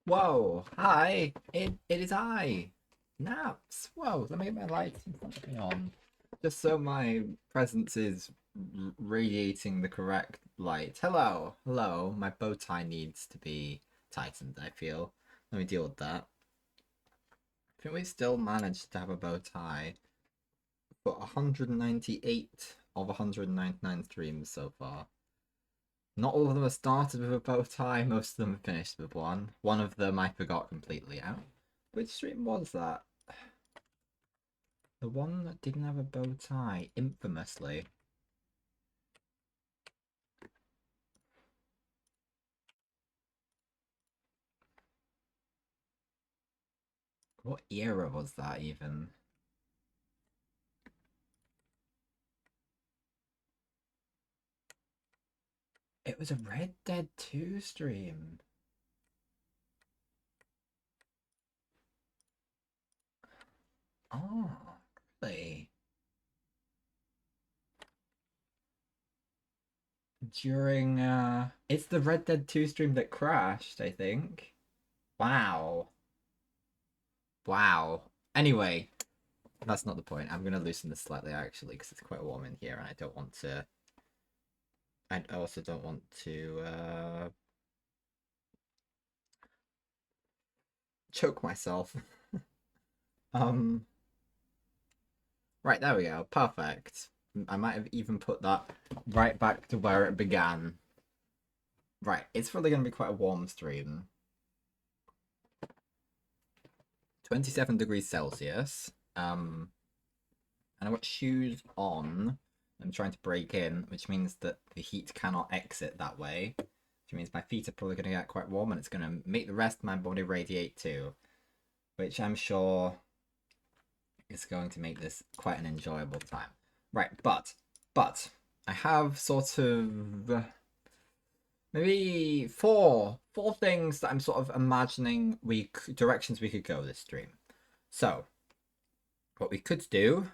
Whoa, hi, it is I, Naps. Whoa, let me get my light in front of me on, just so my presence is radiating the correct light. Hello, hello, my bow tie needs to be tightened, I feel. Let me deal with that. I think we still managed to have a bow tie for 198 of 199 streams so far. Not all of them have started with a bow tie, most of them have finished with one. One of them I forgot completely out. Which stream was that? The one that didn't have a bow tie, infamously. What era was that even? It was a Red Dead 2 stream. Oh, really? During, it's the Red Dead 2 stream that crashed, I think. Wow. Wow. Anyway, that's not the point. I'm gonna loosen this slightly actually because it's quite warm in here and I don't want to. I also don't want to choke myself. um. Right, there we go. Perfect. I might have even put that right back to where it began. Right, it's probably going to be quite a warm stream. 27 degrees Celsius. And I've got shoes on. I'm trying to break in, which means that the heat cannot exit that way. Which means my feet are probably going to get quite warm and it's going to make the rest of my body radiate too. Which I'm sure is going to make this quite an enjoyable time. Right, but I have sort of maybe four things that I'm sort of imagining directions we could go this stream. So, what we could do,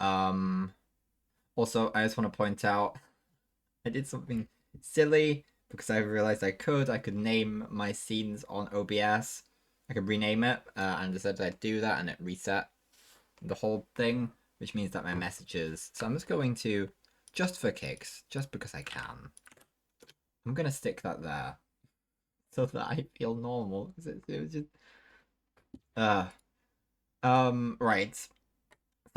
um, also I just want to point out I did something silly because I realized I could name my scenes on OBS. I could rename it, and decided I'd do that, and it reset the whole thing, which means that my messages. So I'm just going to, just for kicks, just because I can. I'm gonna stick that there so that I feel normal because it was just. Uh, right.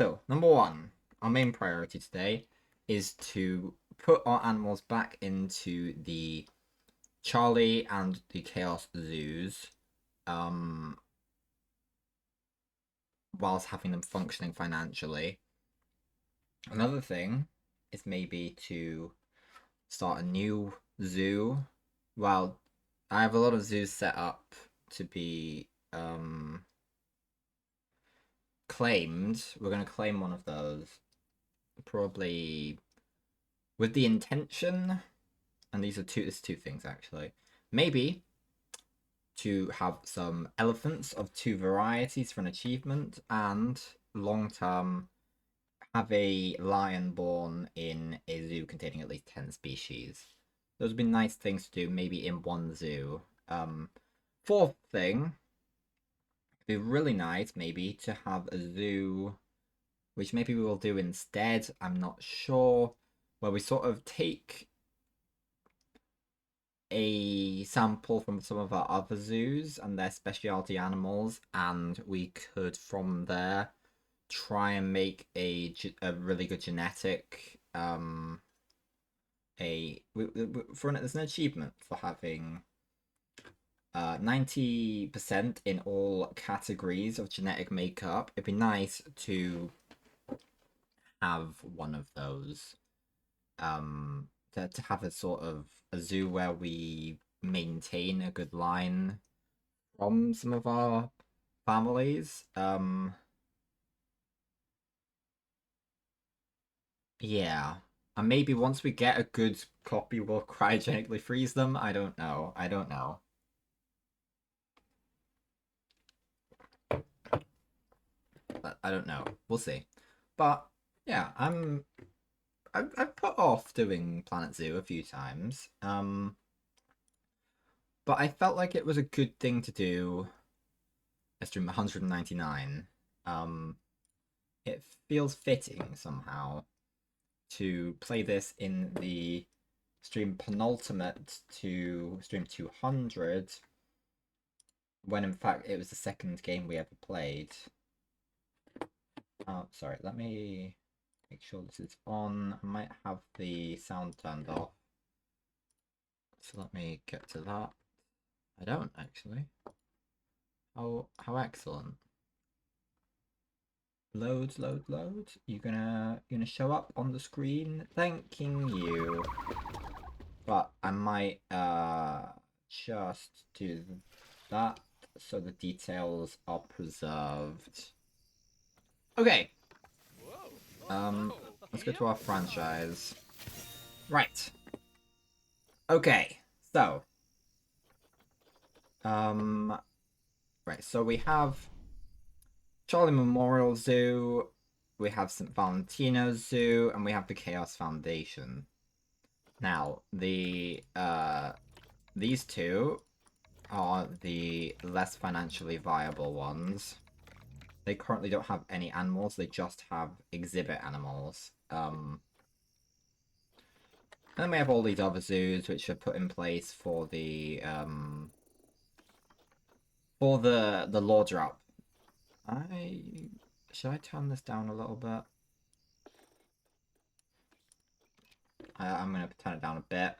So number one, our main priority today is to put our animals back into the Charlie and the Chaos zoos. Um, whilst having them functioning financially. Another thing is maybe to start a new zoo. Well, I have a lot of zoos set up to be claimed. We're going to claim one of those. Probably with the intention, and these are two things actually. Maybe to have some elephants of two varieties for an achievement, and long term have a lion born in a zoo containing at least 10 species. Those would be nice things to do, maybe in one zoo. Fourth thing, it'd be really nice maybe to have a zoo, which maybe we will do instead, I'm not sure, where we sort of take a sample from some of our other zoos and their specialty animals, and we could from there try and make a really good genetic there's an achievement for having 90% in all categories of genetic makeup. It'd be nice to have one of those. To have a sort of a zoo where we maintain a good line from some of our families. Yeah. And maybe once we get a good copy, we'll cryogenically freeze them. I don't know. I don't know. But I don't know. We'll see. But yeah, I've put off doing Planet Zoo a few times. But I felt like it was a good thing to do. Stream 199. It feels fitting somehow to play this in the stream penultimate to stream 200, when in fact it was the second game we ever played. Oh, sorry, let me make sure this is on. I might have the sound turned off. So let me get to that. I don't actually. How excellent. Load. You're gonna show up on the screen. Thanking you. But I might just do that so the details are preserved. Okay. Let's go to our franchise. Right. Okay. So. Right, so we have Charlie Memorial Zoo, we have St. Valentino Zoo, and we have the Chaos Foundation. Now, these two are the less financially viable ones. They currently don't have any animals, they just have exhibit animals. And then we have all these other zoos which are put in place for the law drop. Should I turn this down a little bit? I'm gonna turn it down a bit.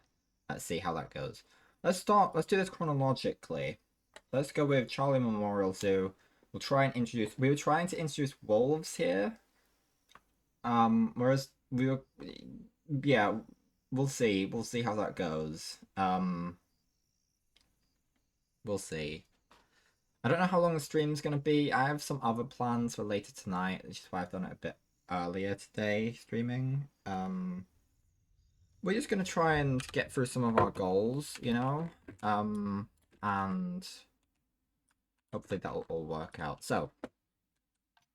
Let's see how that goes. Let's do this chronologically. Let's go with Charlie Memorial Zoo. We were trying to introduce wolves here. Whereas yeah, we'll see how that goes. We'll see. I don't know how long the stream's gonna be. I have some other plans for later tonight, which is why I've done it a bit earlier today, streaming. We're just gonna try and get through some of our goals, you know? And hopefully that'll all work out. So,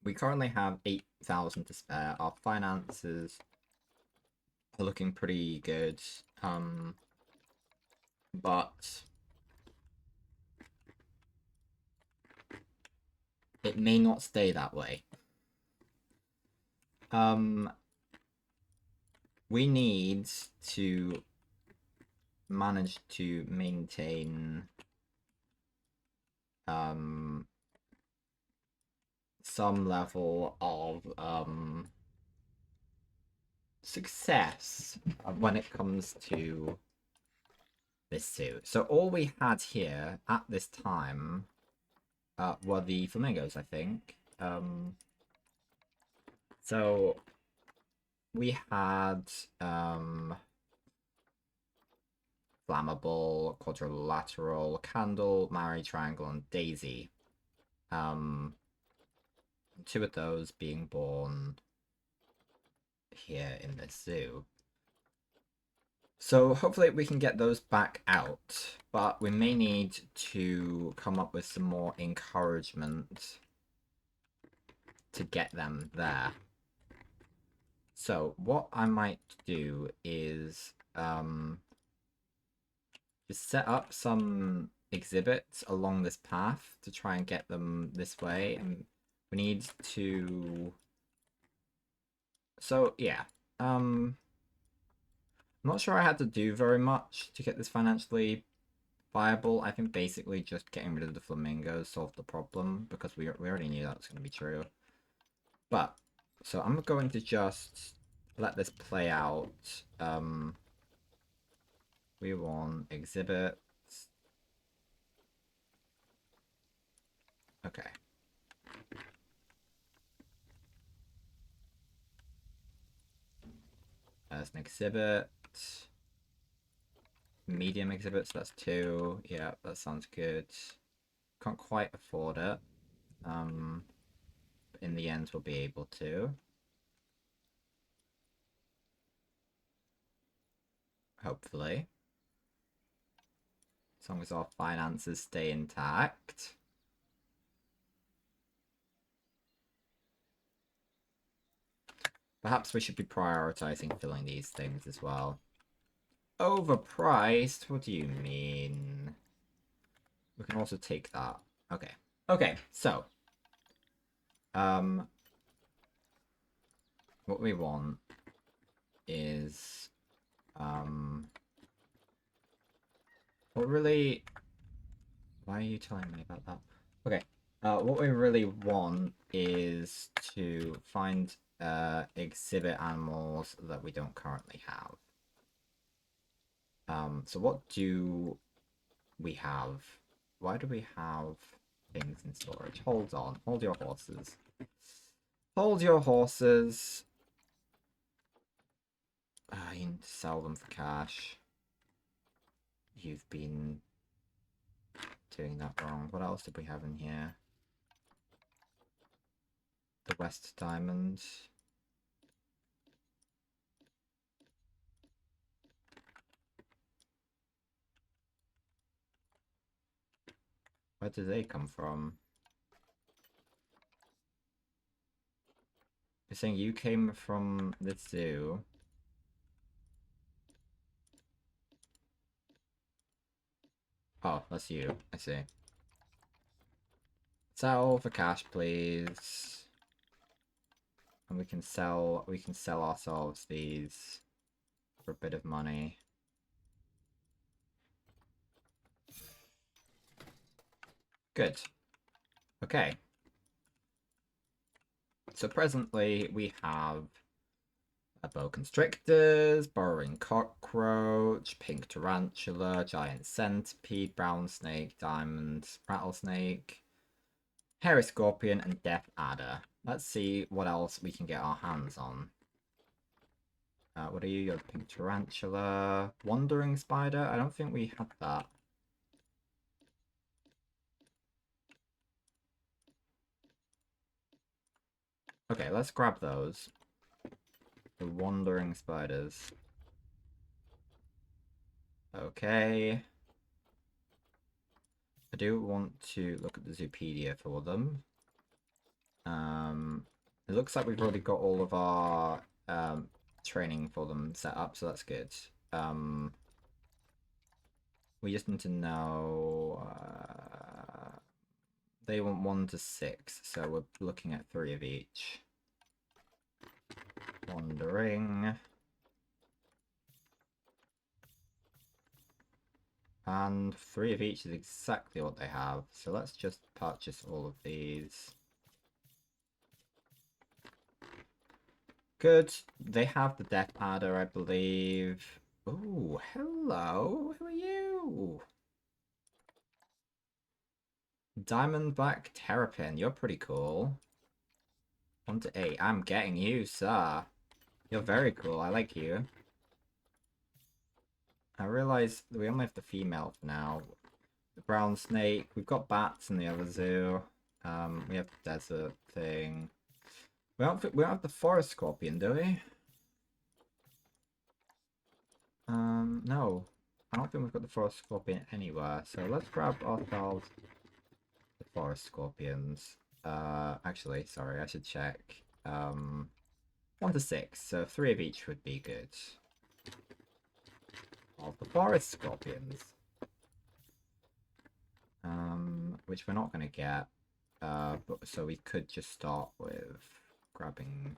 we currently have 8,000 to spare. Our finances are looking pretty good. But it may not stay that way. We need to manage to maintain some level of success when it comes to this suit. So all we had here at this time were the flamingos, I think. So we had flammable, quadrilateral, candle, Mary, triangle, and daisy. Two of those being born here in this zoo. So hopefully we can get those back out, but we may need to come up with some more encouragement to get them there. So what I might do is just set up some exhibits along this path to try and get them this way, and we need to... So yeah, I'm not sure I had to do very much to get this financially viable. I think basically just getting rid of the flamingos solved the problem, because we already knew that was going to be true. But, so I'm going to just let this play out. We want exhibits. Okay. There's an exhibit. Medium exhibits, that's 2. Yeah, that sounds good. Can't quite afford it. But in the end, we'll be able to. Hopefully. As long as our finances stay intact. Perhaps we should be prioritizing filling these things as well. Overpriced? What do you mean? We can also take that. Okay. Okay, so what we want is what really, why are you telling me about that? Okay. What we really want is to find exhibit animals that we don't currently have. So what do we have? Why do we have things in storage? Hold on. Hold your horses. Hold your horses. You need to sell them for cash. You've been doing that wrong. What else did we have in here? The West Diamond. Where did they come from? You're saying you came from the zoo? Oh, that's you. I see. Sell for cash, please. And we can sell ourselves these for a bit of money. Good. Okay. So presently we have a boa constrictors, burrowing cockroach, pink tarantula, giant centipede, brown snake, diamond rattlesnake, hairy scorpion, and death adder. Let's see what else we can get our hands on. What are you? You're pink tarantula, wandering spider. I don't think we had that. Okay, let's grab those. The wandering spiders. Okay. I do want to look at the Zoopedia for them. It looks like we've already got all of our training for them set up, so that's good. We just need to know... they want 1 to 6, so we're looking at 3 of each. Wandering. And 3 of each is exactly what they have, so let's just purchase all of these. Good. They have the Death Adder, I believe. Ooh, hello. Who are you? Diamondback Terrapin. You're pretty cool. 1 to 8. I'm getting you, sir. You're very cool. I like you. I realize we only have the female for now. The brown snake. We've got bats in the other zoo. We have the desert thing. We don't have the forest scorpion, do we? No. I don't think we've got the forest scorpion anywhere. So let's grab ourselves the forest scorpions. Actually, sorry, I should check. 1 to 6, so 3 of each would be good. Of the forest scorpions. Which we're not going to get. But so we could just start with grabbing...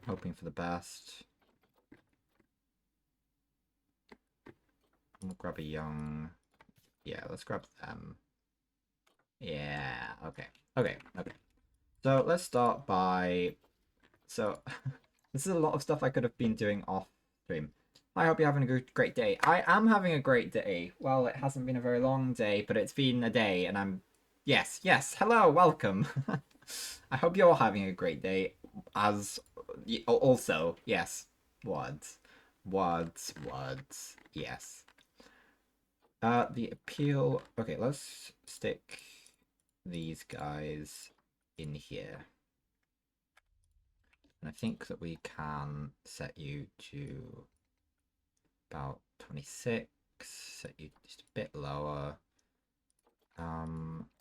hoping for the best. We'll grab a young... Yeah, let's grab them. Yeah, okay. Okay. So let's start by... So, this is a lot of stuff I could have been doing off stream. I hope you're having a great day. I am having a great day. Well, it hasn't been a very long day, but it's been a day, and I'm... Yes, hello, welcome. I hope you're having a great day, as... Also, yes. Words, yes. The appeal... Okay, let's stick these guys in here. And I think that we can set you to about 26, set you just a bit lower.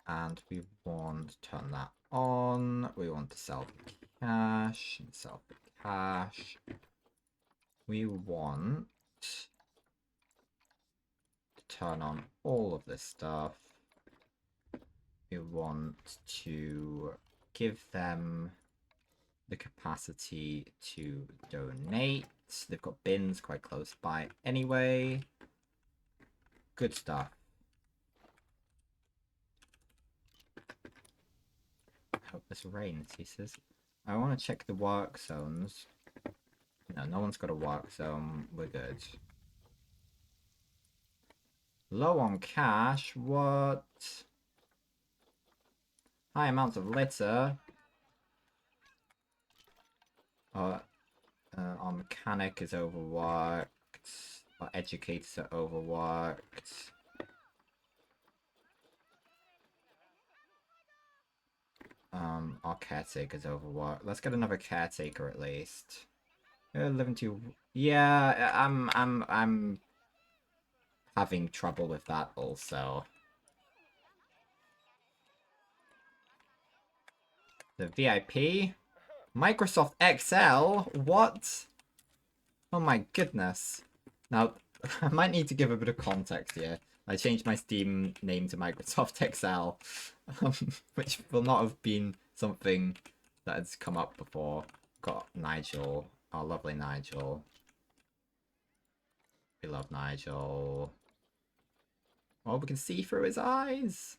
And we want to turn that on. We want to sell the cash. Sell the cash. We want to turn on all of this stuff. We want to give them the capacity to donate. They've got bins quite close by anyway. Good stuff. I hope this rain ceases. I want to check the work zones. No, no one's got a work zone. We're good. Low on cash. What? High amounts of litter. Our mechanic is overworked. Our educators are overworked. Our caretaker's overworked. Let's get another caretaker at least. Living too. Yeah, I'm having trouble with that also. The VIP? Microsoft Excel? What? Oh my goodness. Now, I might need to give a bit of context here. I changed my Steam name to Microsoft Excel, which will not have been something that has come up before. Got Nigel, our lovely Nigel. We love Nigel. Oh, we can see through his eyes.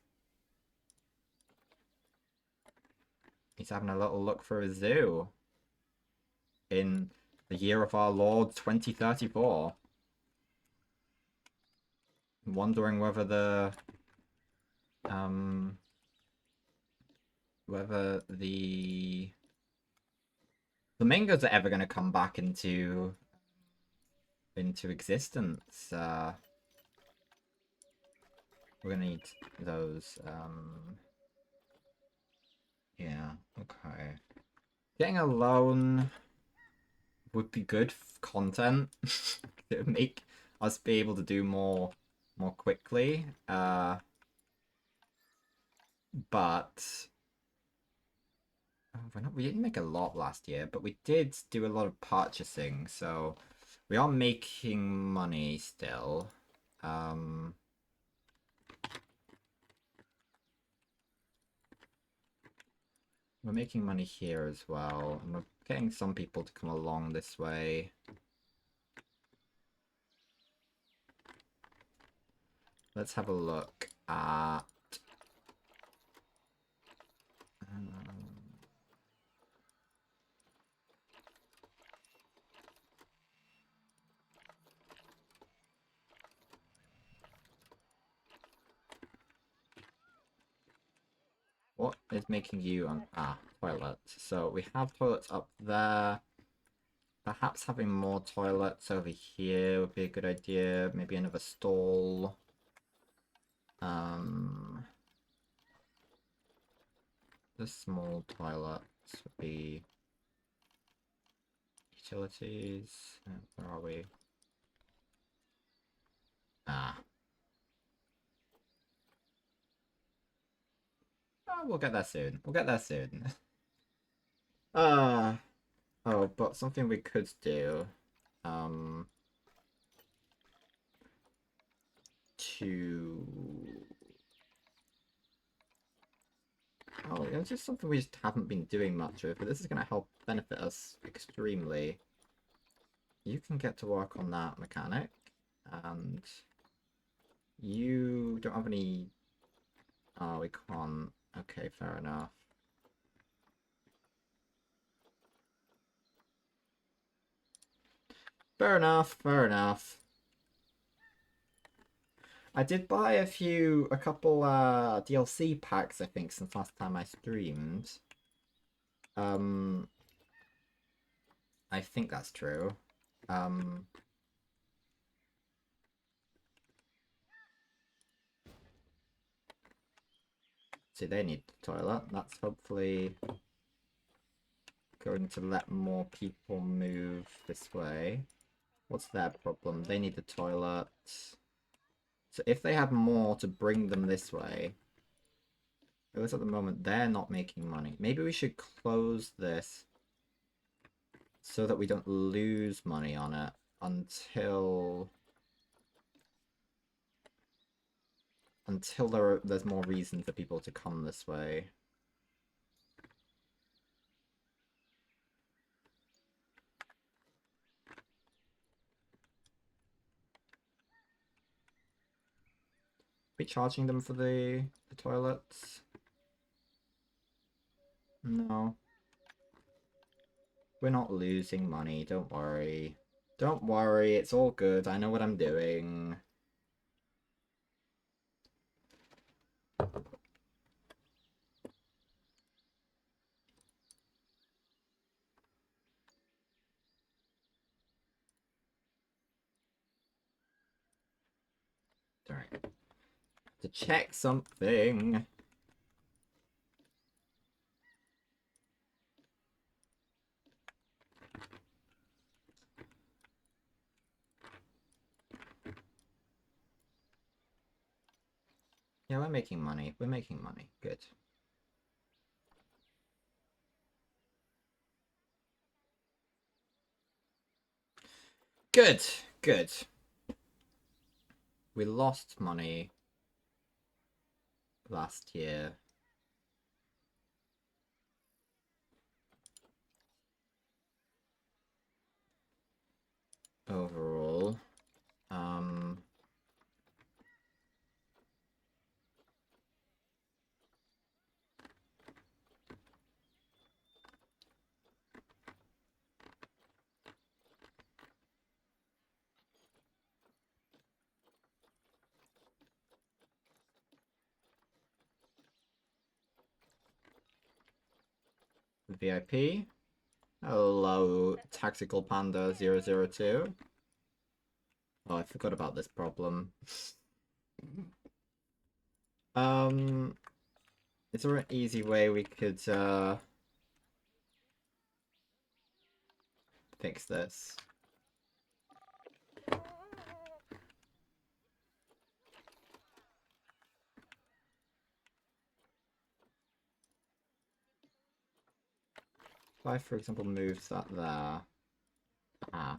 He's having a little look for a zoo. In the year of our Lord 2034. Wondering whether the flamingos are ever going to come back into existence. We're gonna need those. Yeah, okay. Getting a loan would be good content. It would make us be able to do more quickly. But we didn't make a lot last year, but we did do a lot of purchasing, so we are making money still. We're making money here as well, and we're getting some people to come along this way. Let's have a look at... what is making you on... toilets. So we have toilets up there. Perhaps having more toilets over here would be a good idea. Maybe another stall. The small toilets would be utilities. Where are we? Oh, we'll get there soon. We'll get there soon. Oh, but something we could do. Oh, it's just something we just haven't been doing much with, but this is going to help benefit us extremely. You can get to work on that mechanic, and you don't have any... Oh, we can't. Okay, fair enough. Fair enough, fair enough. I did buy a couple DLC packs, I think, since last time I streamed. I think that's true. See, they need the toilet. That's hopefully going to let more people move this way. What's their problem? They need the toilet. So if they have more to bring them this way, Because at the moment they're not making money. Maybe we should close this so that we don't lose money on it until there's more reason for people to come this way. Be charging them for the toilets? No. We're not losing money, don't worry. Don't worry, it's all good. I know what I'm doing. Alright. To check something. Yeah, we're making money. We're making money. Good. Good. Good. We lost money last year. Overall. VIP. Hello, Tactical Panda 002. Oh, I forgot about this problem. Is there an easy way we could fix this? If I, for example, move that there. Ah.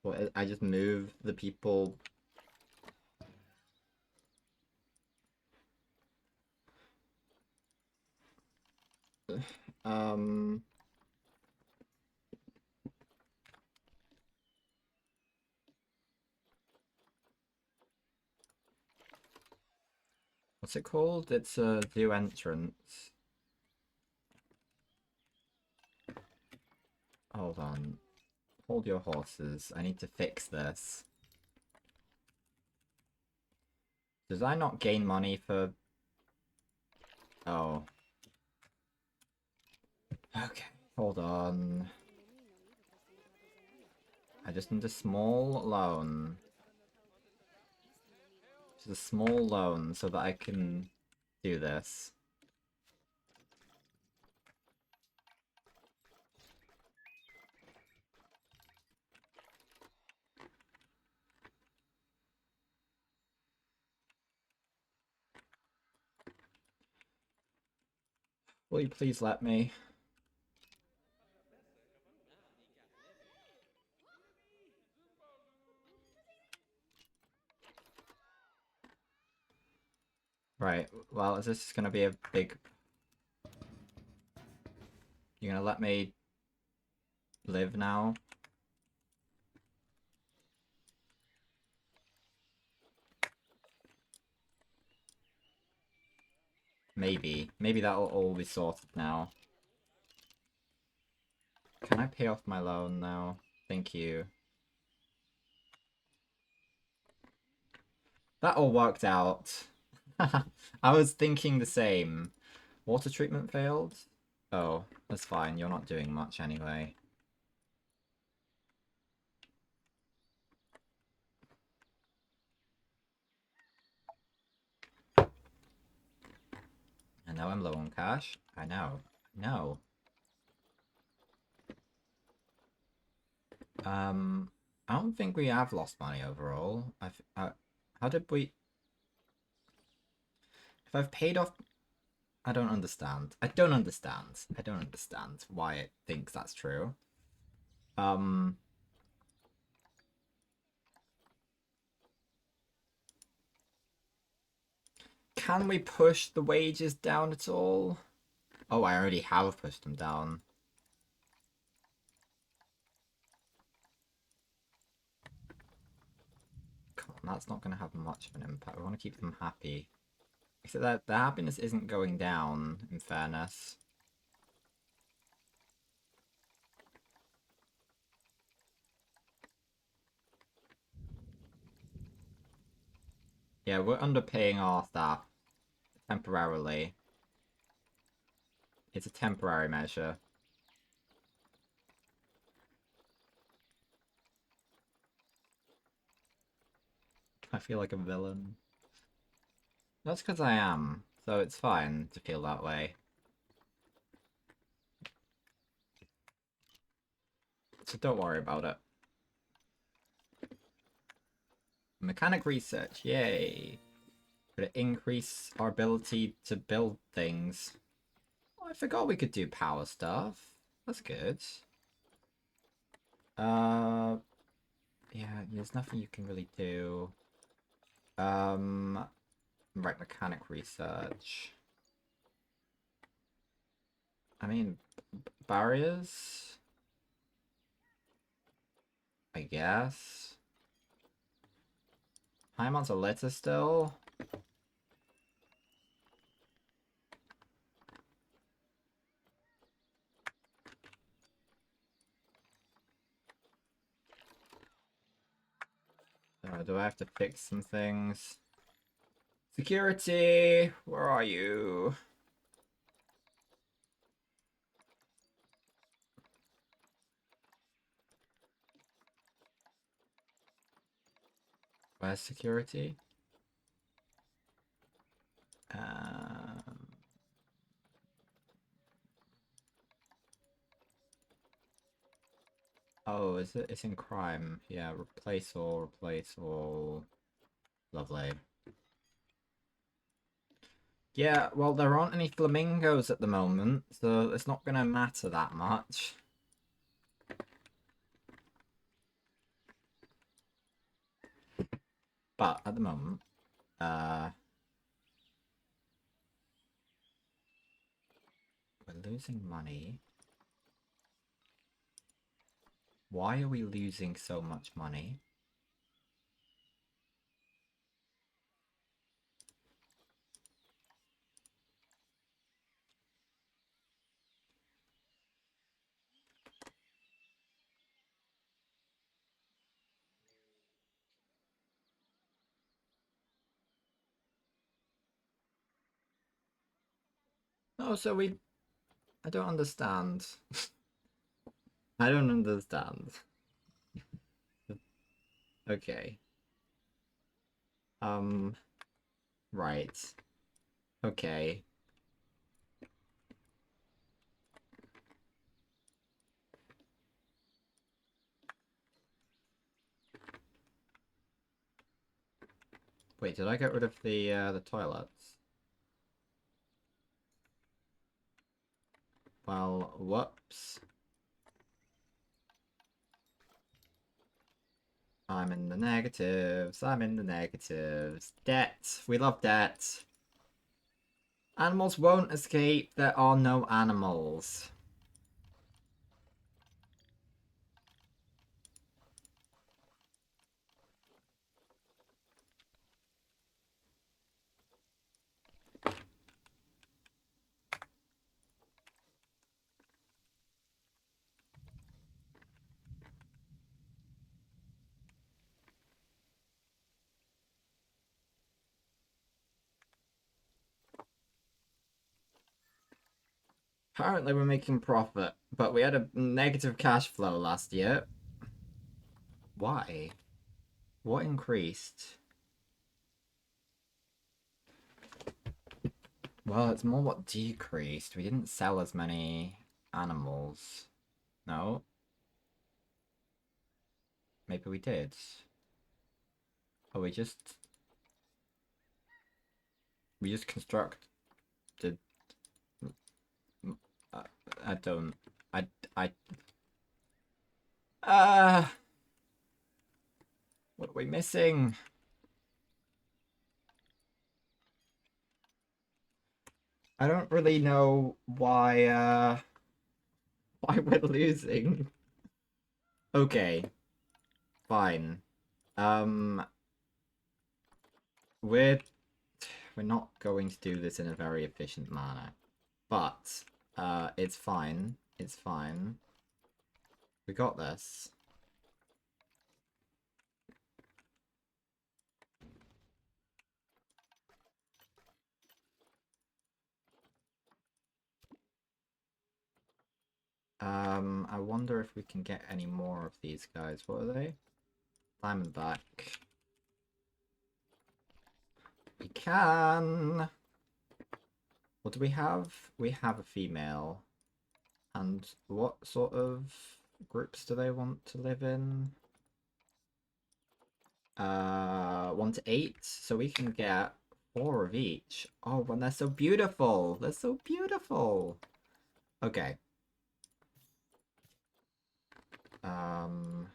Well, I just move the people. Um. What's it called? It's a new entrance. Hold on. Hold your horses. I need to fix this. Did I not gain money for... Oh. Okay. Hold on. I just need a small loan. Just a small loan so that I can do this. Will you please let me? Right, well, is this gonna be a big... You're gonna let me live now? Maybe. Maybe that'll all be sorted now. Can I pay off my loan now? Thank you. That all worked out. I was thinking the same. Water treatment failed? Oh, that's fine. You're not doing much anyway. I know I'm low on cash. I know. No. I don't think we have lost money overall. How did we? If I've paid off, I don't understand. I don't understand. I don't understand why it thinks that's true. Um, can we push the wages down at all? Oh, I already have pushed them down. Come on, that's not going to have much of an impact. We want to keep them happy. Except that the happiness isn't going down, in fairness. Yeah, we're underpaying our staff temporarily. It's a temporary measure. I feel like a villain. That's because I am, so it's fine to feel that way. So don't worry about it. Mechanic research, yay! Could it increase our ability to build things? Oh, I forgot we could do power stuff. That's good. Uh, yeah, there's nothing you can really do. Right, mechanic research. I mean, barriers? I guess. Paimon's a litter still? Do I have to fix some things? Security! Where are you? Where's security? Um... Oh, is it? It's in crime. Yeah, replace all, replace all. Lovely. Yeah, well, there aren't any flamingos at the moment, so it's not gonna matter that much. But at the moment, we're losing money. Why are we losing so much money? Oh, so we... I don't understand. I don't understand. Okay. Right. Okay. Wait, did I get rid of the toilets? Well, whoops. I'm in the negatives. I'm in the negatives. Debt. We love debt. Animals won't escape. There are no animals. Apparently we're making profit, but we had a negative cash flow last year. Why? What increased? Well, it's more what decreased. We didn't sell as many animals. No? Maybe we did. Oh, we just constructed. I, I don't. I. Ah. What are we missing? I don't really know why we're losing. Okay, fine. Um, we're we're not going to do this in a very efficient manner, but it's fine. It's fine. We got this. I wonder if we can get any more of these guys. What are they? Diamondback. We can. What do we have? We have a female. And what sort of groups do they want to live in? 1 to 8. So we can get 4 of each. Oh, and they're so beautiful. They're so beautiful. Okay. Um.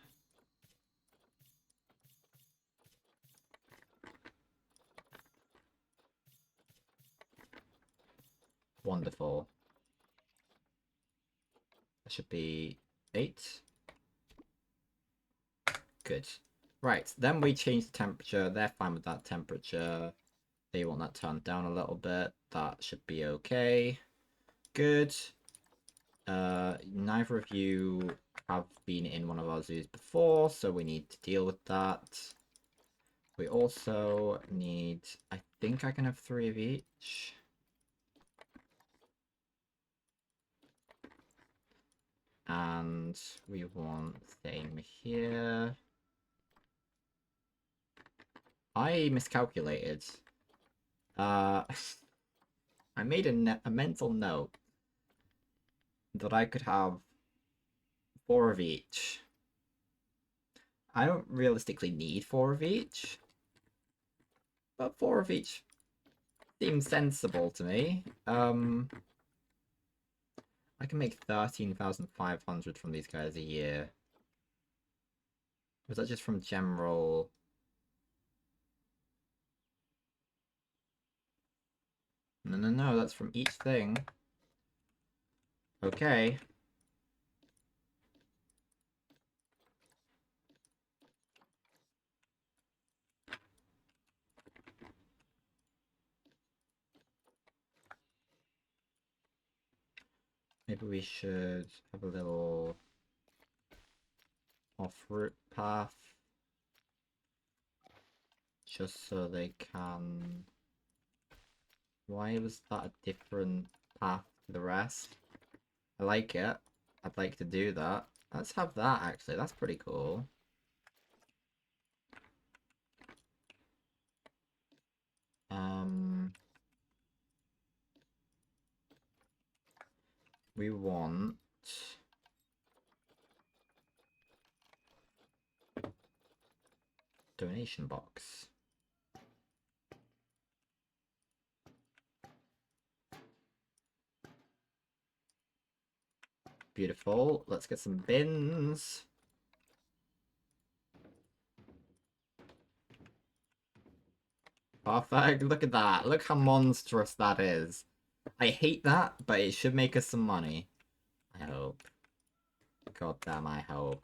Wonderful. That should be 8. Good. Right, then we change the temperature. They're fine with that temperature. They want that turned down a little bit. That should be okay. Good. Neither of you have been in one of our zoos before, so we need to deal with that. We also need... I think I can have 3 of each. And we want same here. I miscalculated. I made a mental note that I could have 4 of each. I don't realistically need 4 of each, but 4 of each seems sensible to me. I can make 13,500 from these guys a year. Was that just from general? No, that's from each thing. Okay. Maybe we should have a little off-route path. Just so they can... Why was that a different path to the rest? I like it. I'd like to do that. Let's have that, actually. That's pretty cool. We want... donation box. Beautiful. Let's get some bins. Perfect. Look at that. Look how monstrous that is. I hate that, but it should make us some money. I hope. God damn, I hope.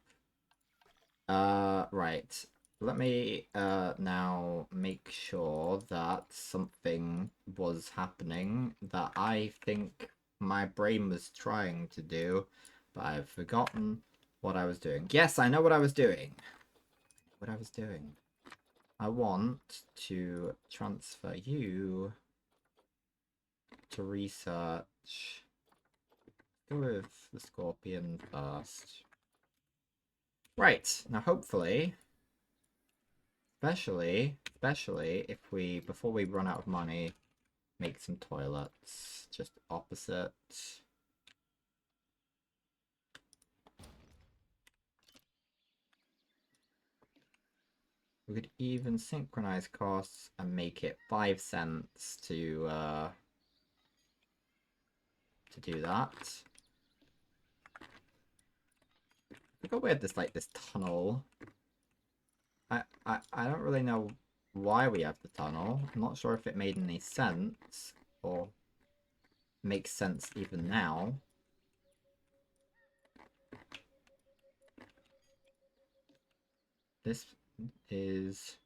Right. Let me, now make sure that something was happening that I think my brain was trying to do, but I've forgotten what I was doing. Yes, I know what I was doing. What I was doing. I want to transfer you to research. Go with the scorpion first. Right, now hopefully, especially if we, before we run out of money, make some toilets just opposite. We could even synchronize costs and make it 5 cents to do that. Look how weird this this tunnel. I don't really know why we have the tunnel. I'm not sure if it made any sense or makes sense even now. This is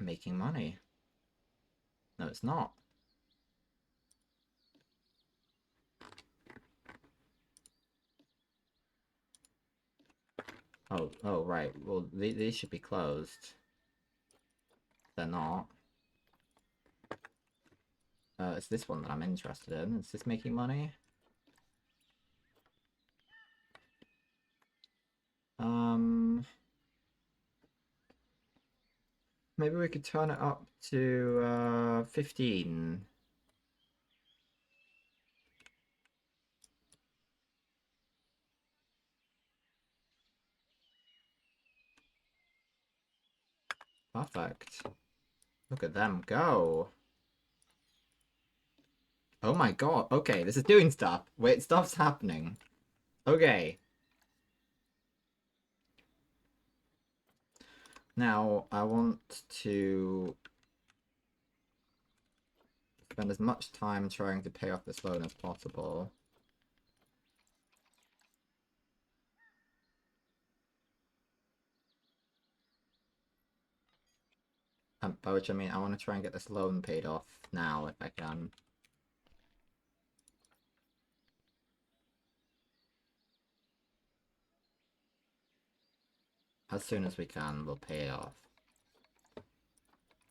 making money. No, it's not. Oh, right. Well, these should be closed. They're not. It's this one that I'm interested in. Is this making money? Maybe we could turn it up to 15. Perfect. Look at them go. Oh my god. Okay, this is doing stuff. Wait, stuff's happening. Okay. Now, I want to spend as much time trying to pay off this loan as possible. By which I mean I want to try and get this loan paid off now if I can. As soon as we can, we'll pay it off.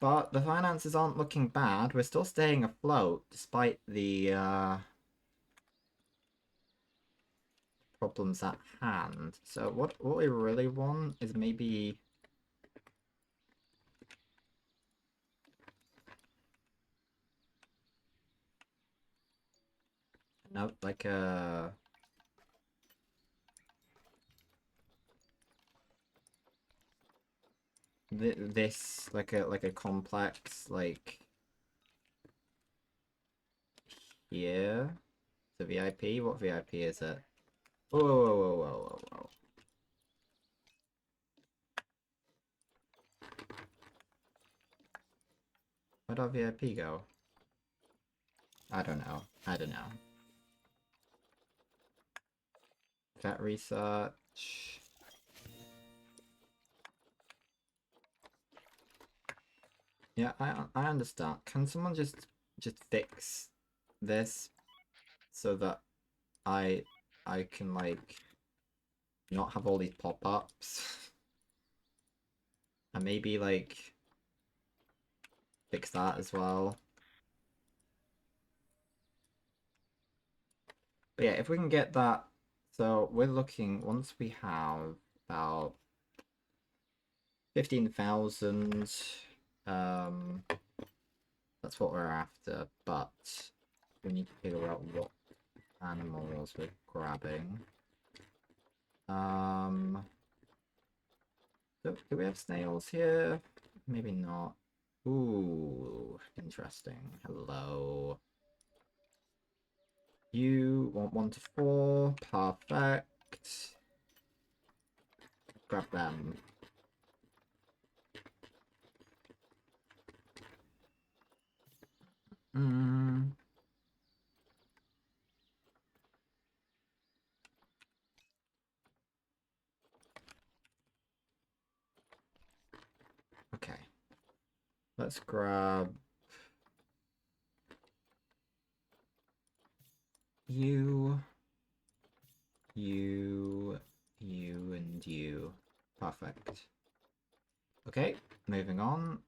But the finances aren't looking bad. We're still staying afloat despite the problems at hand. So what we really want is maybe no, like this like a complex like here. The VIP. What VIP is it? Whoa, whoa, whoa, whoa, whoa, whoa. Where'd our VIP go? I don't know. I don't know. Vet research. Yeah, I understand. Can someone just fix this so that I can like not have all these pop-ups and maybe like fix that as well. But yeah, if we can get that, so we're looking once we have about 15,000. That's what we're after, but we need to figure out what animals we're grabbing. Do we have snails here? Maybe not. Ooh, interesting. Hello. You want 1 to 4. Perfect. Grab them. Okay. Let's grab you, and you. Perfect. Okay, moving on.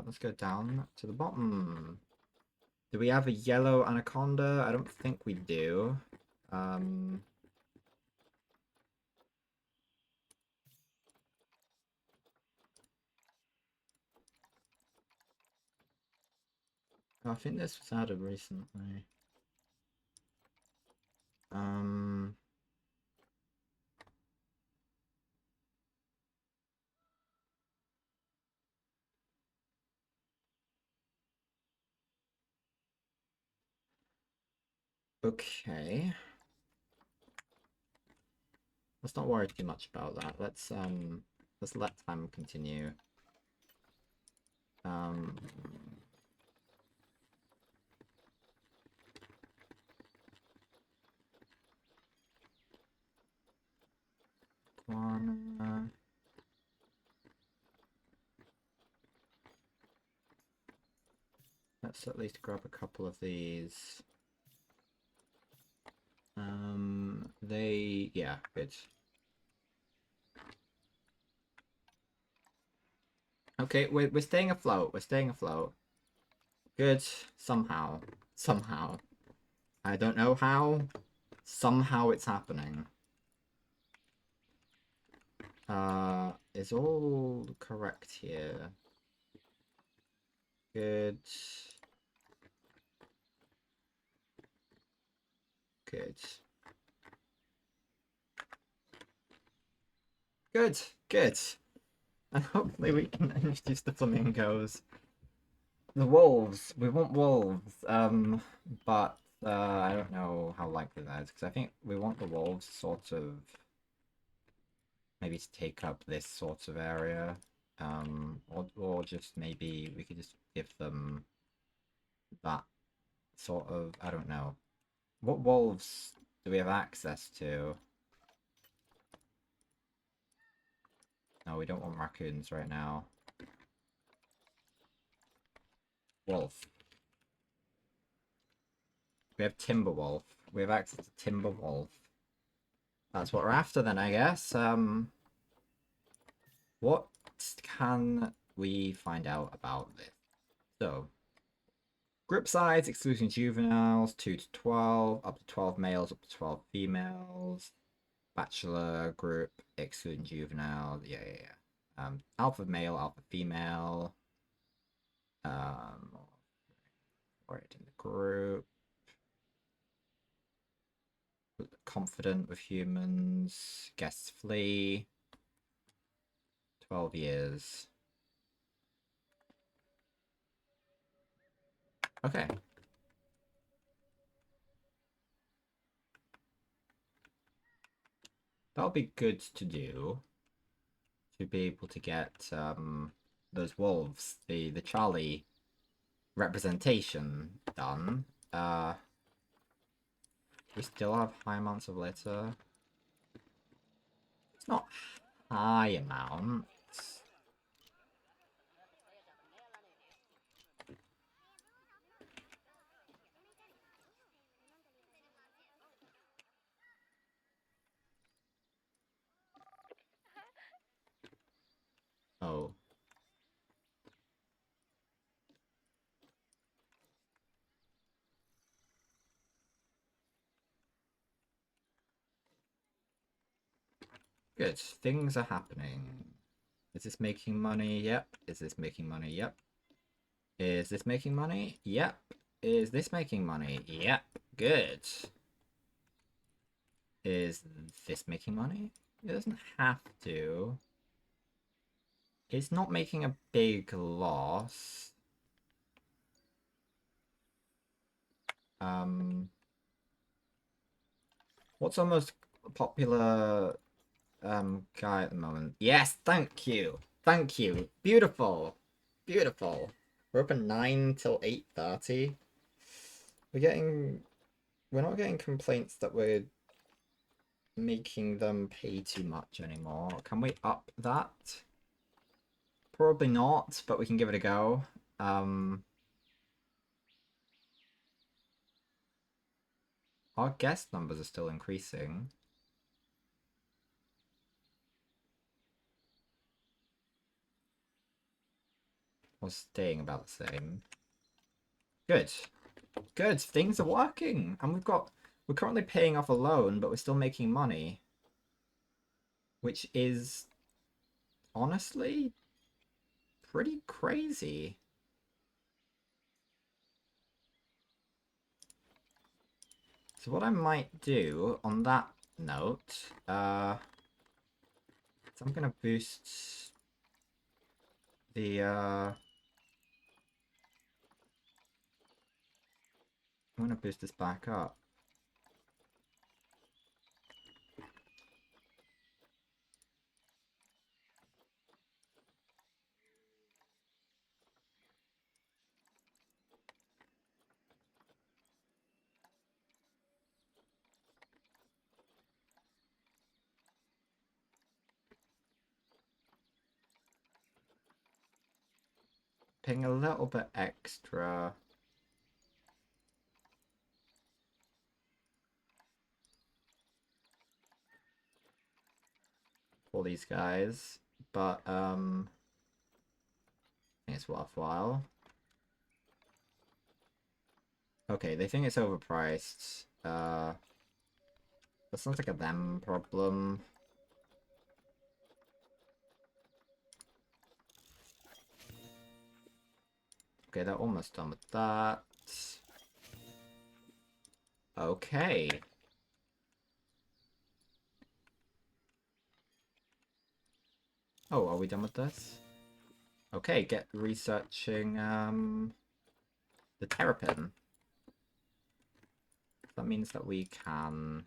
Let's go down to the bottom. Do we have a yellow anaconda? I don't think we do. I think this was added recently. Okay. Let's not worry too much about that. Let's let time continue. One. Let's at least grab a couple of these. Yeah, good. Okay, we're staying afloat. We're staying afloat. Good. Somehow. Somehow. I don't know how. Somehow it's happening. Is all correct here. Good. Good. Good. Good. And hopefully we can introduce the flamingos. The wolves. We want wolves. But I don't know how likely that is because I think we want the wolves sort of maybe to take up this sort of area. Or just maybe we could just give them that sort of, I don't know. What wolves do we have access to? No, we don't want raccoons right now. Wolf. We have Timberwolf. We have access to Timberwolf. That's what we're after then, I guess. What can we find out about this? So, group size, excluding juveniles, 2 to 12, up to 12 males, up to 12 females. Bachelor group, excluding juvenile. Yeah. Alpha male, alpha female. Right in the group. Confident with humans. Guests flee. 12 years. Okay. That'll be good to do. To be able to get those wolves, the Charlie representation done. We still have high amounts of litter. It's not high amounts. Oh. Good. Things are happening. Is this making money? Yep. Is this making money? Yep. Is this making money? Yep. Is this making money? Yep. Good. Is this making money? It doesn't have to. It's not making a big loss. What's our most popular guy at the moment? Yes, thank you. Thank you. Beautiful. Beautiful. We're open 9 till 8:30. We're not getting complaints that we're making them pay too much anymore. Can we up that? Probably not, but we can give it a go. Our guest numbers are still increasing. Or staying about the same. Good. Good. Things are working. And we're currently paying off a loan, but we're still making money. Which is honestly pretty crazy. So what I might do on that note, so I'm gonna boost the I'm gonna boost this back up. paying a little bit extra. For these guys, but I think it's worthwhile. Okay, they think it's overpriced. That sounds like a them problem. Okay, they're almost done with that. Okay. Oh, are we done with this? Okay, get researching the terrapin. That means that we can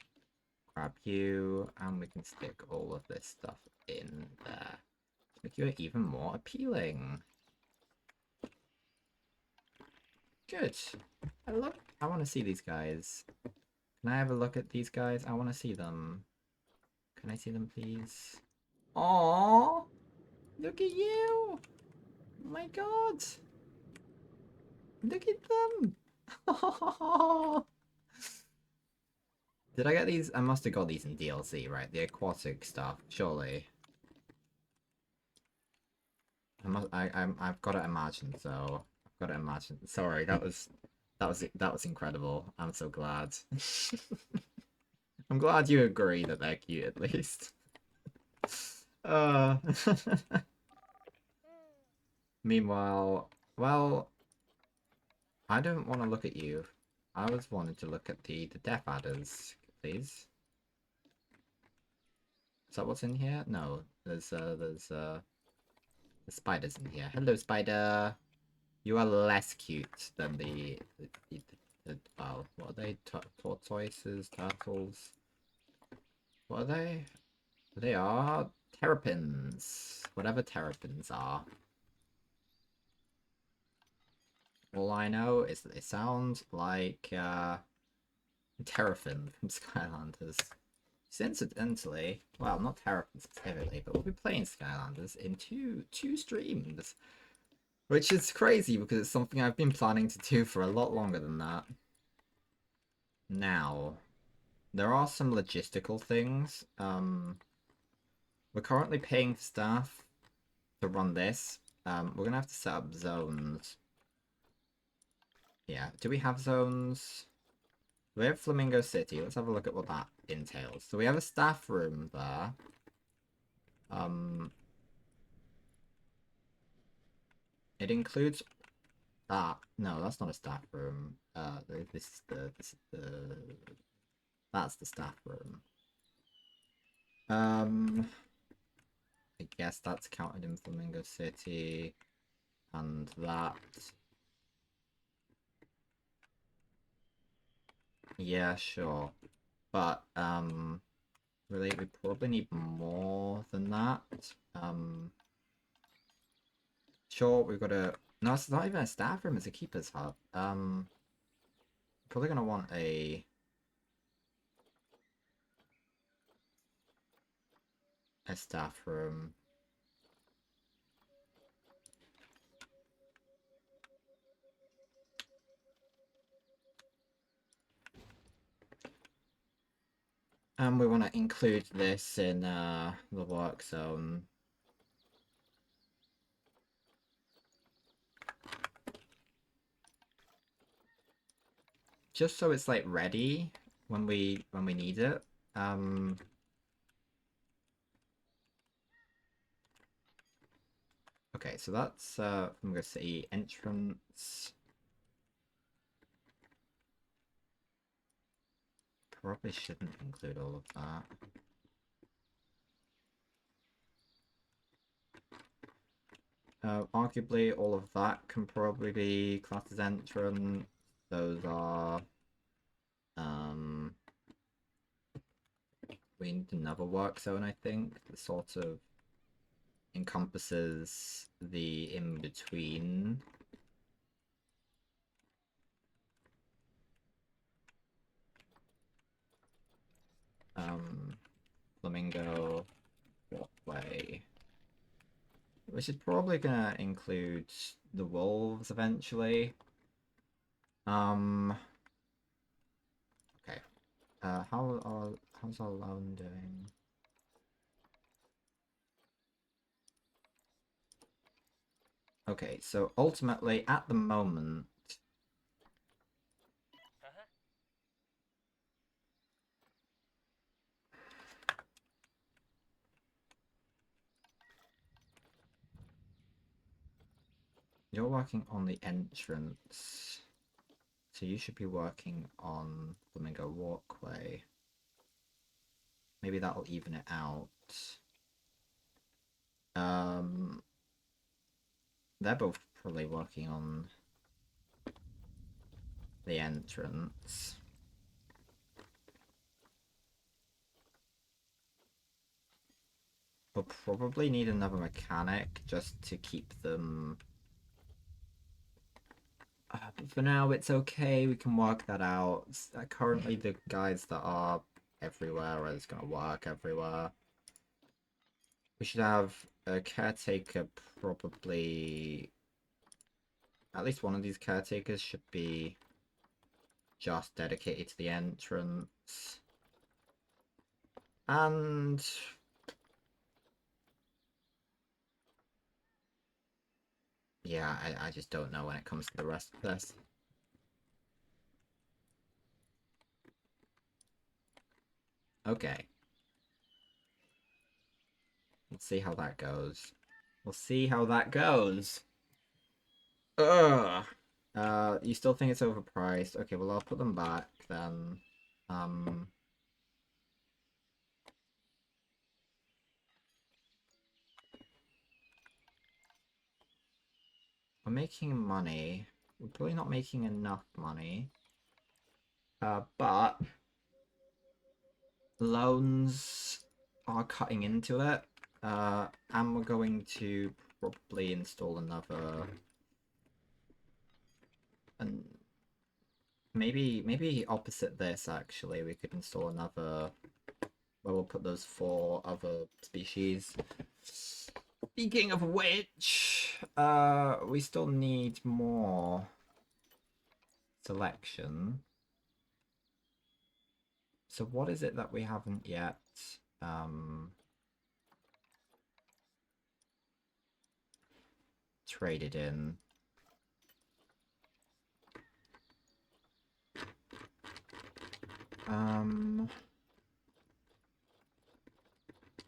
grab you and we can stick all of this stuff in there. Make you even more appealing. Good. I want to see these guys. Can I have a look at these guys? I want to see them. Can I see them, please? Aww! Look at you! Oh my god! Look at them! Did I get these? I must have got these in DLC, right? The aquatic stuff, surely. I've got to imagine, so I've got to imagine. Sorry, that was incredible. I'm so glad. I'm glad you agree that they're cute at least. Meanwhile, well, I don't want to look at you. I was wanting to look at the death adders, please. Is that what's in here? No, there's the spiders in here. Hello, spider. You are less cute than the well, what are they? Tortoises, turtles. What are they? They are terrapins. Whatever terrapins are. All I know is that they sound like Terrapin from Skylanders. Incidentally, well, not Terrapin specifically, but we'll be playing Skylanders in two streams. Which is crazy because it's something I've been planning to do for a lot longer than that. Now, there are some logistical things. We're currently paying for staff to run this. We're gonna have to set up zones. Yeah, do we have zones? We have Flamingo City. Let's have a look at what that entails. So we have a staff room there. It includes that. No, that's not a staff room. This is the that's the staff room. I guess that's counted in Flamingo City, and that. Yeah, sure, but really, we probably need more than that. Sure, we've got a... No, it's not even a staff room, it's a keeper's hut. Probably gonna want a staff room. And we want to include this in the work zone. Just so it's like ready when we need it. Okay, so that's I'm gonna say entrance. Probably shouldn't include all of that. Arguably, all of that can probably be classed as entrance. Those are... we need another work zone, I think, that sort of encompasses the in-between. Flamingo walkway. Which is probably gonna include the wolves eventually. Okay. How's our loan doing? Okay, so ultimately, at the moment, you're working on the entrance, so you should be working on Flamingo Walkway. Maybe that'll even it out. They're both probably working on the entrance. We'll probably need another mechanic just to keep them. But for now, it's okay. We can work that out. Currently, the guys that are everywhere are just gonna work everywhere. We should have a caretaker, probably. At least one of these caretakers should be just dedicated to the entrance. And yeah, I just don't know when it comes to the rest of this. Okay. Let's see how that goes. We'll see how that goes. Ugh. You still think it's overpriced? Okay, well I'll put them back then. We're making money. We're probably not making enough money. But loans are cutting into it. And we're going to probably install another. And maybe opposite this actually, we could install another. Where we'll put those 4 other species. Speaking of which, we still need more selection. So what is it that we haven't yet traded in?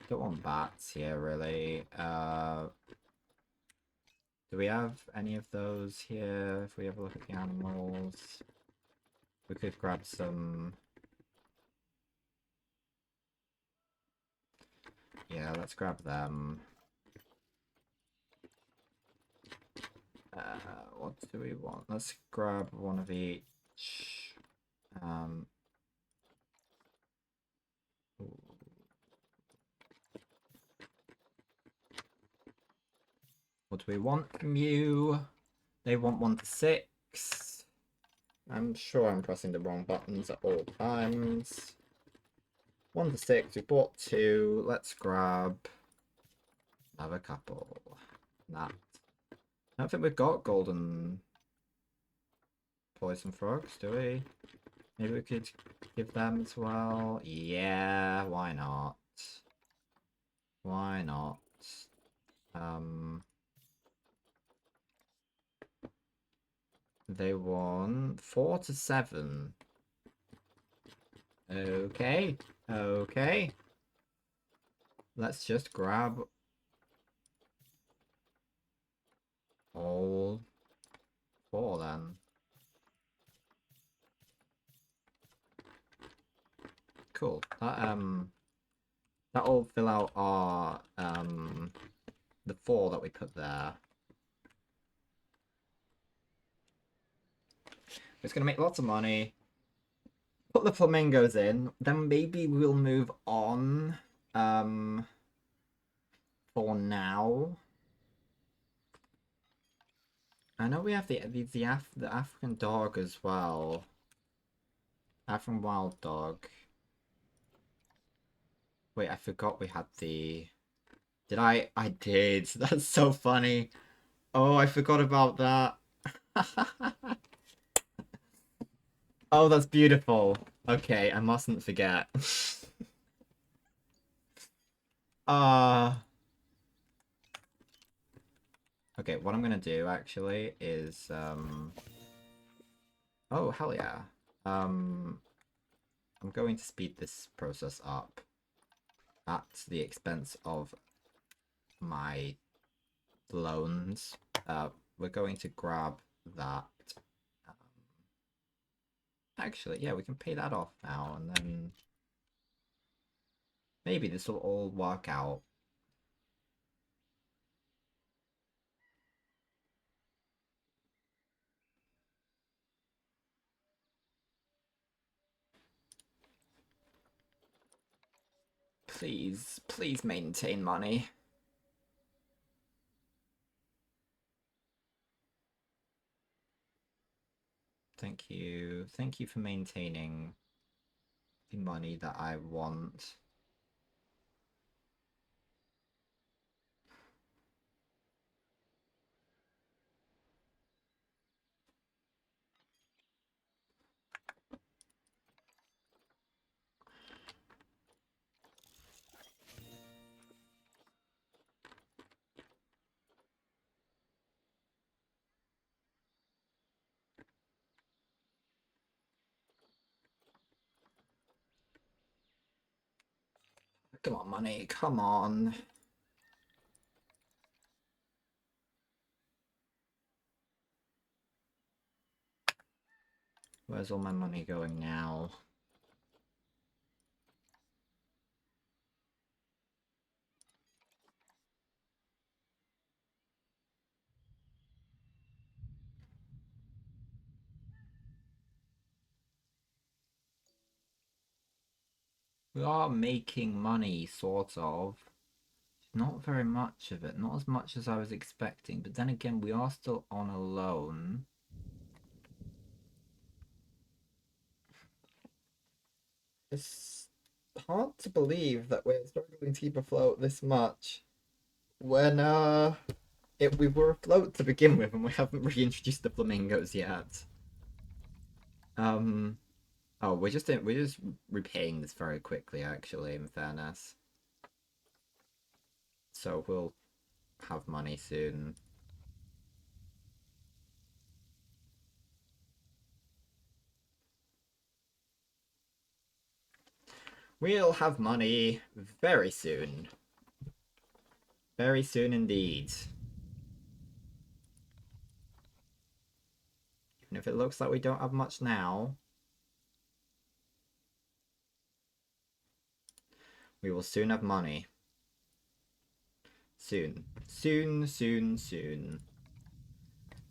Don't want bats here really. Do we have any of those here? If we have a look at the animals, we could grab some. Yeah, let's grab them. What do we want? Let's grab one of each. What do we want from you? They want 1 to 6. I'm sure I'm pressing the wrong buttons at all times. 1 to 6, we bought 2. Let's grab another couple. That. I don't think we've got golden poison frogs, do we? Maybe we could give them as well. Yeah, why not? Why not? They want 4 to 7. Okay, okay. Let's just grab all 4 then. Cool. That'll fill out our the 4 that we put there. It's gonna make lots of money. Put the flamingos in, then maybe we'll move on. For now. I know we have the African dog as well. African wild dog. Wait, I forgot we had the. Did I? I did. That's so funny. Oh, I forgot about that. Oh, that's beautiful. Okay, I mustn't forget. Ah. Okay, what I'm gonna do actually is oh, hell yeah. Um I'm going to speed this process up at the expense of my loans. We're going to grab that. Um, Actually, yeah, we can pay that off now, and then maybe this will all work out. Please, please maintain money. Thank you. Thank you for maintaining the money that I want. Come on, money, come on. Where's all my money going now? We are making money, sort of. Not very much of it, not as much as I was expecting, but then again, we are still on a loan. It's hard to believe that we're struggling to keep afloat this much when we were afloat to begin with and we haven't reintroduced the flamingos yet. Um oh, we're just repaying this very quickly actually, in fairness. So we'll have money soon. We'll have money very soon. Very soon indeed. Even if it looks like we don't have much now, we will soon have money. Soon. Soon, soon, soon.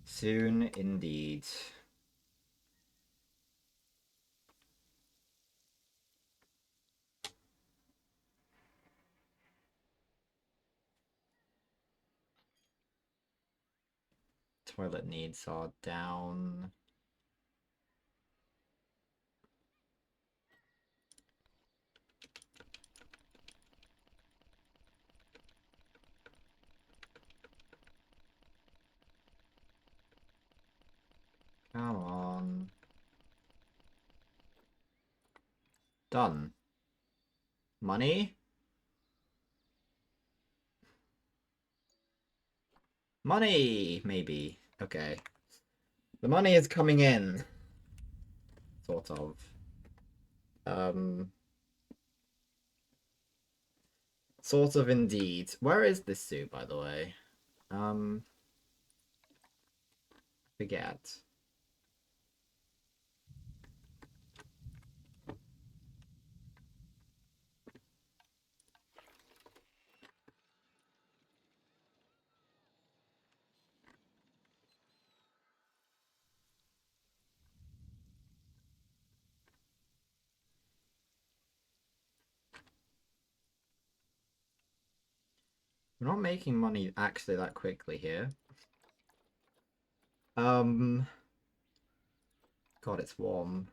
Soon indeed. Toilet needs are down. Come on. Done. Money? Money! Maybe. Okay. The money is coming in. Sort of. Um. Sort of indeed. Where is this suit, by the way? Um. Forget. We're not making money actually that quickly here. Um. God, it's warm.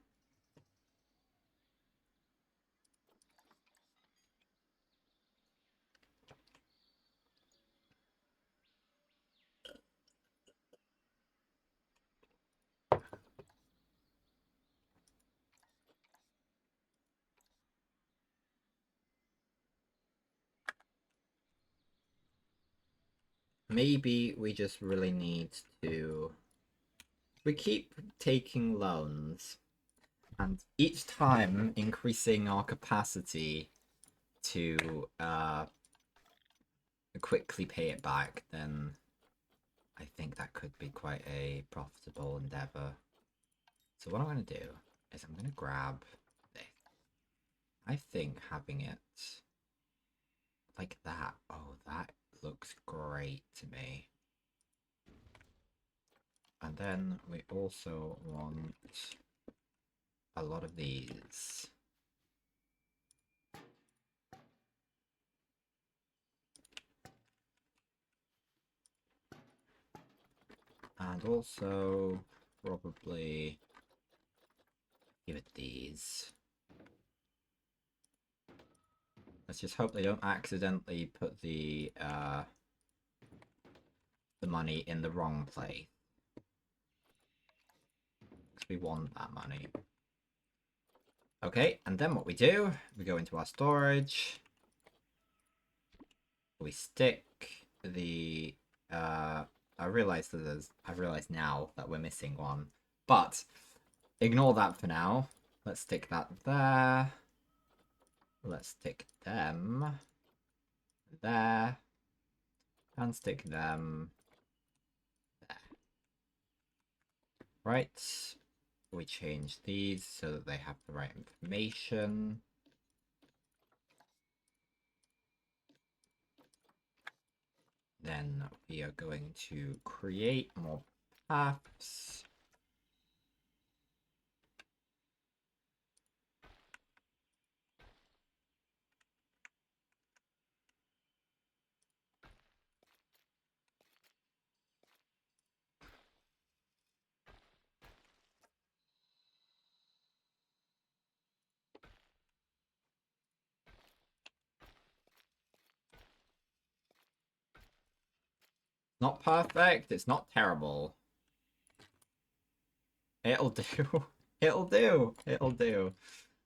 maybe we just really need to... We keep taking loans, and each time increasing our capacity to quickly pay it back, then I think that could be quite a profitable endeavor. So what I'm going to do is I'm going to grab this. I think having it like that, oh, that looks great to me. And then we also want a lot of these. And also probably give it these. Let's just hope they don't accidentally put the money in the wrong place. Because we want that money. Okay, and then what we do, we go into our storage. We stick the I realized now that we're missing one. But ignore that for now. Let's stick that there. Let's stick them there. And stick them there. Right. We change these so that they have the right information. Then we are going to create more paths. Not perfect, it's not terrible. It'll do. It'll do. It'll do.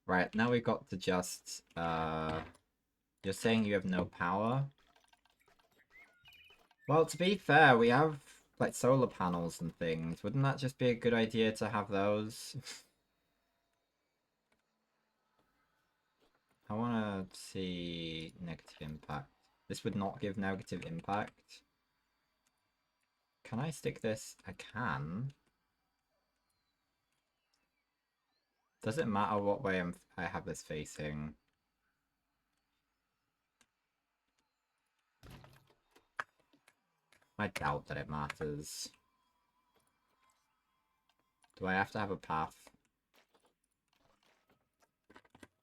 Right, now we've got to just you're saying you have no power? Well, to be fair, we have like solar panels and things. Wouldn't that just be a good idea to have those? I want to see negative impact. This would not give negative impact. Can I stick this? I can. Does it matter what way I have this facing? I doubt that it matters. Do I have to have a path?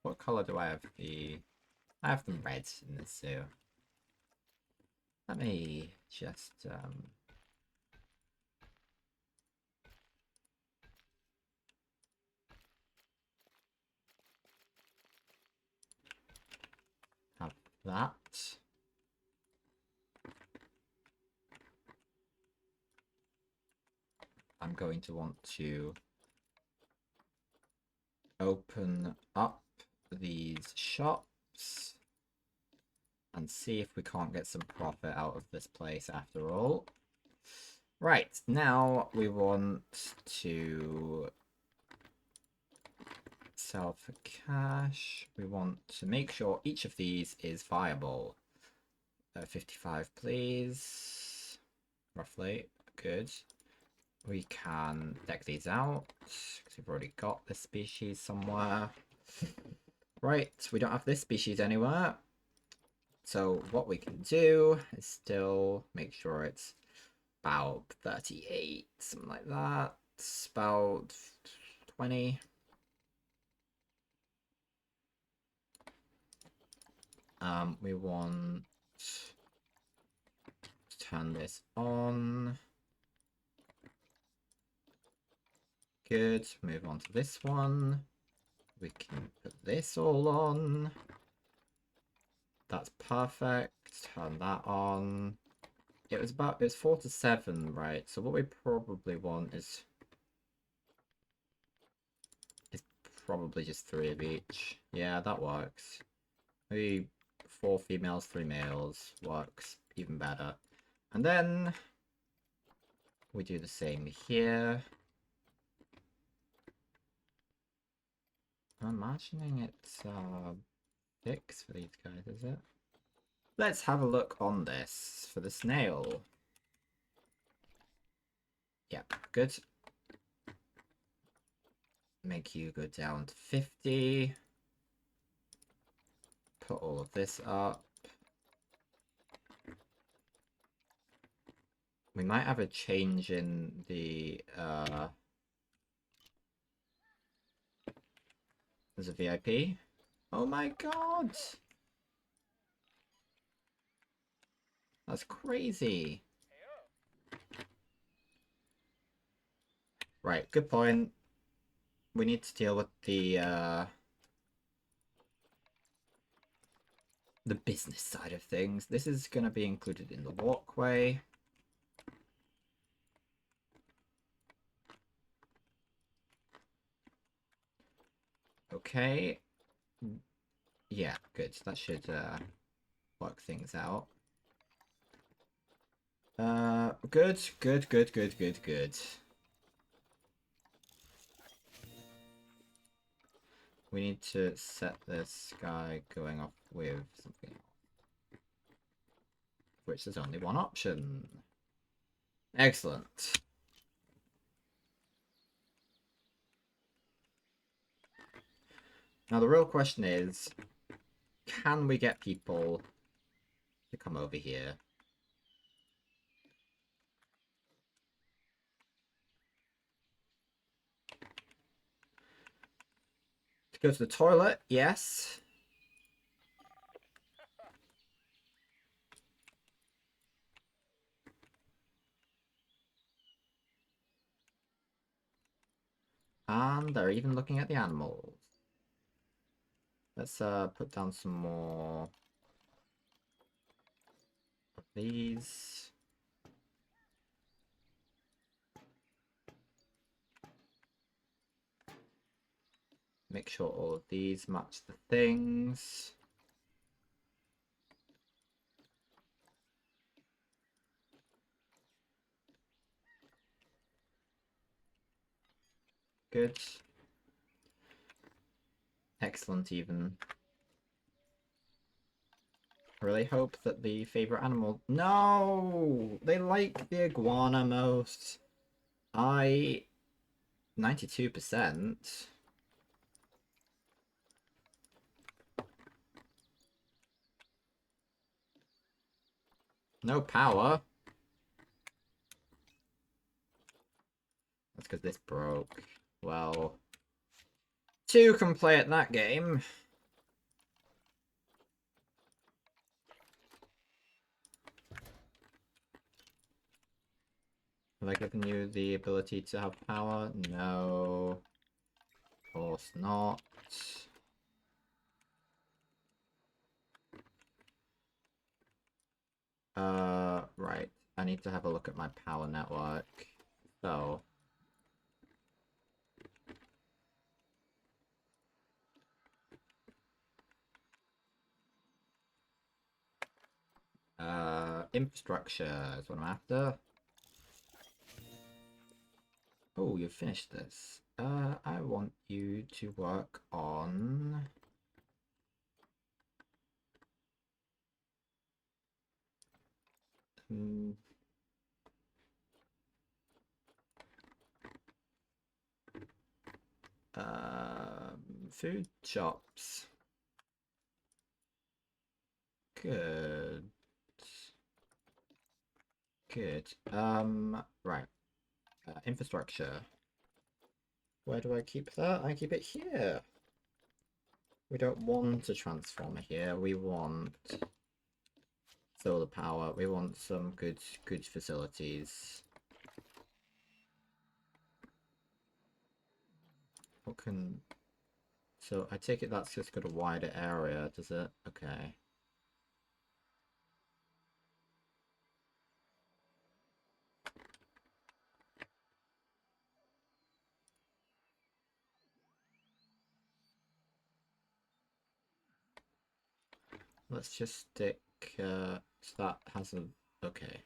What color do I have I have them red in this zoo. Let me just have that. I'm going to want to open up these shops and see if we can't get some profit out of this place after all. Right, now we want to sell for cash. We want to make sure each of these is viable. 55, please. Roughly. Good. We can deck these out, because we've already got this species somewhere. Right, we don't have this species anywhere. So what we can do is still make sure it's about 38, something like that. It's about 20. We want to turn this on. Good. Move on to this one. We can put this all on. That's perfect. Turn that on. It was 4 to 7, right? So what we probably want is probably just 3 of each. Yeah, that works. Maybe 4 females, 3 males works even better. And then we do the same here. I'm imagining it's fix for these guys, is it? Let's have a look on this for the snail. Yep, good. Make you go down to 50. Put all of this up. We might have a change in the there's a VIP. Oh my god! That's crazy. Right, good point. We need to deal with the business side of things. This is going to be included in the walkway. Okay. Yeah, good. That should work things out. Good, good, good, good, good, good. We need to set this guy going off with something else, which there's only one option. Excellent. Now the real question is, can we get people to come over here? To go to the toilet, yes. And they're even looking at the animals. Let's put down some more of these. Make sure all of these match the things. Good. Excellent even. I really hope that the favorite animal... No! They like the iguana most. 92%. No power. That's because this broke. Well... Two can play at that game. Have I given you the ability to have power? No. Of course not. Right. I need to have a look at my power network. So... infrastructure is what I'm after. Oh, you've finished this. I want you to work on... food shops. Good. Good. Right. Infrastructure. Where do I keep that? I keep it here. We don't want a transformer here. We want solar power. We want some good facilities. What can... So I take it that's just got a wider area, does it? Okay. Let's just stick, so that has a... Okay.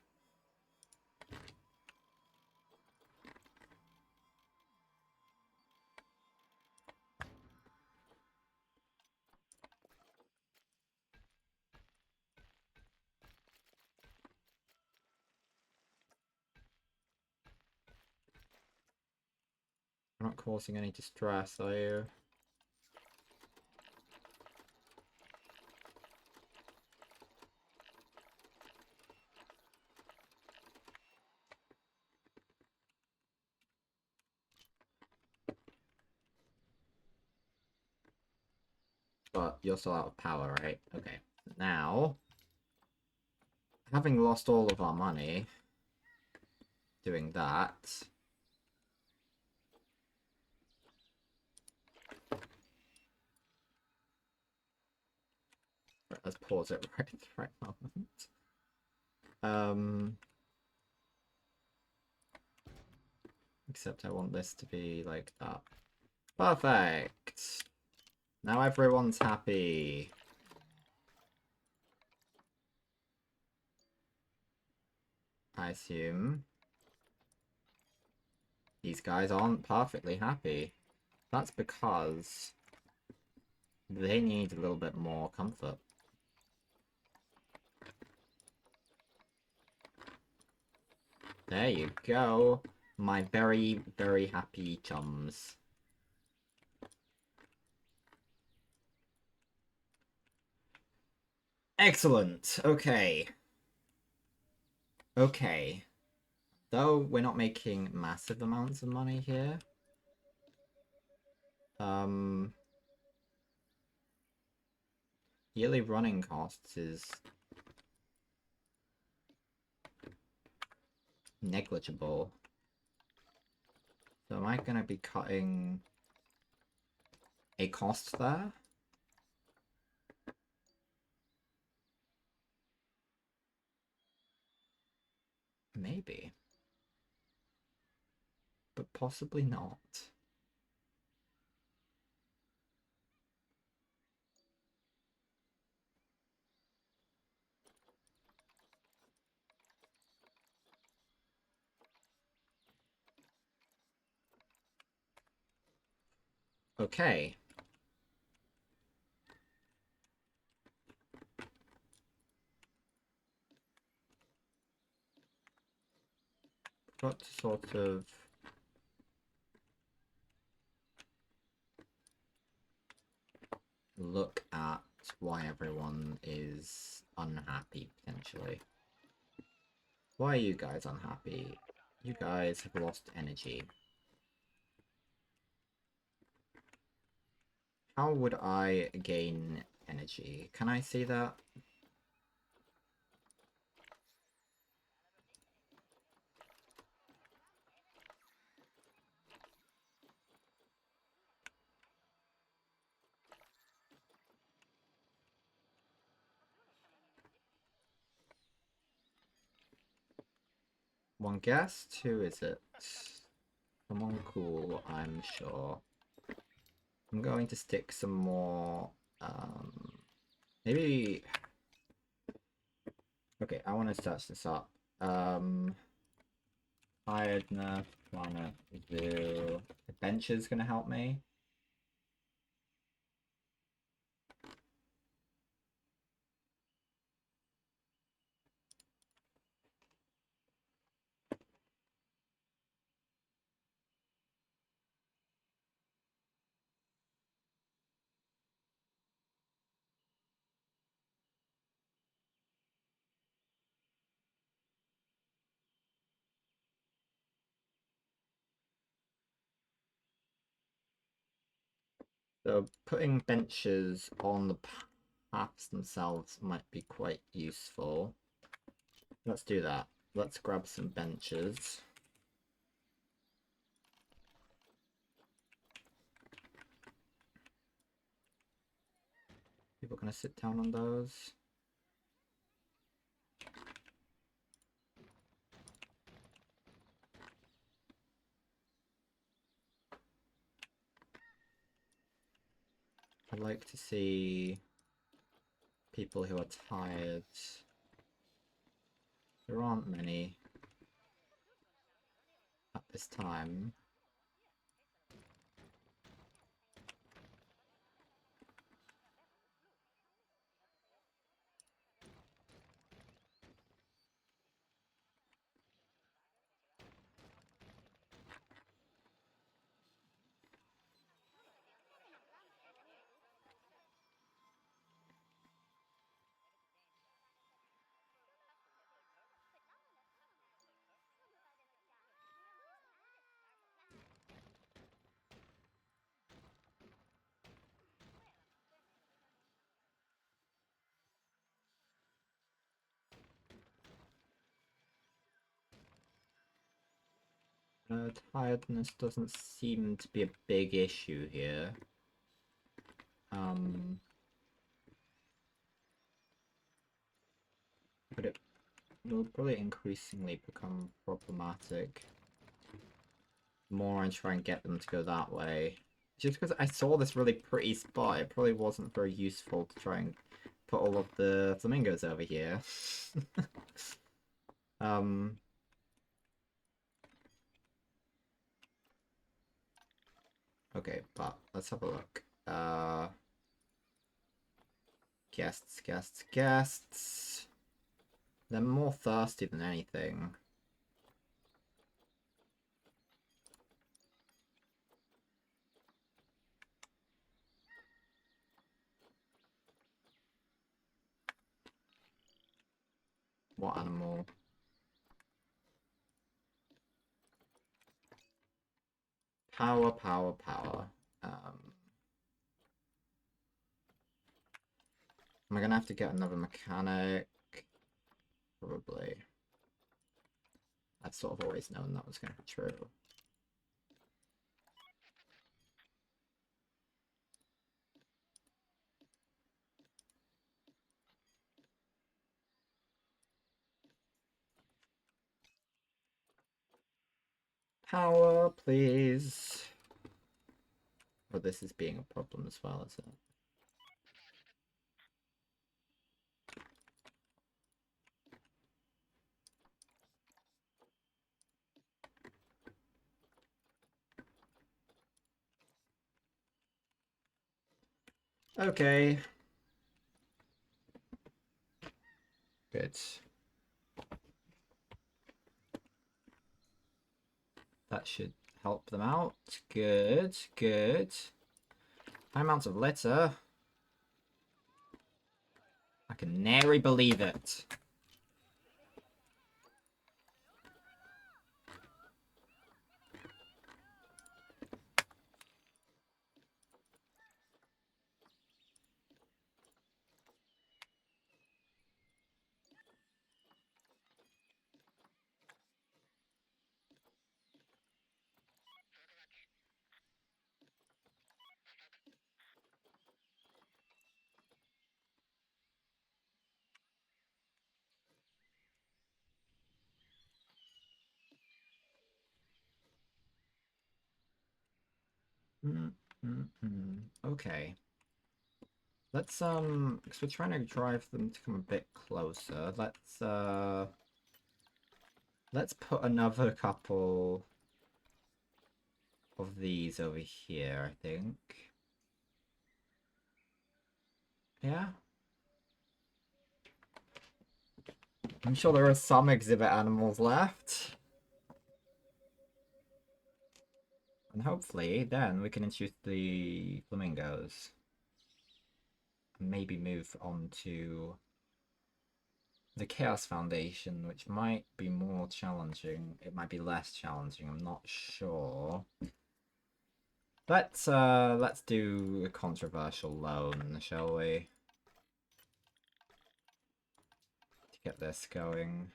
You're not causing any distress, are you? But you're still out of power, right? Okay. Now, having lost all of our money doing that, let's pause it right at the right moment. Except I want this to be like that. Perfect! Now everyone's happy. I assume these guys aren't perfectly happy. That's because they need a little bit more comfort. There you go. My very, very happy chums. Excellent. Okay. Okay. Though we're not making massive amounts of money here. Yearly running costs is negligible. So am I going to be cutting a cost there? Maybe. But possibly not. Okay. Got to sort of look at why everyone is unhappy, potentially. Why are you guys unhappy? You guys have lost energy. How would I gain energy? Can I see that? One guest? Who is it? Someone cool, I'm sure. I'm going to stick some more, maybe... Okay, I want to search this up. Tiredness, Planet Zoo. Adventure's gonna help me. So putting benches on the paths themselves might be quite useful. Let's do that. Let's grab some benches. People gonna sit down on those? I like to see people who are tired. There aren't many at this time. Tiredness doesn't seem to be a big issue here. But it will probably increasingly become problematic the more I try and get them to go that way. Just because I saw this really pretty spot, it probably wasn't very useful to try and put all of the flamingos over here. Okay, but let's have a look. Guests, guests, guests. They're more thirsty than anything. What animal? Power, power, power. Am I gonna have to get another mechanic? Probably. I've sort of always known that was gonna be true. Power, please. Oh, this is being a problem as well, is it? Okay. Good. That should help them out. Good, good. High amounts of litter. I can nary believe it. Okay. Let's because we're trying to drive them to come a bit closer. Let's put another couple of these over here, I think. Yeah. I'm sure there are some exhibit animals left. And hopefully then we can introduce the flamingos. And maybe move on to the Chaos Foundation, which might be more challenging. It might be less challenging, I'm not sure. Let's do a controversial loan, shall we? To get this going.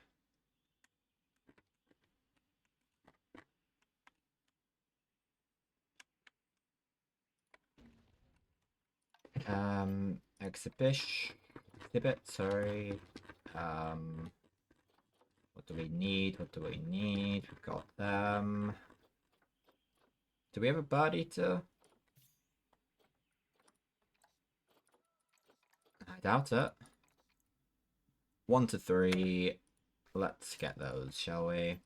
Exhibit, sorry. What do we need? What do we need? We've got them. Do we have a bird eater? I doubt it. 1 to 3. Let's get those, shall we?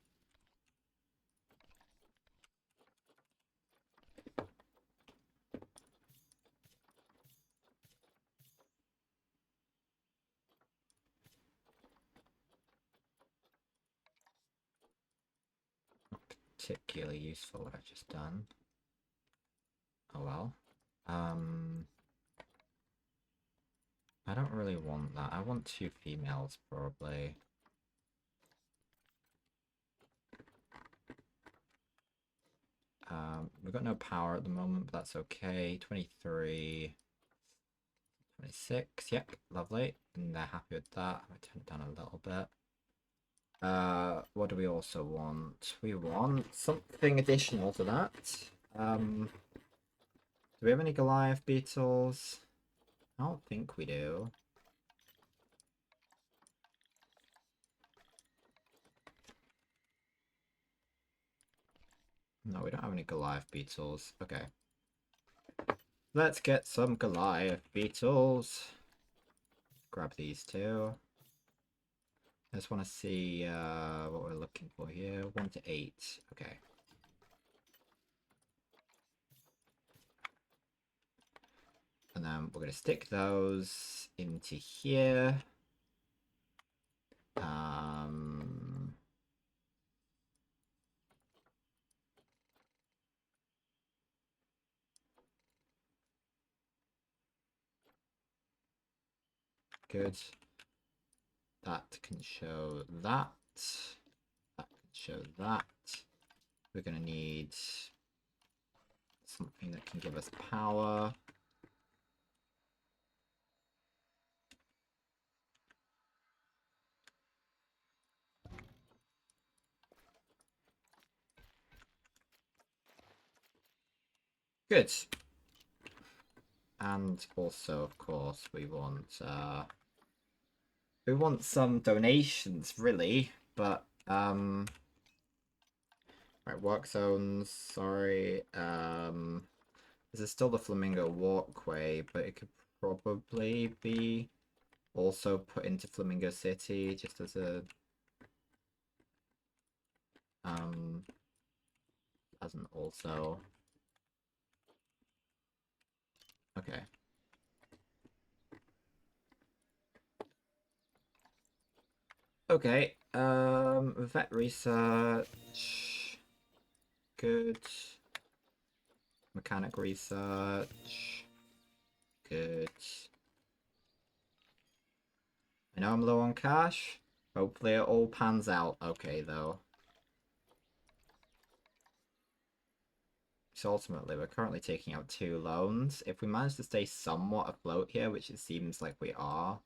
Not particularly useful what I've just done. Oh well. I don't really want that. I want 2 females, probably. We've got no power at the moment, but that's okay. 23, 26, yep, lovely. And they're happy with that. I turn it down a little bit. What do we also want? We want something additional to that. Do we have any Goliath beetles? I don't think we do. No, we don't have any Goliath beetles. Okay. Let's get some Goliath beetles. Grab these two. I just want to see what we're looking for here. 1 to 8. Okay. And then we're going to stick those into here. Good. That can show that. That can show that. We're going to need something that can give us power. Good. And also, of course, we want some donations, really, but right, work zones, sorry. This is still the Flamingo Walkway, but it could probably be also put into Flamingo City just as a as an also. Okay. Okay, vet research. Good. Mechanic research. Good. I know I'm low on cash. Hopefully it all pans out okay, though. So ultimately, we're currently taking out 2 loans. If we manage to stay somewhat afloat here, which it seems like we are,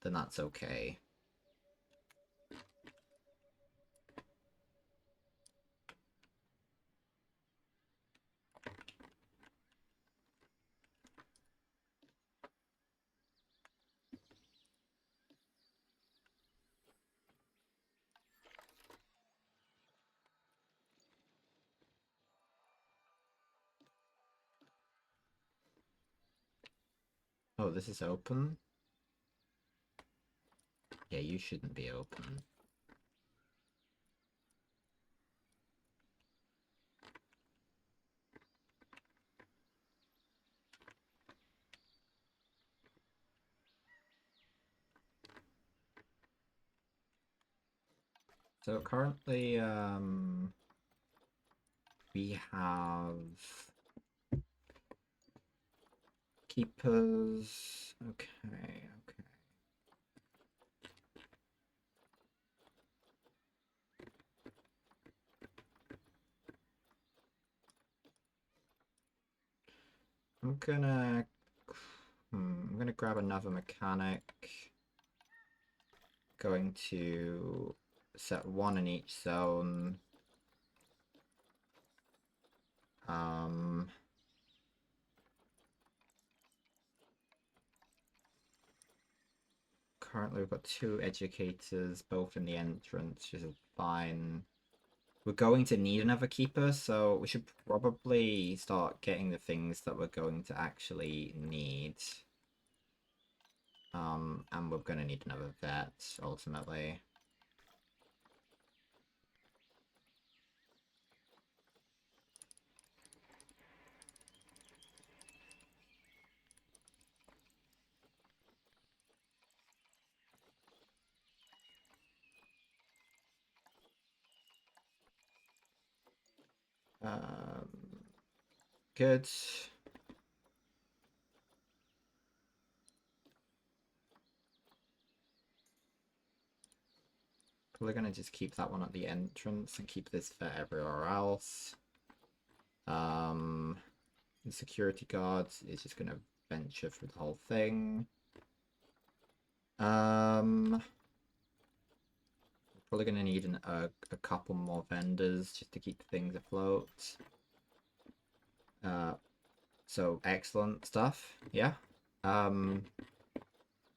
then that's okay. Oh, this is open? Yeah, you shouldn't be open. So currently, we have keepers. Okay, okay. I'm gonna grab another mechanic. Going to set 1 in each zone. Currently we've got 2 educators, both in the entrance, which is fine. We're going to need another keeper, so we should probably start getting the things that we're going to actually need. And we're going to need another vet, ultimately. Good. We're going to just keep that one at the entrance and keep this vet everywhere else. The security guard is just going to venture through the whole thing. Probably Probably gonna need a couple more vendors just to keep things afloat. So excellent stuff. Yeah.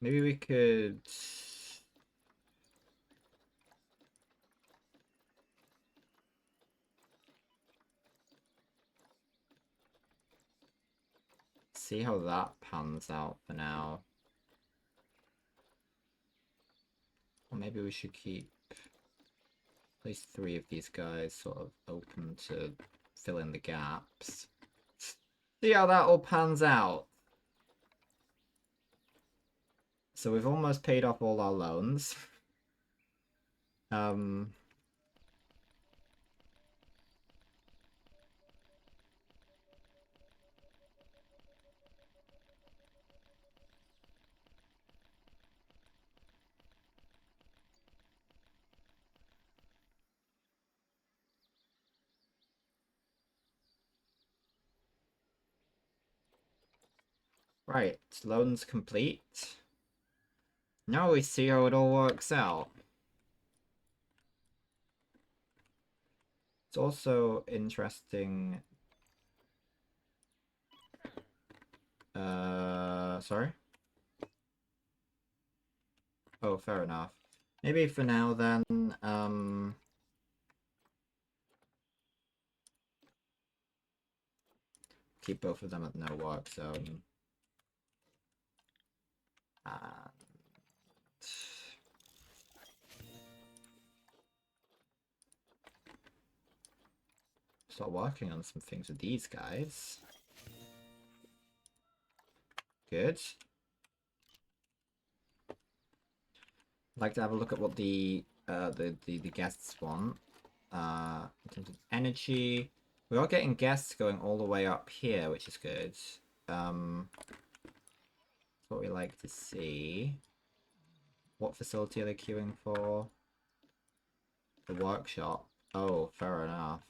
Maybe we could see how that pans out for now. Or maybe we should keep at least 3 of these guys sort of open to fill in the gaps. See how that all pans out. So we've almost paid off all our loans. Right, loans complete. Now we see how it all works out. It's also interesting. Sorry? Oh, fair enough. Maybe for now then, keep both of them at no work zone. And start working on some things with these guys. Good. I'd like to have a look at what the guests want. In terms of energy, we are getting guests going all the way up here, which is good. That's what we like to see. What facility are they queuing for? The workshop. Oh, fair enough.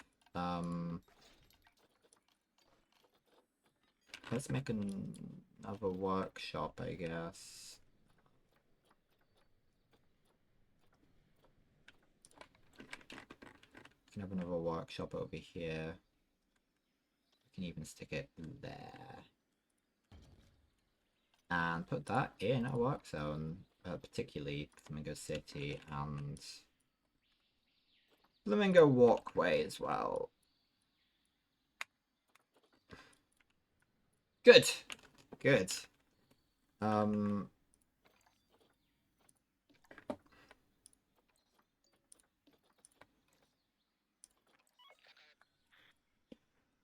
Let's make another workshop, I guess. We can have another workshop over here. We can even stick it there. And put that in a work zone, particularly Flamingo City and Flamingo Walkway as well. Good. Good.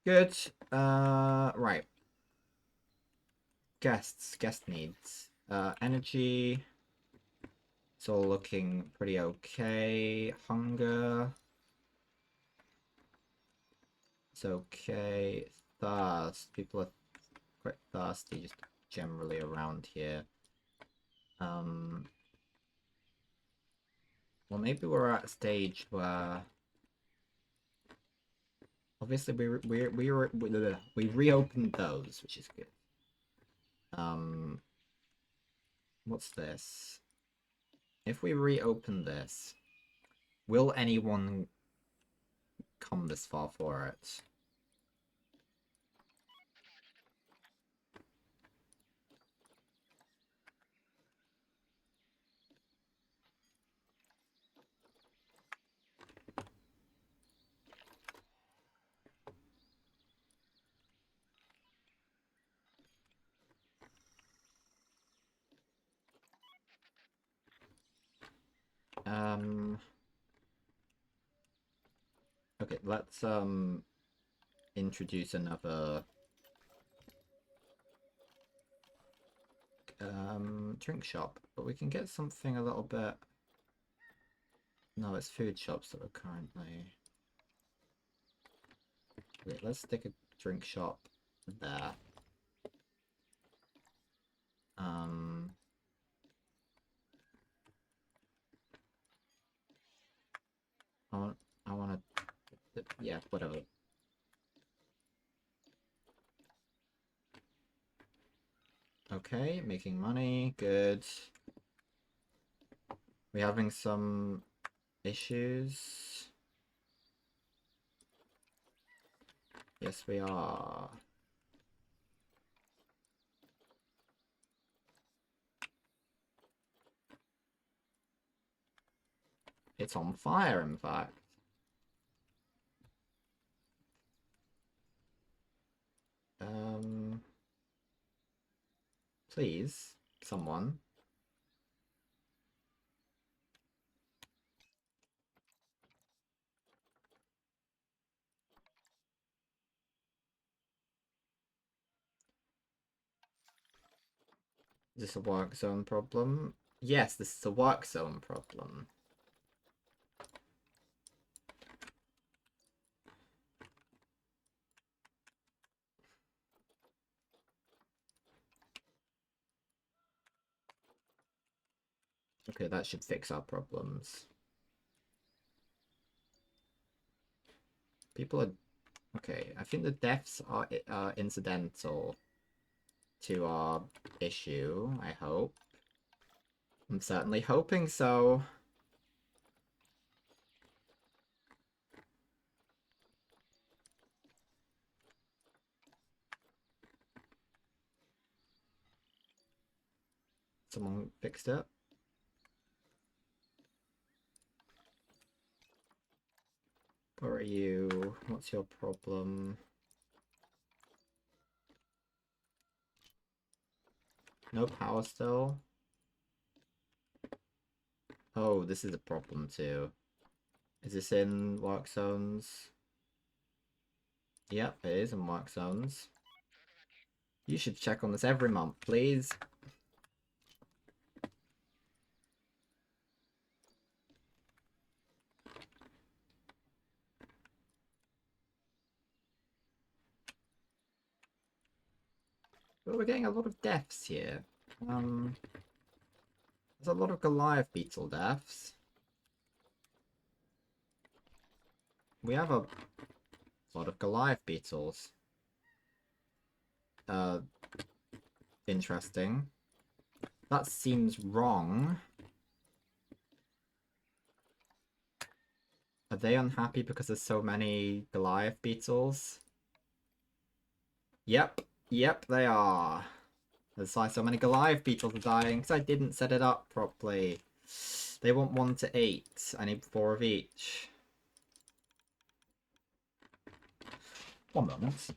Good. Right. Guest needs. Energy. It's all looking pretty okay. Hunger. It's okay. Thirst. People are quite thirsty just generally around here. Well, maybe we're at a stage where obviously we reopened those, which is good. What's this? If we reopen this, will anyone come this far for it? Okay, let's introduce another drink shop, but we can get something a little bit. No, it's food shops that are currently. Wait, let's stick a drink shop there. I want to, yeah, whatever. Okay, making money, good. We're having some issues? Yes, we are. It's on fire, in fact. Please, someone. Is this a work zone problem? Yes, this is a work zone problem. Okay, that should fix our problems. People are... Okay, I think the deaths are incidental to our issue, I hope. I'm certainly hoping so. Someone fixed it. Where are you? What's your problem? No power still? Oh, this is a problem too. Is this in work zones? Yep, it is in work zones. You should check on this every month, please. But we're getting a lot of deaths here. There's a lot of Goliath beetle deaths. We have a lot of Goliath beetles. Interesting. That seems wrong. Are they unhappy because there's so many Goliath beetles? Yep, they are. That's why so many Goliath beetles are dying, because I didn't set it up properly. They want 1 to 8. I need 4 of each. One moment.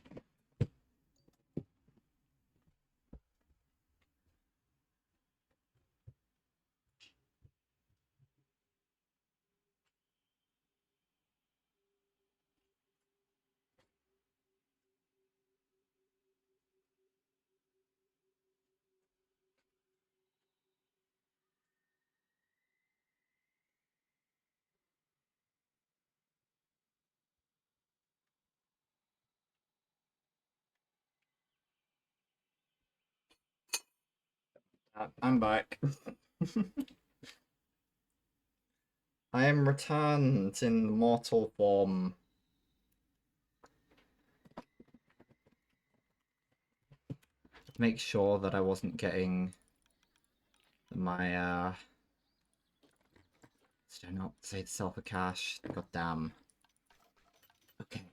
I'm back. I am returned in mortal form. Make sure that I wasn't getting my did I not save self a cache? God damn. Okay.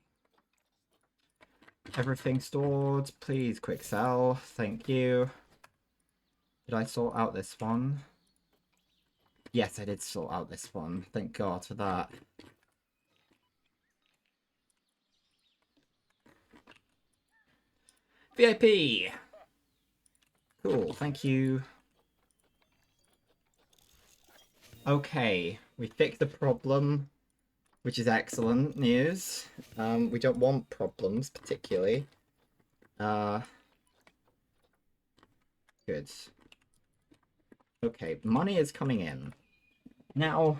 Everything stored. Please quick sell. Thank you. Did I sort out this one? Yes, I did sort out this one. Thank God for that. VIP! Cool, thank you. Okay, we fixed the problem, which is excellent news. We don't want problems, particularly. Good. Okay, money is coming in. Now,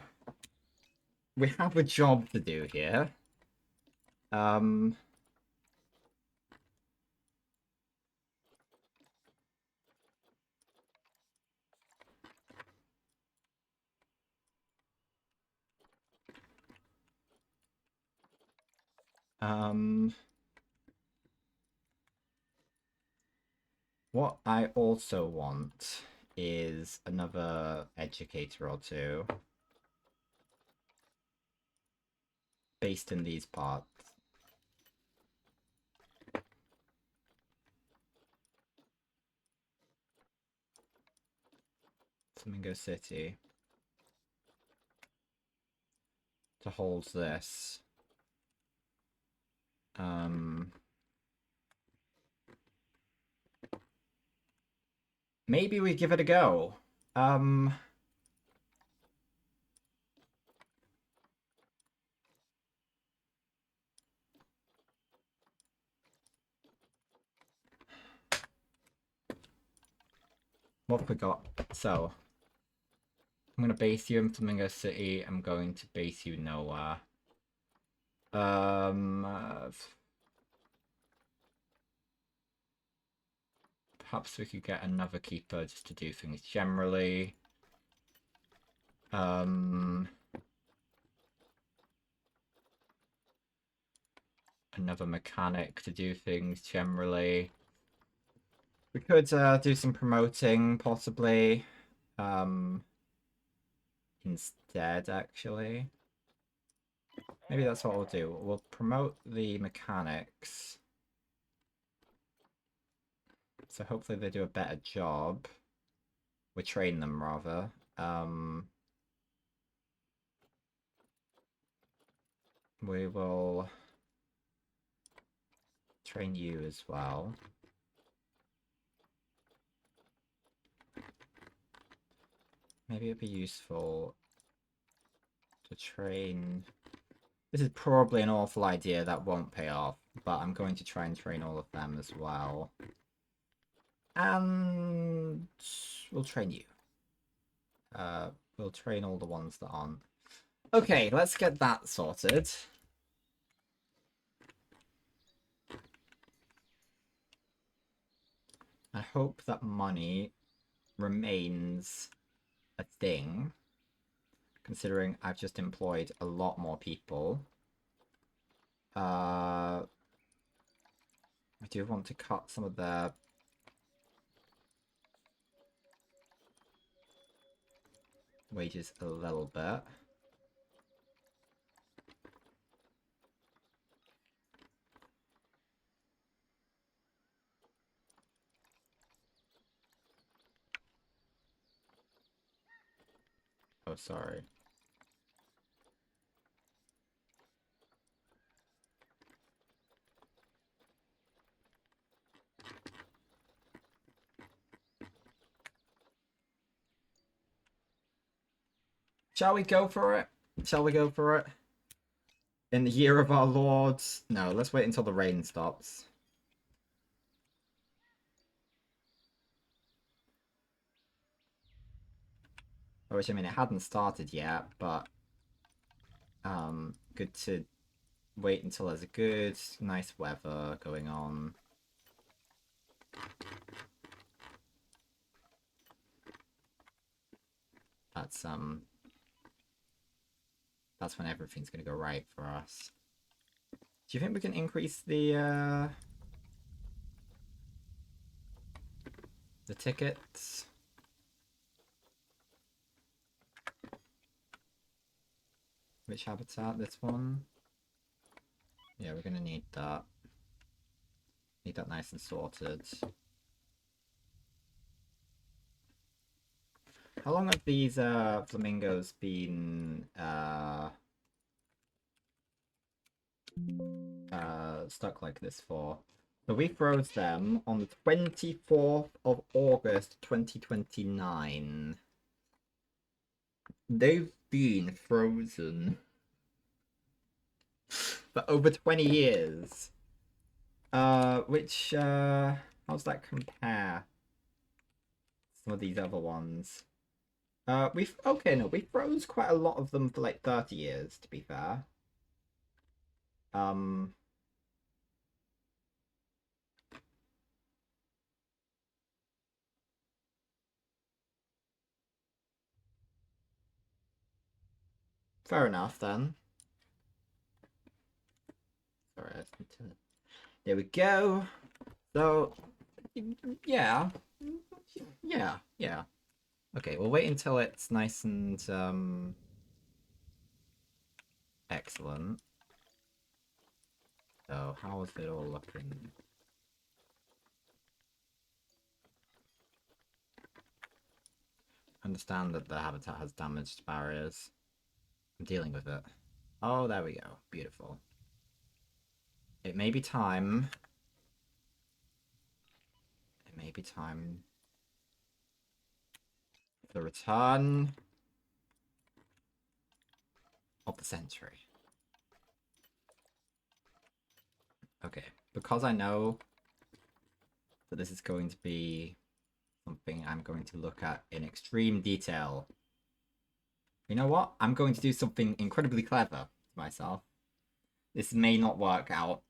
we have a job to do here. What I also want is another educator or two. based in these parts. Flamingo City. To hold this. Maybe we give it a go. What have we got? So, I'm going to base you in Flamingo City. I'm going to base you nowhere. Perhaps we could get another keeper just to do things generally. Another mechanic to do things generally. We could do some promoting, possibly. Instead, actually. Maybe that's what we'll do. We'll promote the mechanics. So hopefully they do a better job. We train them, rather. We will train you as well. Maybe it'd be useful to train... This is probably an awful idea that won't pay off, but I'm going to try and train all of them as well. And we'll train you. We'll train all the ones that aren't. Okay, let's get that sorted. I hope that money remains a thing, considering I've just employed a lot more people. I do want to cut some of their wages a little bit. Oh, sorry. Shall we go for it? Shall we go for it? In the year of our lords? No, let's wait until the rain stops. Which, I mean, it hadn't started yet, but good to wait until there's a good, nice weather going on. That's when everything's gonna go right for us. Do you think we can increase the tickets? Which habitat? This one? Yeah, we're gonna need that. Need that nice and sorted. How long have these flamingos been stuck like this for? So we froze them on the 24th of August 2029. They've been frozen for over 20 years. Which how's that compare? Some of these other ones. We froze quite a lot of them for like 30 years, to be fair. Fair enough then. Sorry, I need to... There we go. So, yeah. Yeah. Okay, we'll wait until it's nice and excellent. So, how is it all looking? Understand that the habitat has damaged barriers. I'm dealing with it. Oh, there we go. Beautiful. It may be time. It may be time for the return of the century. Okay, because I know that this is going to be something I'm going to look at in extreme detail. You know what? I'm going to do something incredibly clever to myself. This may not work out.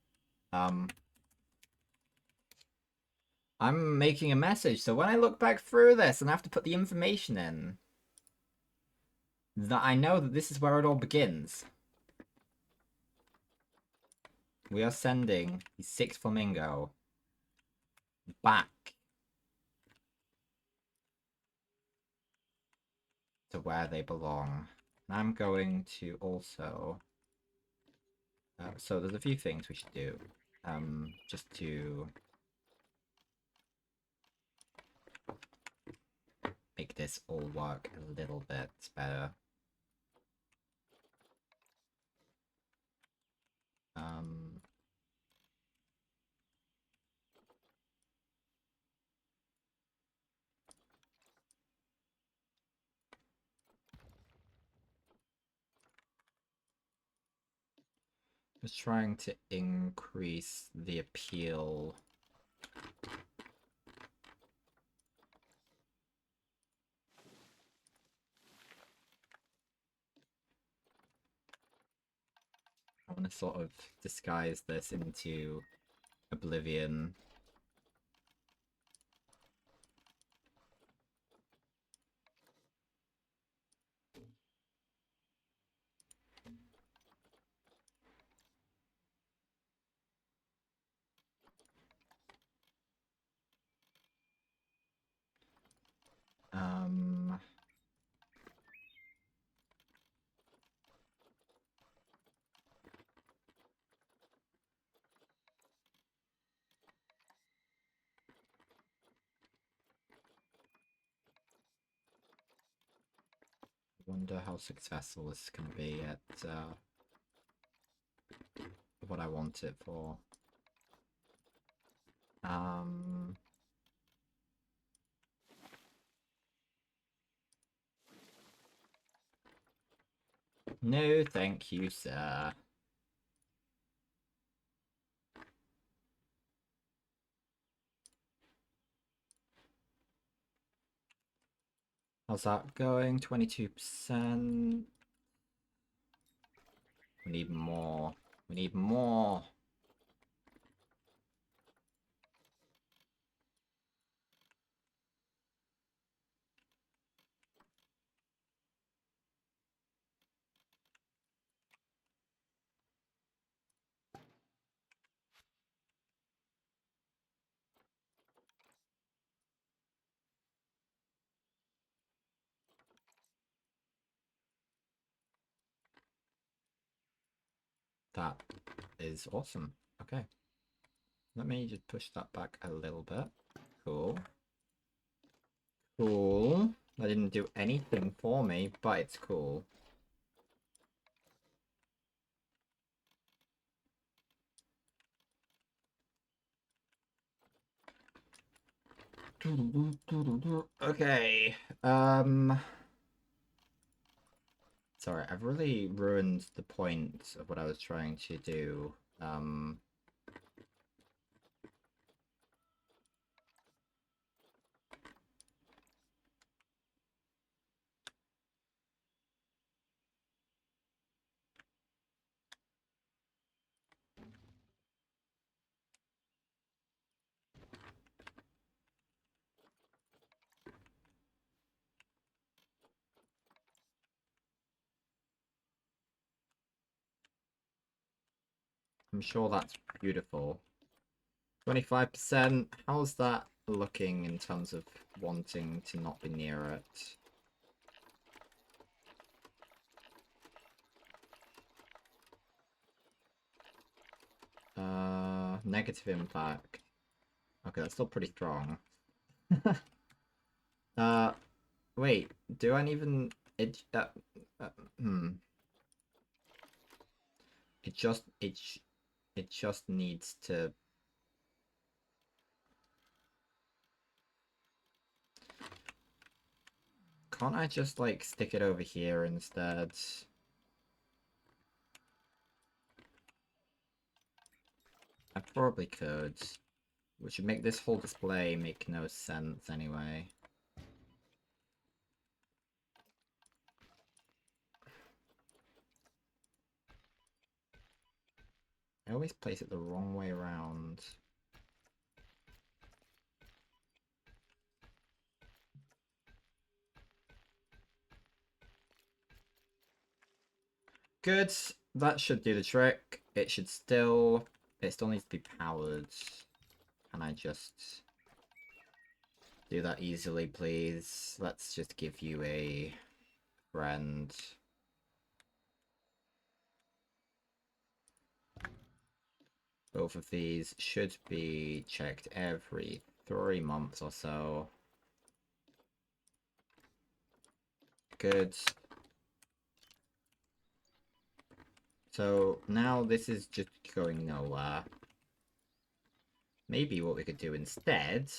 I'm making a message, so when I look back through this and I have to put the information in, that I know that this is where it all begins. We are sending the 6th flamingo back to where they belong. And I'm going to also... so there's a few things we should do. Just to make this all work a little bit better. Just trying to increase the appeal. I want to sort of disguise this into Oblivion. Wonder how successful this can be at what I want it for. No, thank you, sir. How's that going? 22%. We need more. We need more. That is awesome. Okay. Let me just push that back a little bit. Cool. Cool. That didn't do anything for me, but it's cool. Okay. Sorry, I've really ruined the point of what I was trying to do. I'm sure that's beautiful. 25%. How's that looking in terms of wanting to not be near it? Negative impact. Okay, that's still pretty strong. Wait, do I even it uh, hmm. It just it just needs to. Can't I just like stick it over here instead? I probably could. Which would make this whole display make no sense anyway. I always place it the wrong way around. Good. That should do the trick. It still needs to be powered. Can I just do that easily, please? Let's just give you a friend. Both of these should be checked every 3 months or so. Good. So now this is just going nowhere. Maybe what we could do instead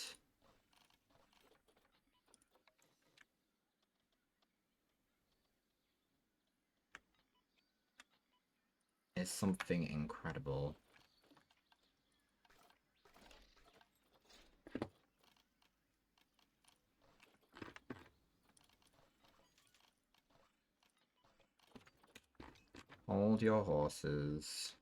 is something incredible. Hold your horses.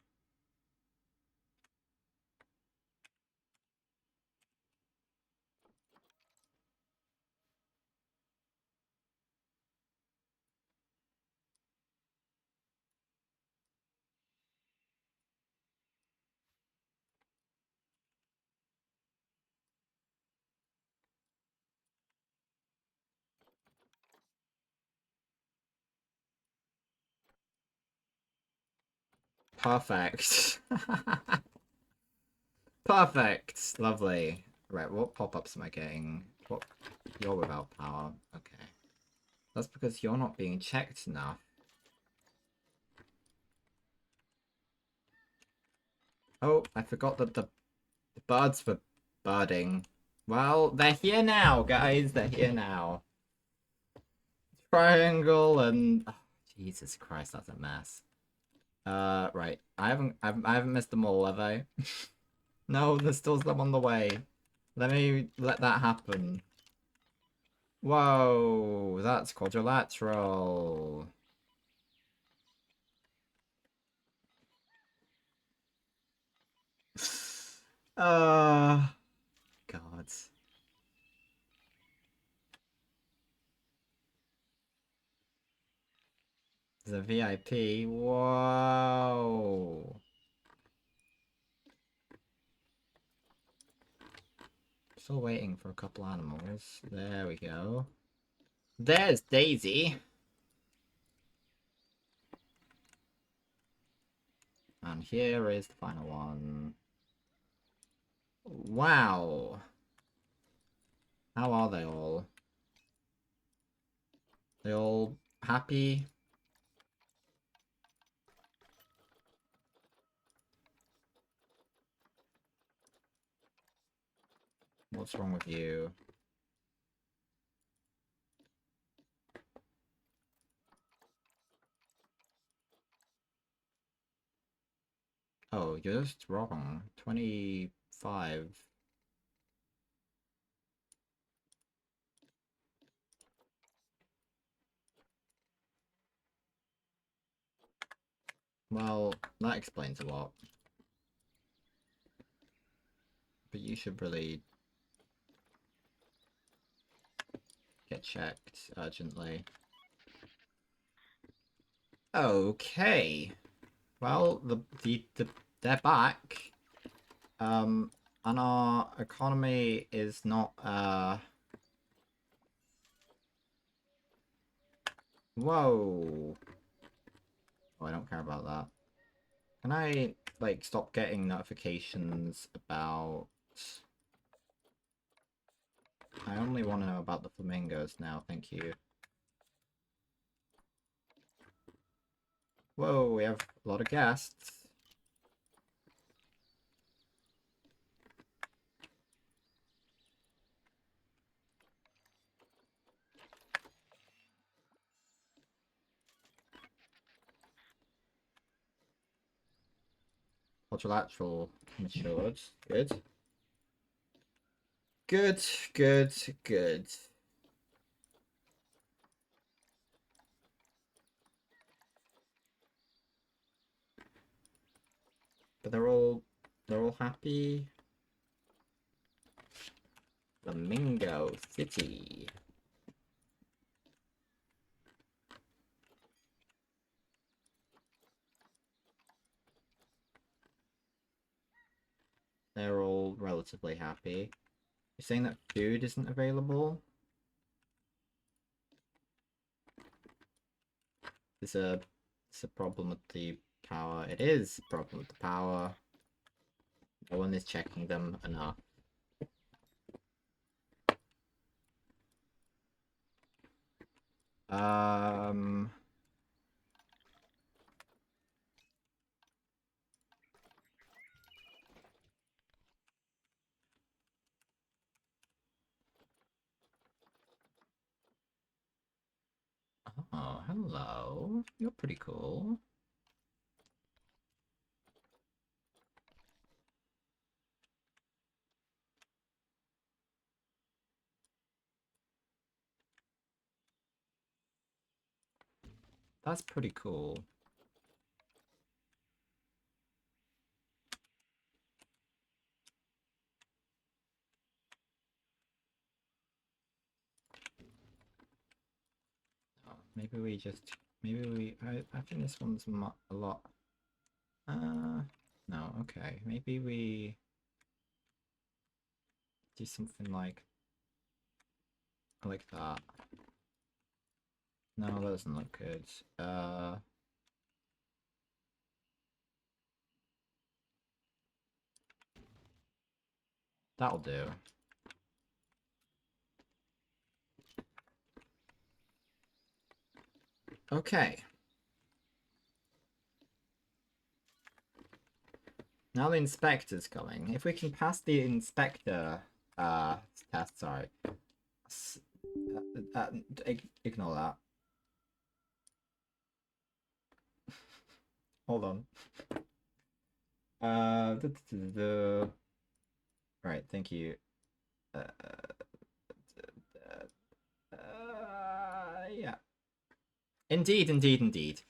Perfect. Perfect. Lovely. Right, what pop-ups am I getting? What? You're without power. Okay. That's because you're not being checked enough. Oh, I forgot that the birds were birding. Well, they're here now, guys. They're here now. Triangle and... Oh, Jesus Christ, that's a mess. Right. I haven't missed them all, have I? No, there's still some on the way. Let me let that happen. Whoa, that's quadrilateral. Uh, God. The VIP. Whoa. Still waiting for a couple animals. There we go. There's Daisy. And here is the final one. Wow. How are they all? They all happy? What's wrong with you? Oh, you're just wrong. 25. Well, that explains a lot. But you should really get checked urgently. Okay. Well, they're back. And our economy is not whoa. Oh, I don't care about that. Can I like stop getting notifications about... I only want to know about the flamingos now, thank you. Whoa, we have a lot of guests. Quadrilateral matured. Good. Good, good, good. But they're all happy. Flamingo City. They're all relatively happy. You're saying that food isn't available? There's a problem with the power. It is a problem with the power. No one is checking them enough. Oh, hello. You're pretty cool. That's pretty cool. Oh, maybe we just... Maybe we... I think this one's a lot... No, okay. Maybe we... do something like that. No, that doesn't look good. That'll do. Okay. Now the inspector's coming. If we can pass the inspector test, sorry. Ignore that. Hold on. Right, thank you. Yeah. Indeed, indeed, indeed.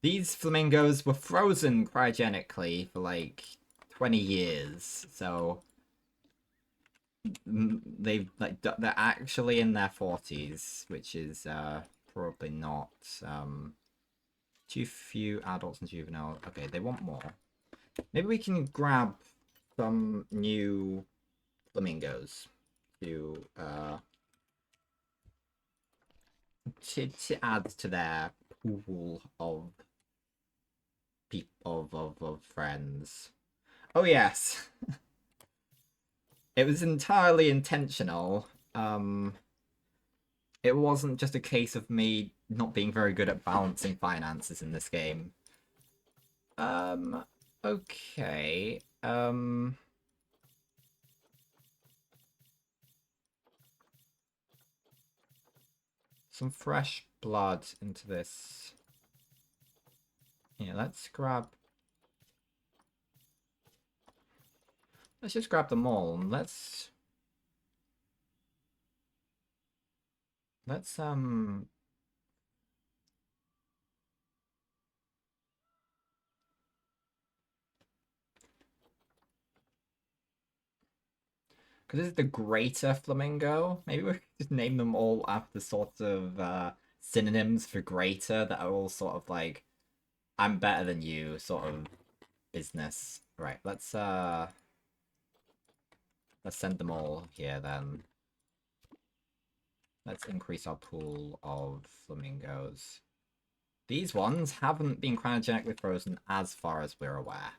These flamingos were frozen cryogenically for like 20 years, so they're actually in their 40s, which is probably not too few adults and juvenile. Okay, they want more. Maybe we can grab some new flamingos to add to their pool of of friends. Oh yes. It was entirely intentional. It wasn't just a case of me not being very good at balancing finances in this game. Okay. Some fresh blood into this. Yeah, let's just grab them all and let's because this is the greater flamingo. Maybe we could just name them all after sort of synonyms for greater that are all sort of like I'm better than you sort of business. Right, let's send them all here then. Let's increase our pool of flamingos. These ones haven't been cryogenically frozen as far as we're aware.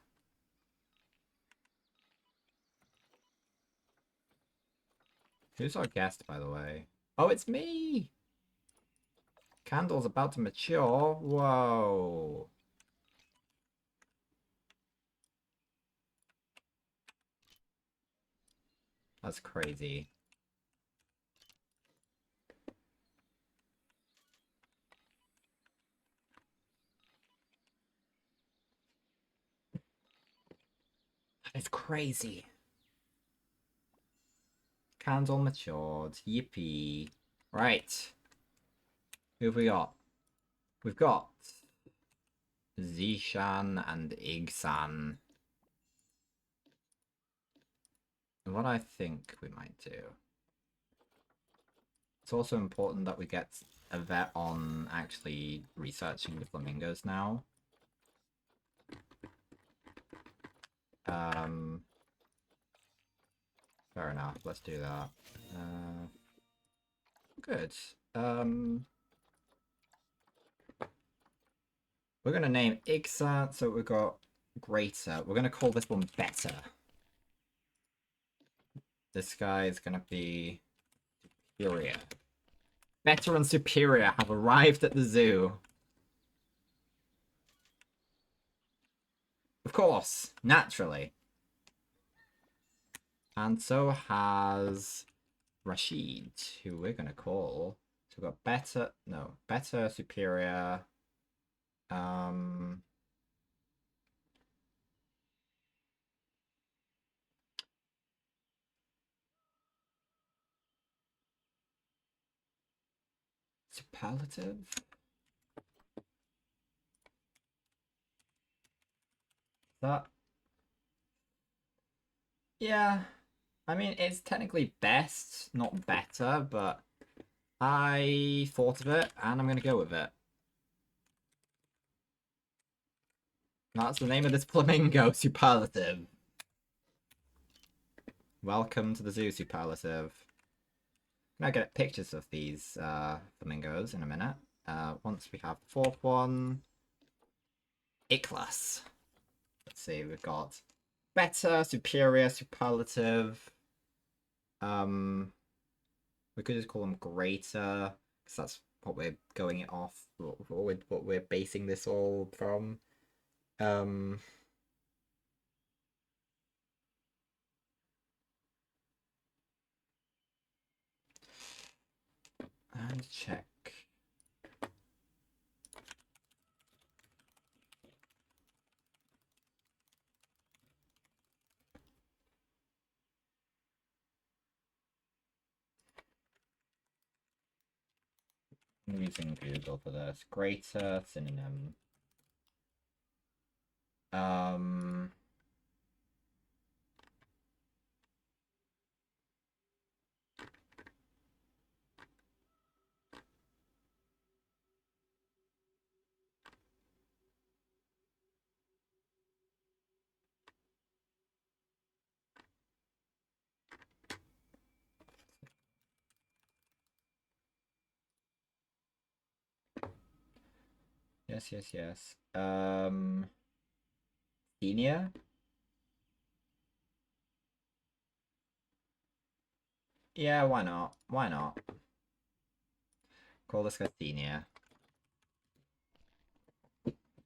Who's our guest, by the way? Oh, it's me! Candle's about to mature. Whoa. That's crazy. That is crazy. Candle matured. Yippee. Right. Who have we got? We've got Zishan and Igsan. And what I think we might do. It's also important that we get a vet on actually researching the flamingos now. Fair enough, let's do that. Good. We're gonna name Igsa, so we've got greater. We're gonna call this one better. This guy is gonna be superior. Better and superior have arrived at the zoo. Of course, naturally. And so has Rashid, who we're gonna call. So we've got better, no, better, superior. Superlative? That? Yeah. I mean, it's technically best, not better, but I thought of it, and I'm gonna go with it. That's the name of this flamingo, Superlative. Welcome to the zoo, Superlative. I'm gonna get pictures of these flamingos in a minute. Once we have the fourth one, Ikhlas. Let's see, we've got better, superior, superlative. We could just call them greater, because that's what we're going it off, what we're basing this all from. And check. I'm using Google for this. Greater synonym. Yes. Senior? Yeah, why not? Why not? Call this guy senior.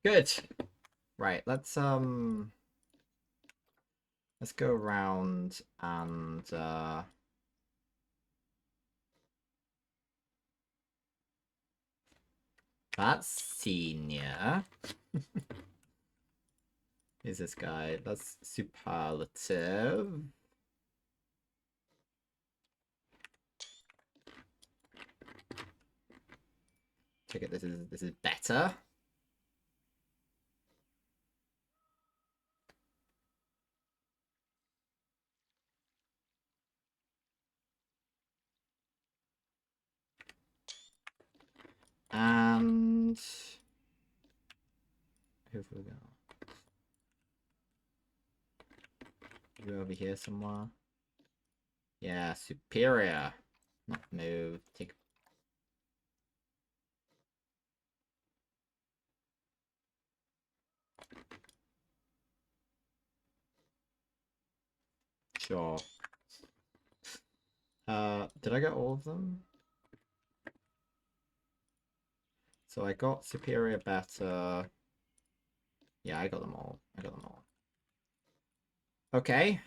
Good. Right, let's go around and that's senior. Who's this guy? That's superlative. Check it, this is better. And who have we got? Are we over here somewhere? Yeah, superior. Not move. Take. Sure. Did I get all of them? So I got superior, better. Yeah, I got them all. I got them all. Okay.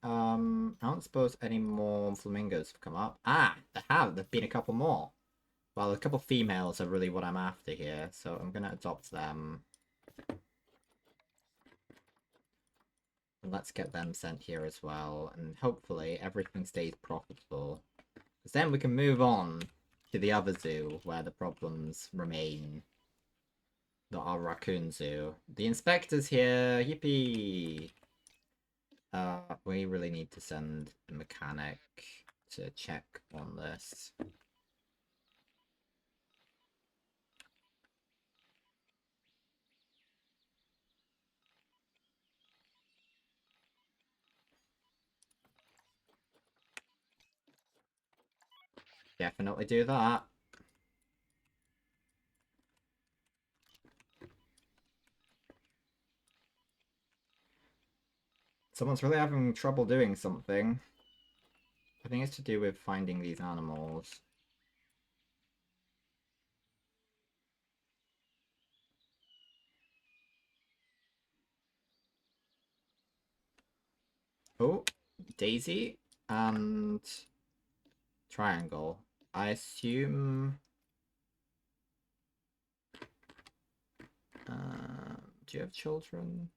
I don't suppose any more flamingos have come up. Ah, they have. There've been a couple more. Well, a couple females are really what I'm after here, so I'm gonna adopt them. And let's get them sent here as well, and hopefully everything stays profitable. Because then we can move on to the other zoo, where the problems remain. Our raccoon zoo. The inspector's here, yippee! We really need to send a mechanic to check on this. Definitely do that. Someone's really having trouble doing something. I think it's to do with finding these animals. Oh, Daisy and Triangle. I assume... do you have children?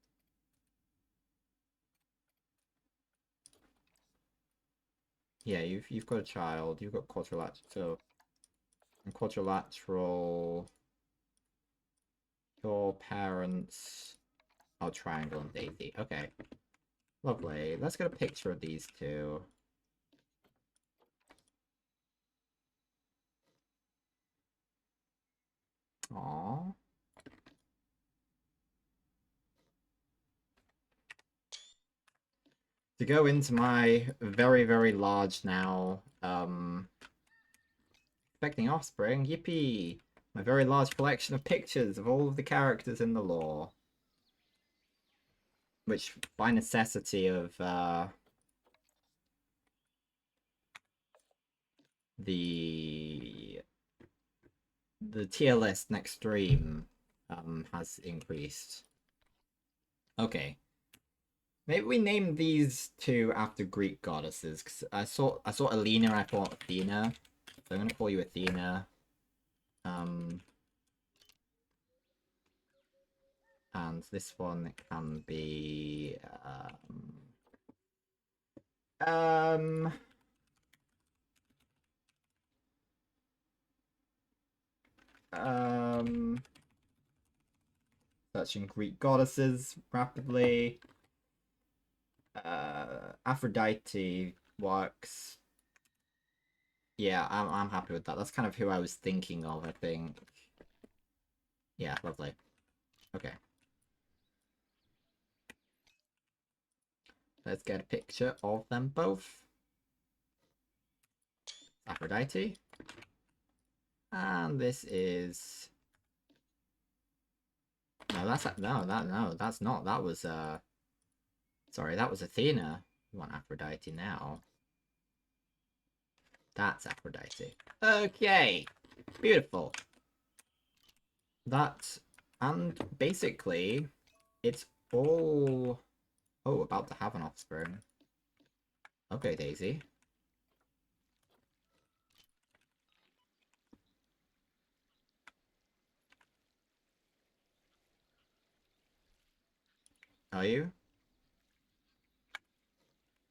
Yeah, you've got a child. You've got quadrilateral. So, and quadrilateral. Your parents. Oh, Triangle and Daisy. Okay, lovely. Let's get a picture of these two. Aww. To go into my very, very large now, expecting offspring, yippee! My very large collection of pictures of all of the characters in the lore. Which, by necessity of, the tier list next stream, has increased. Okay. Maybe we name these two after Greek goddesses, because I saw Alina and I thought Athena. So I'm gonna call you Athena. And this one can be um um searching Greek goddesses rapidly. Aphrodite works. Yeah, I'm happy with that. That's kind of who I was thinking of, I think. Yeah, lovely. Okay. Let's get a picture of them both. Aphrodite. And this is... No, that's not. That was sorry, that was Athena. We want Aphrodite now. That's Aphrodite. Okay. Beautiful. That, and basically, it's all... Oh, about to have an offspring. Okay, Daisy. Are you?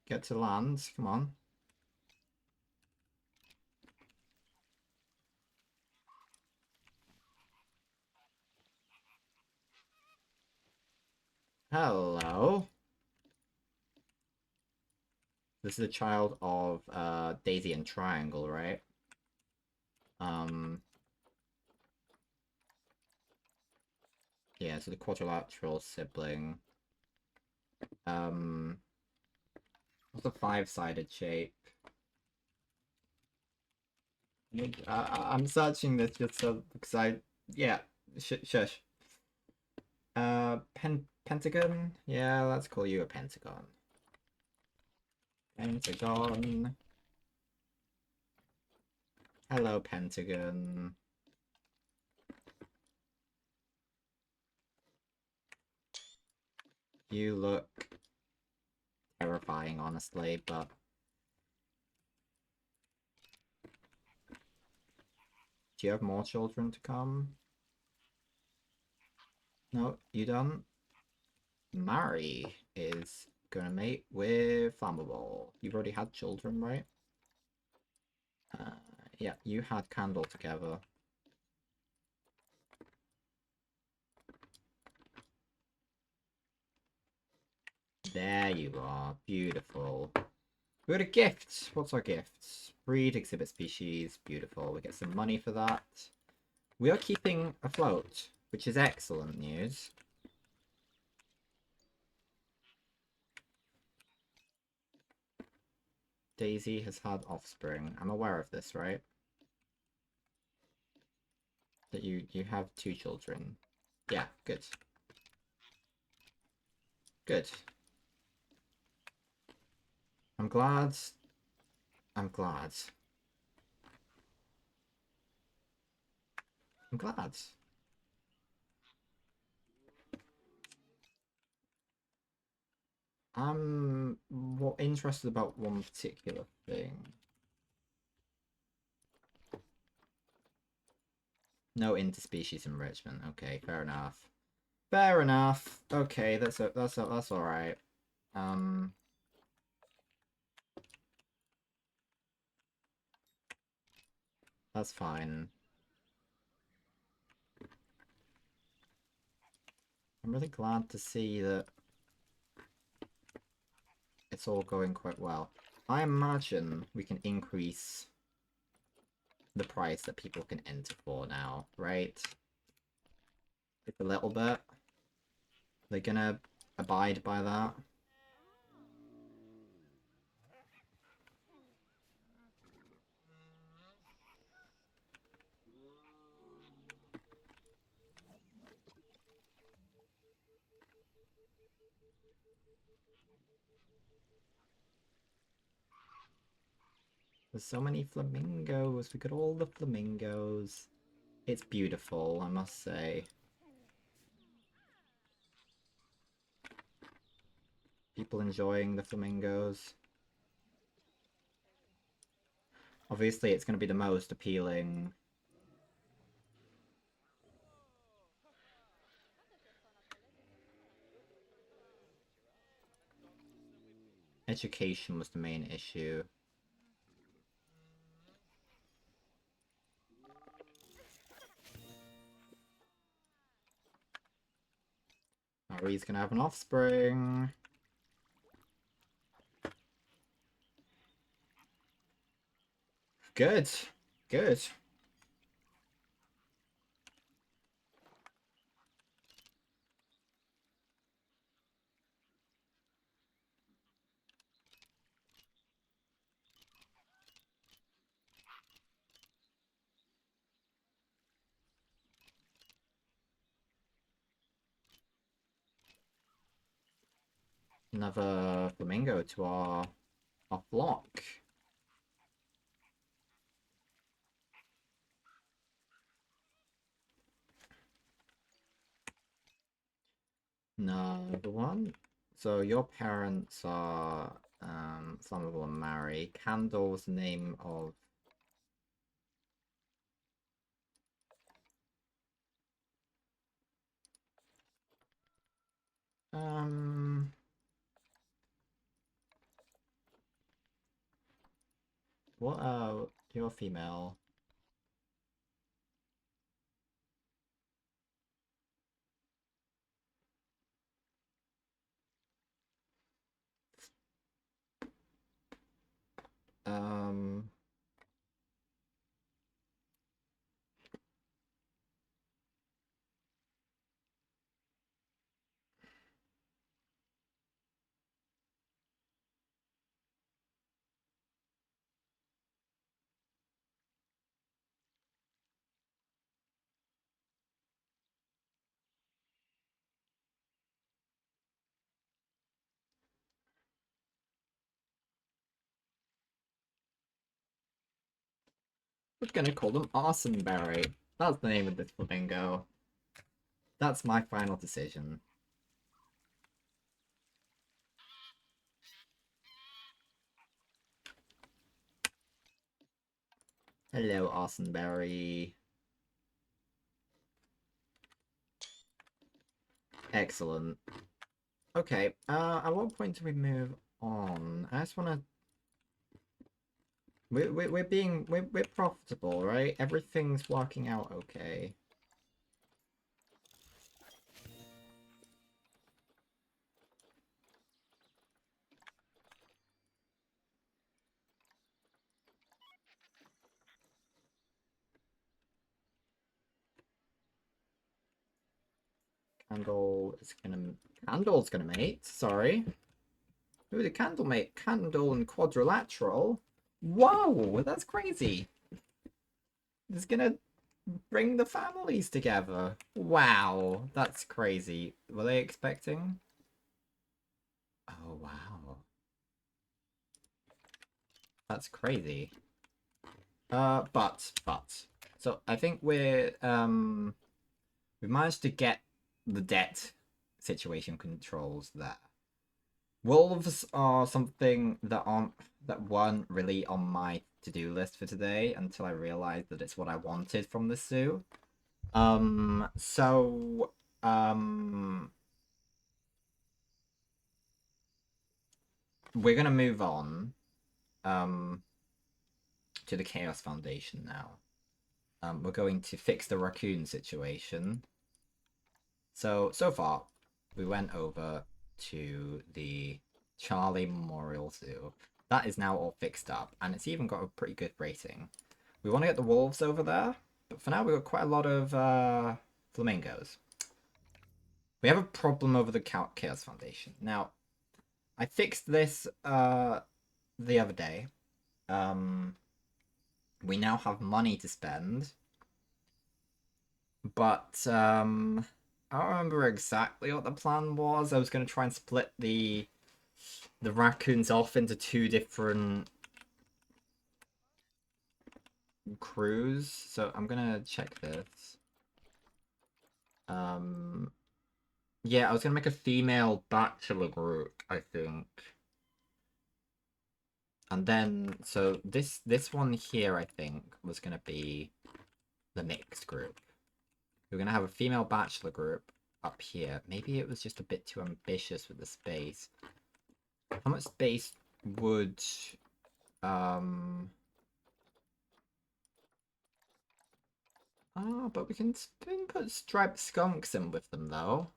Get to land, come on. Hello. This is a child of Daisy and Triangle, right? Yeah, so the quadrilateral sibling. What's a five-sided shape? I'm searching this just so because yeah, shush. Pentagon. Yeah, let's call you a pentagon. Pentagon. Hello, Pentagon. You look terrifying, honestly, but... Do you have more children to come? No, you don't? Mari is gonna mate with Flammable. You've already had children, right? Uh, yeah, you had Candle together. There you are. Beautiful. We got a gift. What's our gift? Breed, exhibit species. Beautiful. We get some money for that. We are keeping afloat, which is excellent news. Daisy has had offspring. I'm aware of this, right? That you have 2 children. Yeah, good. Good. I'm glad. I'm glad. I'm glad. I'm interested about one particular thing. No interspecies enrichment. Okay, fair enough. Fair enough. Okay, that's all right. That's fine. I'm really glad to see that it's all going quite well. I imagine we can increase the price that people can enter for now, right? Just a little bit. They're gonna abide by that. There's so many flamingos. We got all the flamingos. It's beautiful, I must say. People enjoying the flamingos. Obviously, it's going to be the most appealing. Education was the main issue. Ari's going to have an offspring. Good. Good. Another flamingo to our flock. Another one. So your parents are Flammable and Mary. Candle's the name of what you're female. Um We're gonna call them Arsonberry. That's the name of this flamingo. That's my final decision. Hello, Arsonberry. Excellent. Okay, at what point do we move on? I just wanna... We're profitable, right? Everything's working out okay. Candle's gonna mate, sorry. Who did Candle mate? Candle and Quadrilateral? Whoa, that's crazy. It's gonna bring the families together. Wow, that's crazy. Were they expecting? Oh, wow. That's crazy. But. So I think we managed to get the debt situation controls there. Wolves are something that weren't really on my to-do list for today until I realized that it's what I wanted from the zoo. So we're gonna move on to the Chaos Foundation now. We're going to fix the raccoon situation. So far, we went over to the Charlie Memorial Zoo. That is now all fixed up, and it's even got a pretty good rating. We want to get the wolves over there, but for now we've got quite a lot of flamingos. We have a problem over the Chaos Foundation. Now, I fixed this the other day. We now have money to spend, but I don't remember exactly what the plan was. I was going to try and split the raccoons off into two different crews. So I'm gonna check this. Yeah, I was gonna make a female bachelor group, I think. And then, so this one here, I think, was gonna be the mixed group. We're gonna have a female bachelor group up here. Maybe it was just a bit too ambitious with the space. How much space would but we can put striped skunks in with them though.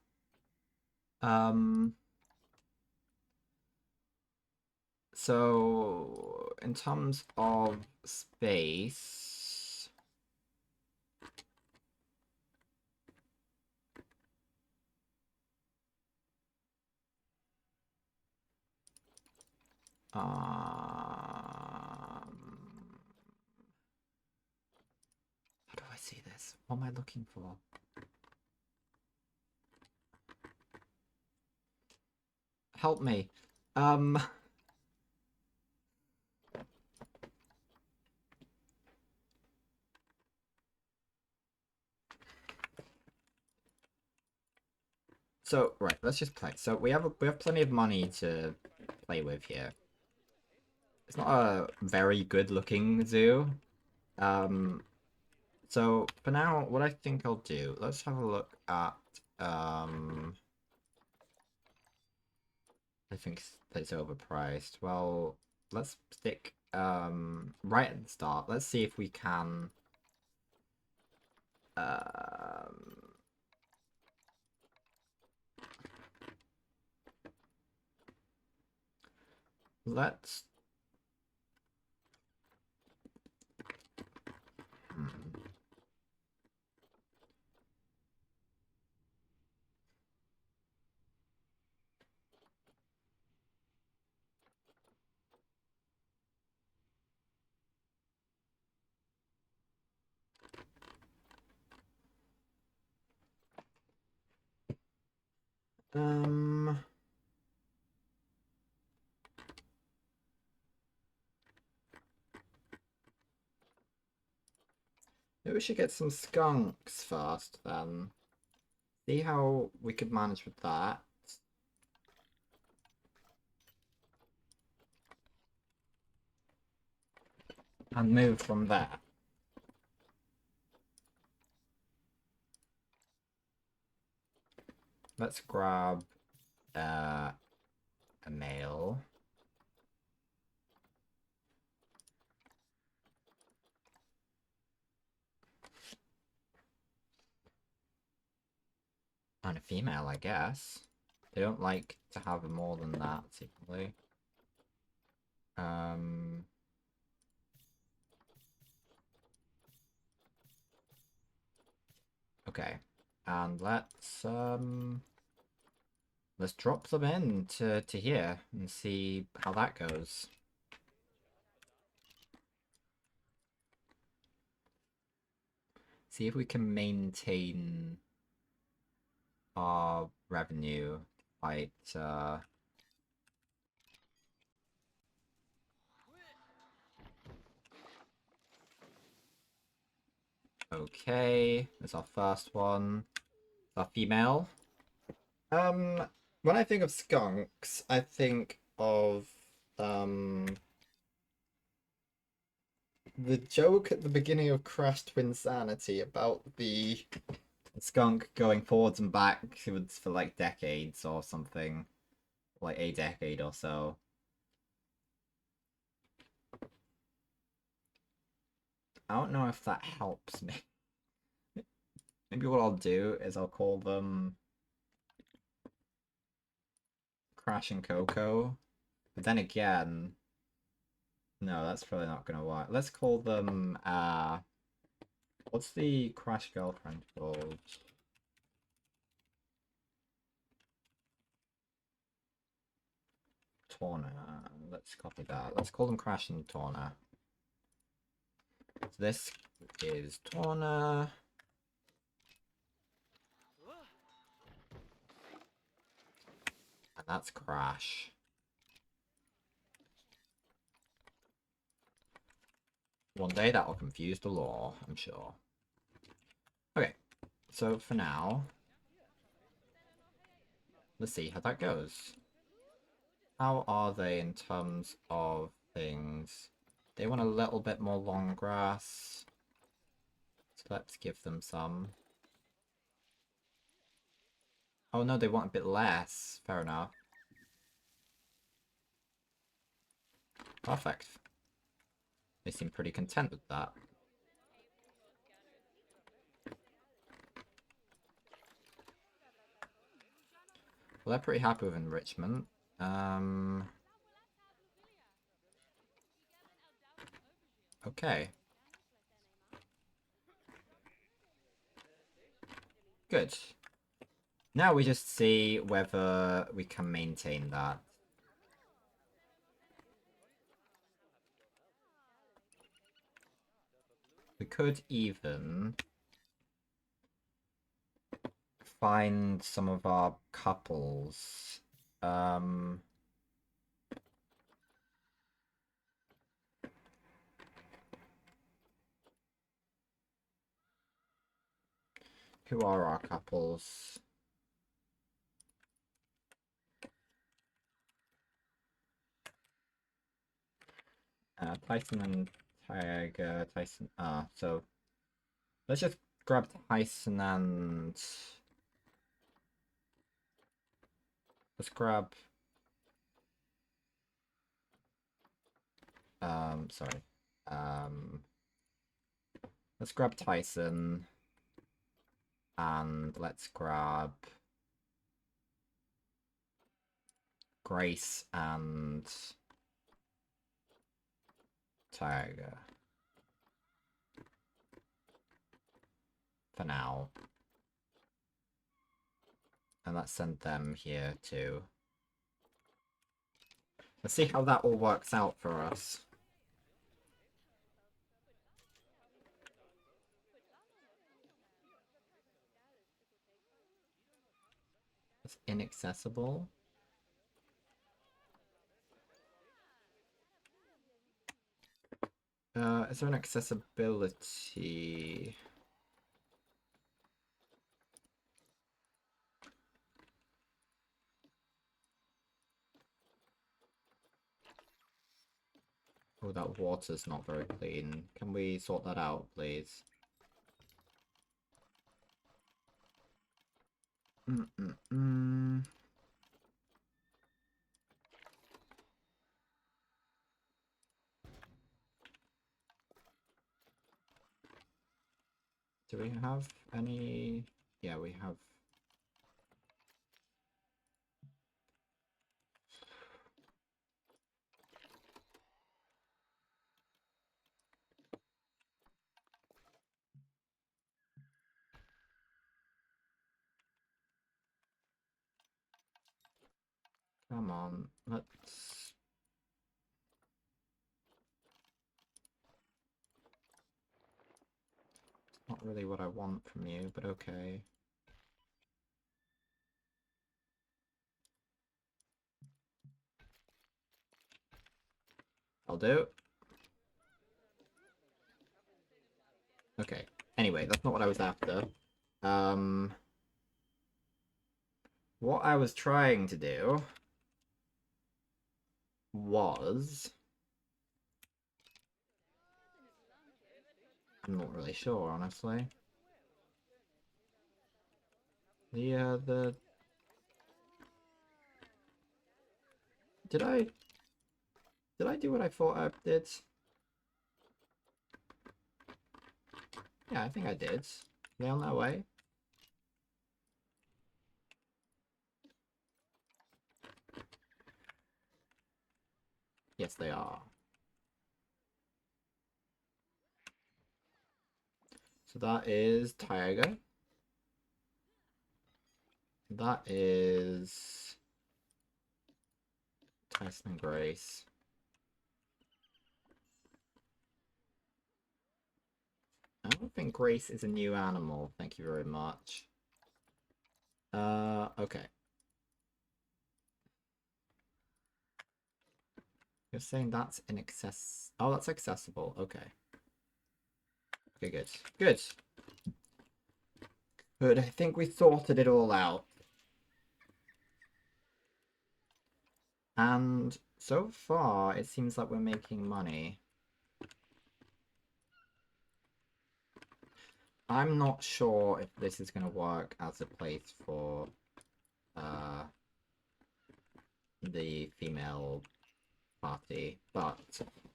So in terms of space, how do I see this? What am I looking for? Help me. So right, let's just play. So we have plenty of money to play with here. It's not a very good looking zoo. So for now, what I think I'll do, let's have a look at I think it's overpriced. Well, let's stick right at the start. Let's see if we can let's um we should get some skunks first then. See how we could manage with that. And move from there. Let's grab a male. And a female, I guess. They don't like to have more than that, typically. Okay. And let's drop them in to here and see how that goes. See if we can maintain our revenue quite okay, that's our first one. Our female. When I think of skunks, I think of the joke at the beginning of Crash Twinsanity about the skunk going forwards and backwards for like decades or something, like a decade or so. I don't know if that helps me. Maybe what I'll do is I'll call them Crash and Coco. But then again, no, that's probably not gonna work. Let's call them what's the Crash girlfriend called? Torna. Let's copy that. Let's call them Crash and Torna. So this is Torna. And that's Crash. One day that will confuse the law, I'm sure. Okay, so for now, let's see how that goes. How are they in terms of things? They want a little bit more long grass. So let's give them some. Oh no, they want a bit less. Fair enough. Perfect. They seem pretty content with that. Well, they're pretty happy with enrichment. Okay. Good. Now we just see whether we can maintain that. We could even find some of our couples. Who are our couples? Tyson and Tiger. Tyson. So let's just grab Tyson and let's grab. Sorry. Let's grab Tyson and let's grab Grace and Tiger. For now. And let's send them here too. Let's see how that all works out for us. It's inaccessible. Is there an accessibility? Oh, that water's not very clean. Can we sort that out, please? Mm-mm-mm. Do we have any? Yeah, we have. Come on, let's... It's not really what I want from you, but okay. I'll do. Okay. Anyway, that's not what I was after. What I was trying to do was... I'm not really sure, honestly. The... Did I... Did I do what I thought I did? Yeah, I think I did. Are they on their way? Yes, they are. So that is Tiger. That is Tyson and Grace. I don't think Grace is a new animal. Thank you very much. Okay. You're saying that's inaccess... Oh, that's accessible. Okay. Okay, good. Good. Good. I think we sorted it all out. And so far, it seems like we're making money. I'm not sure if this is going to work as a place for the female party, but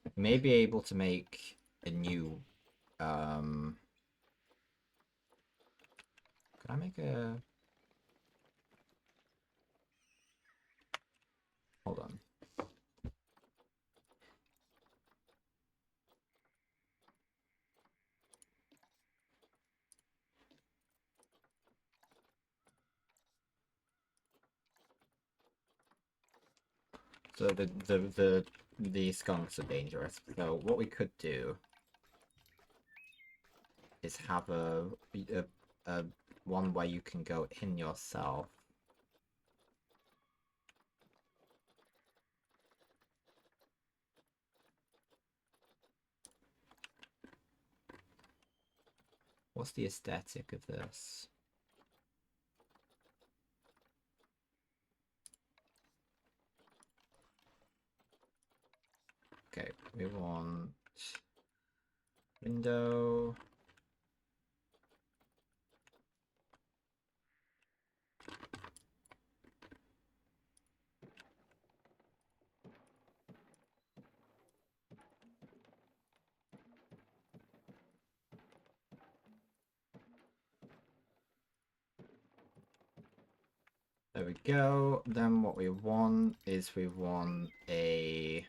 we may be able to make a new... Could I make a... Hold on. So the skunks are dangerous. So what we could do is have a one where you can go in yourself. What's the aesthetic of this? Okay, we want window. There we go. Then what we want is we want a...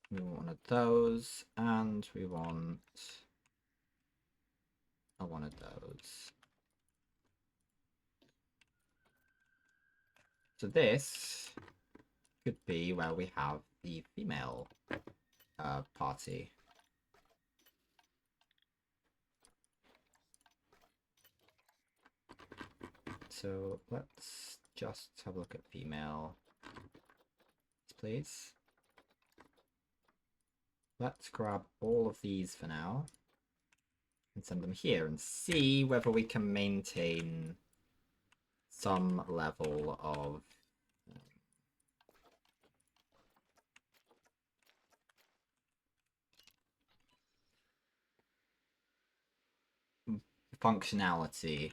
We want one of those, and we want one of those. So this could be where we have the female party. So let's just have a look at female, please. Let's grab all of these for now and send them here and see whether we can maintain some level of functionality.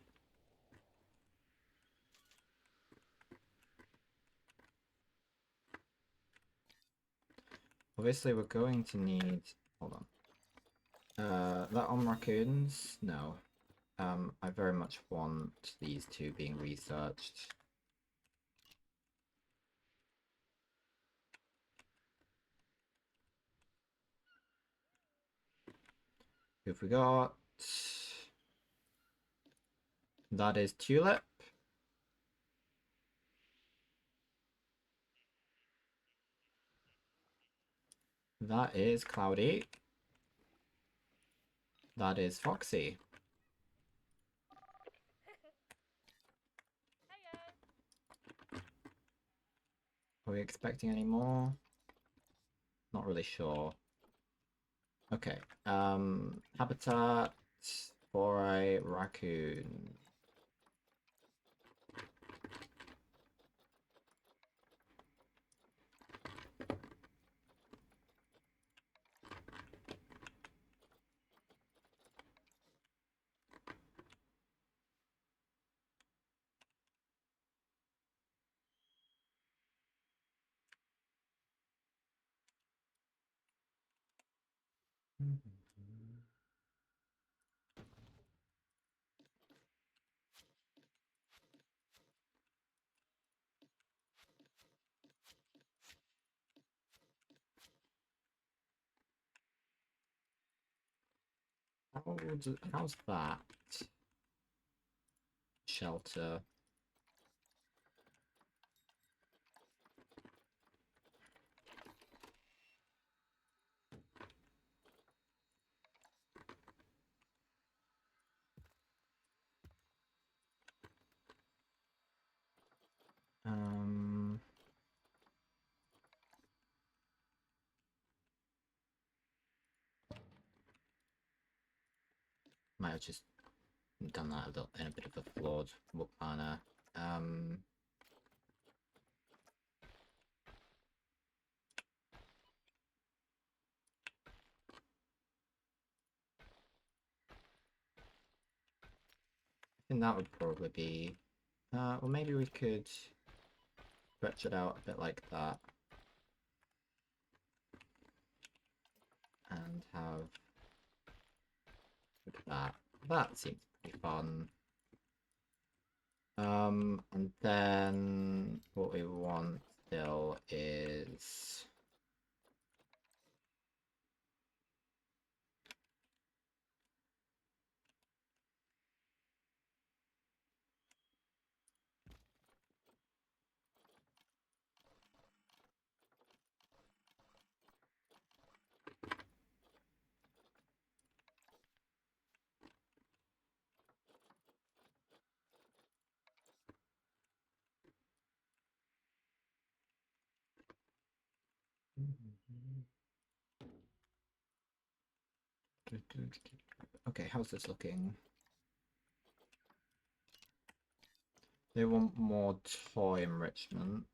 Obviously, we're going to need... Hold on. That on raccoons? No. I very much want these two being researched. Who've we got? That is Tulip. That is Cloudy. That is Foxy. Are we expecting any more? Not really sure. Okay. Habitat for a raccoon. How's that? Shelter. Might have just done that in a bit of a flawed manner. I think that would probably be... well, maybe we could stretch it out a bit like that. And have... Look at that. That seems pretty fun. And then what we want still is... Okay, how's this looking? They want more toy enrichment.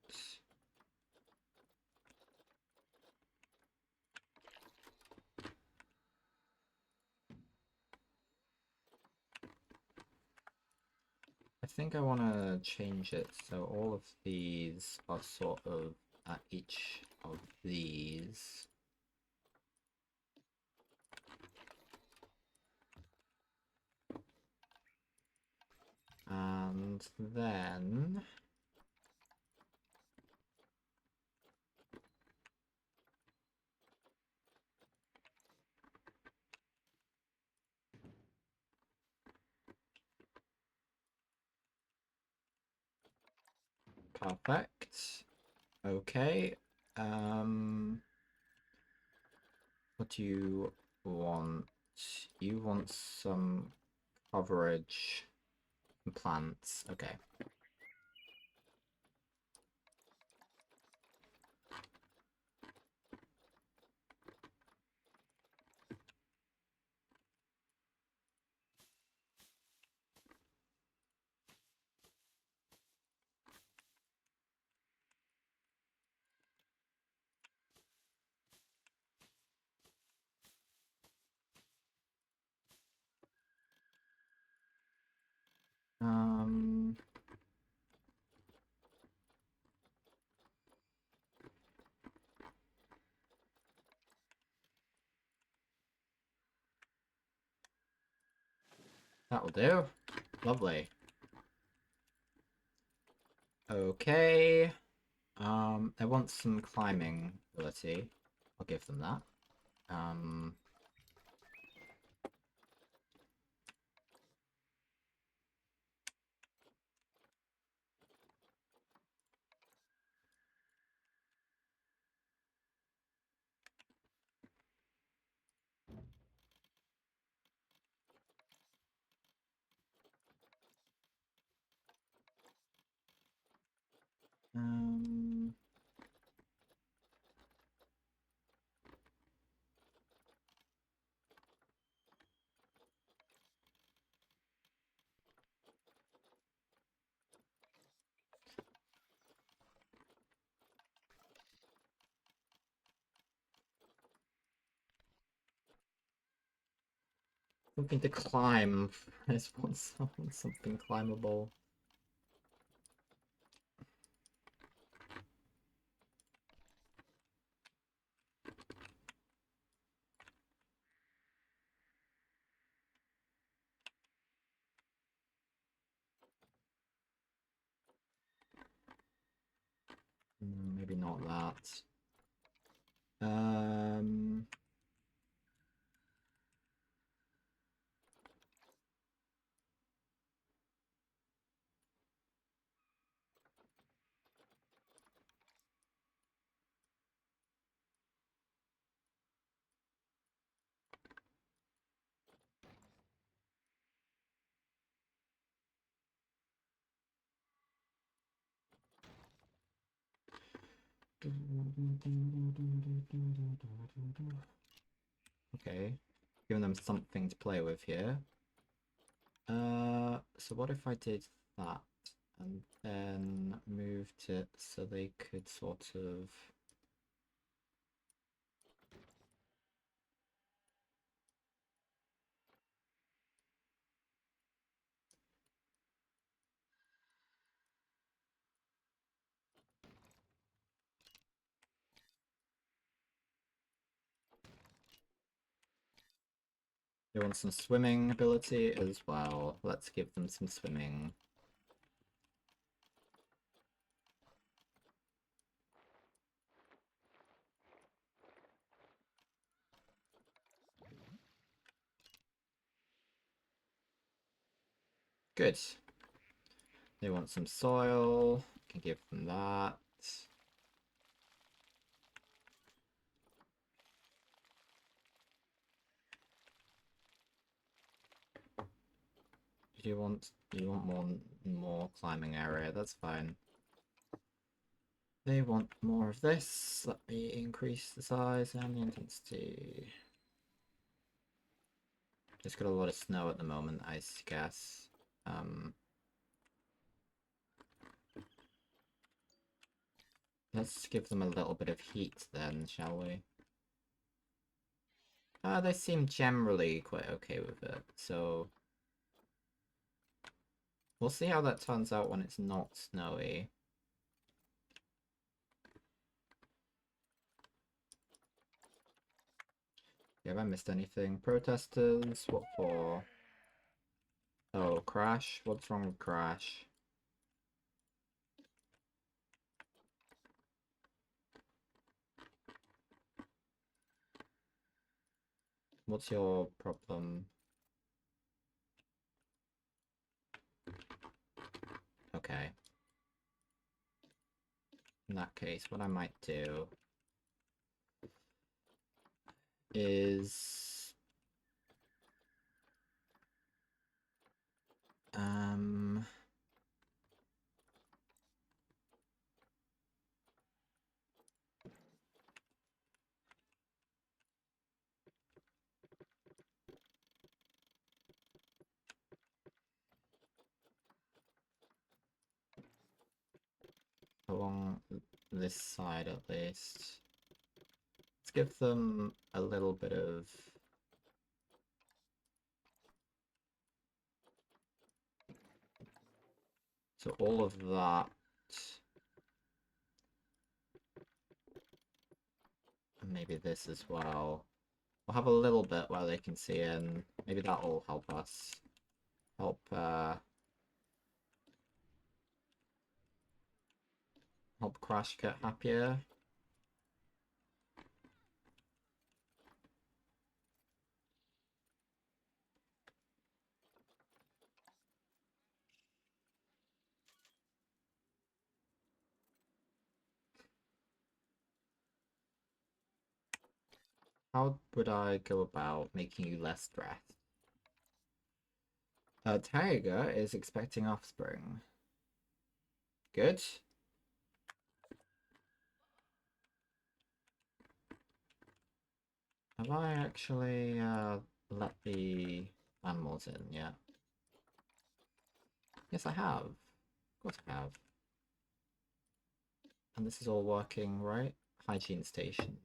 I think I want to change it so all of these are sort of at each of these. And then... Perfect. Okay. What do you want? You want some coverage plants. Okay. That'll do. Lovely. Okay. I want some climbing ability. I'll give them that. Um, Something to climb. I just want something climbable. Maybe not that. Okay, giving them something to play with here. So what if I did that and then moved it so they could sort of... They want some swimming ability as well. Let's give them some swimming. Good. They want some soil. Can give them that. You want more climbing area? That's fine. They want more of this. Let me increase the size and the intensity. Just got a lot of snow at the moment, I guess. Let's give them a little bit of heat then, shall we? They seem generally quite okay with it, so... We'll see how that turns out when it's not snowy. Have I missed anything? Protesters? What for? Oh, Crash? What's wrong with Crash? What's your problem? Okay. In that case, what I might do is... along this side at least. Let's give them a little bit of... So all of that... And maybe this as well. We'll have a little bit where they can see in. Maybe that'll help us. help help Crash get happier. How would I go about making you less stressed? Tiger is expecting offspring. Good. Have I actually let the animals in yet? Yes, I have. Of course I have. And this is all working, right? Hygiene station.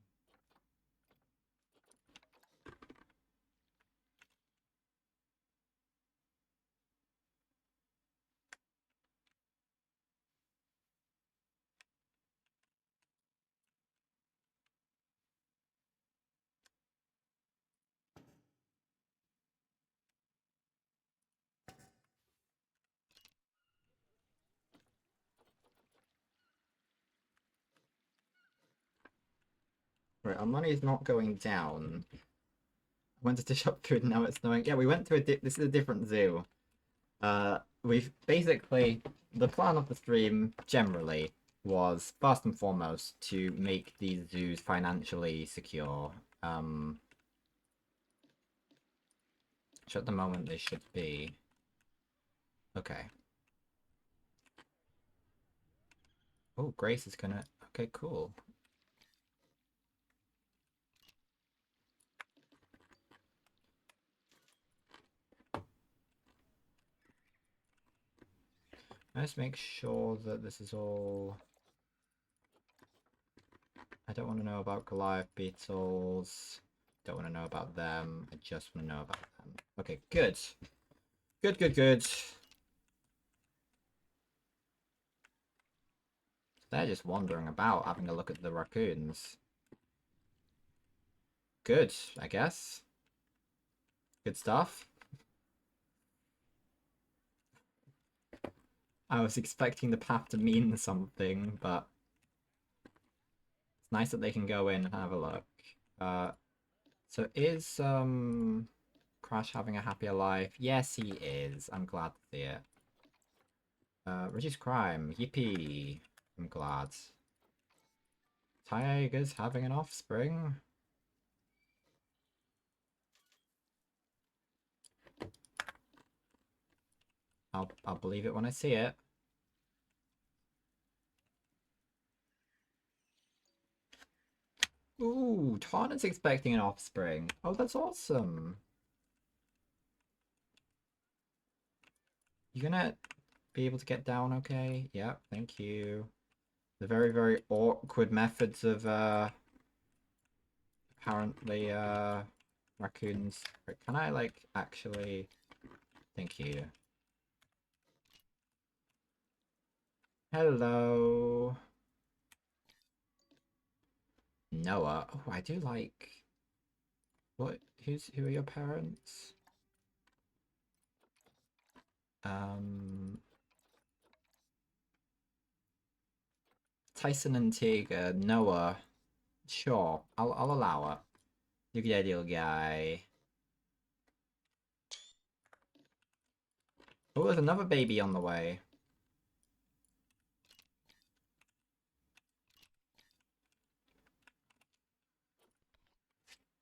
Right, our money is not going down. I went to shop food and now it's snowing. Yeah, we went to this is a different zoo. We've basically, the plan of the stream generally was first and foremost to make these zoos financially secure. Which at the moment they should be. Okay. Oh, Grace is gonna. Okay, cool. Let's make sure that this is all. I don't want to know about Goliath beetles. Don't want to know about them. I just want to know about them. Okay, good. Good, good, good. They're just wandering about, having a look at the raccoons. Good, I guess. Good stuff. I was expecting the path to mean something, but it's nice that they can go in and have a look. So is Crash having a happier life? Yes, he is. I'm glad to see it. Reduce crime. Yippee. I'm glad. Tiger's having an offspring. I'll believe it when I see it. Ooh, Tana's expecting an offspring. Oh, that's awesome. You gonna be able to get down okay? Yep, thank you. The very, very awkward methods of apparently raccoons. Wait, can I like actually thank you. Hello. Noah. Oh, I do like what who are your parents? Tyson and Tiger, Noah. Sure, I'll allow it. Look at that little guy. Oh, there's another baby on the way.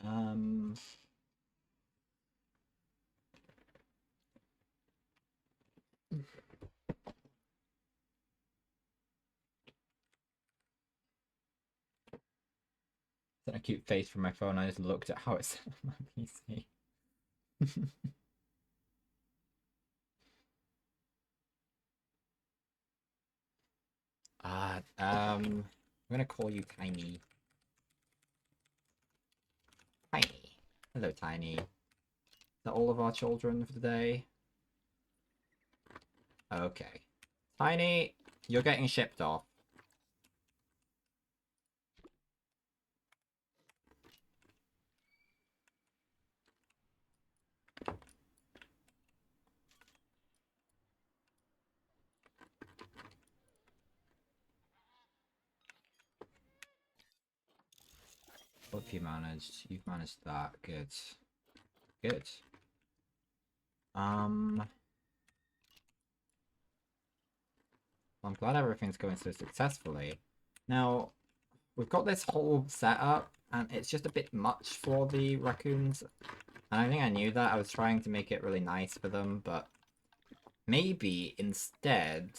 Um. That's a cute face from my phone. I just looked at how it's on my PC. I'm gonna call you Tiny. Tiny. Hello, Tiny. Is that all of our children for the day? Okay. Tiny, you're getting shipped off. What have you managed? You've managed that. Good. Good. I'm glad everything's going so successfully. Now, we've got this whole setup, and it's just a bit much for the raccoons. And I think I knew that. I was trying to make it really nice for them, but maybe instead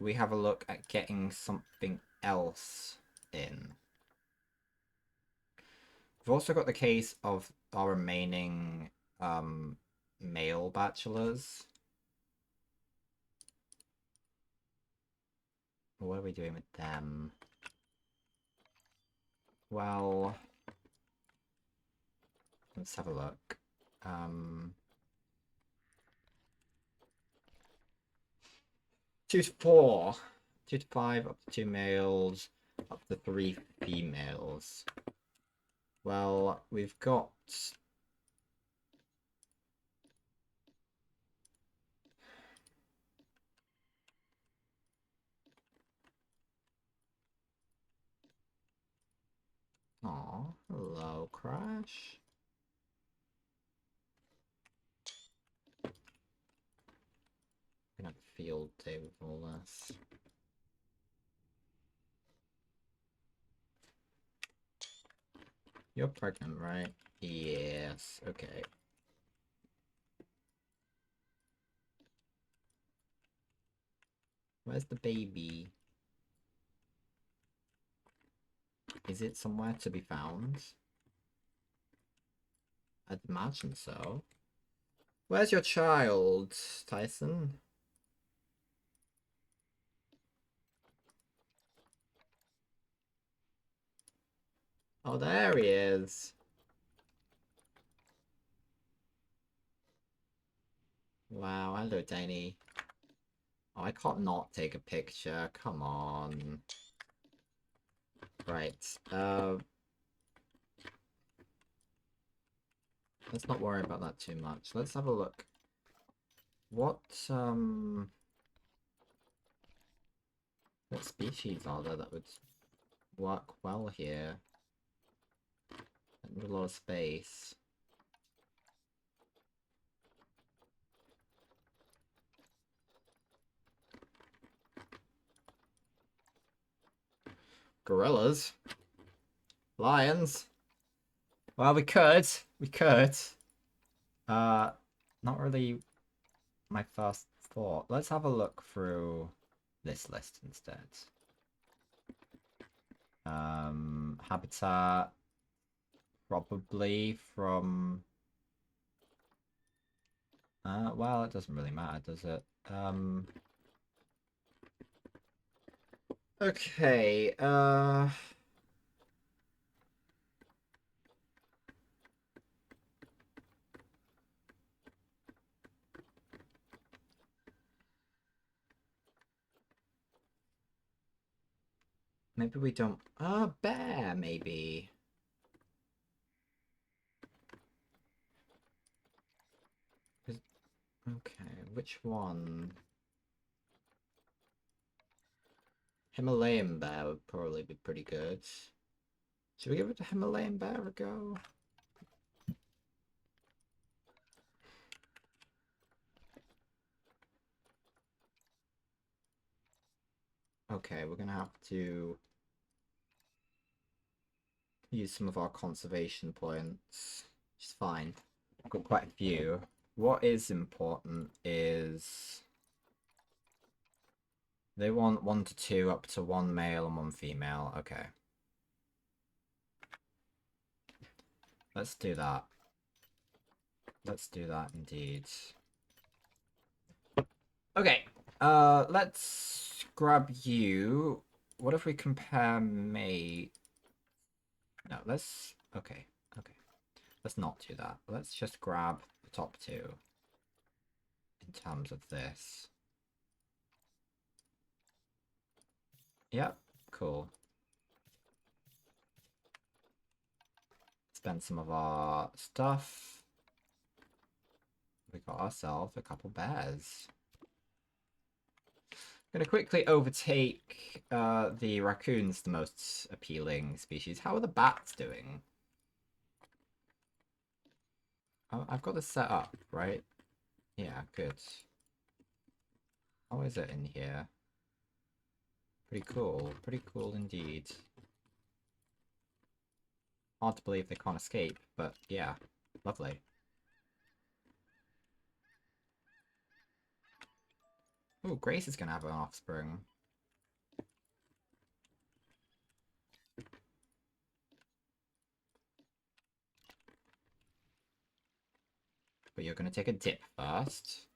we have a look at getting something else in. We've also got the case of our remaining male bachelors. What are we doing with them? Well, let's have a look. 2 to 4. 2 to 5, up to 2 males, up to 3 females. Well, we've got... Aw, hello, Crash. I'm gonna have a field day with all this. You're pregnant, right? Yes, okay. Where's the baby? Is it somewhere to be found? I'd imagine so. Where's your child, Tyson? Oh, there he is. Wow, hello, Tiny. Oh, I can't not take a picture. Come on. Right. Let's not worry about that too much. Let's have a look. What species are there that would work well here? A lot of space. Gorillas? Lions? Well, we could. We could. Not really my first thought. Let's have a look through this list instead. Habitat. Probably from... well, it doesn't really matter, does it? Okay, maybe we don't... bear, maybe. Okay, which one? Himalayan bear would probably be pretty good. Should we give it a Himalayan bear a go? Okay, we're gonna have to use some of our conservation points, which is fine. I've got quite a few. What is important is they want 1 to 2 up to 1 male and 1 female. Okay. Let's do that. Let's do that indeed. Okay. Let's grab you. What if we compare mate? No, let's... Okay. Okay. Let's not do that. Let's just grab the top 2 in terms of this. Yep, cool. Spend some of our stuff. We got ourselves a couple bears. I'm gonna quickly overtake the raccoons, the most appealing species. How are the bats doing? I've got this set up, right? Yeah, good. How is it in here? Pretty cool indeed. Hard to believe they can't escape, but yeah, lovely. Oh, Grace is gonna have an offspring. But you're gonna take a dip first.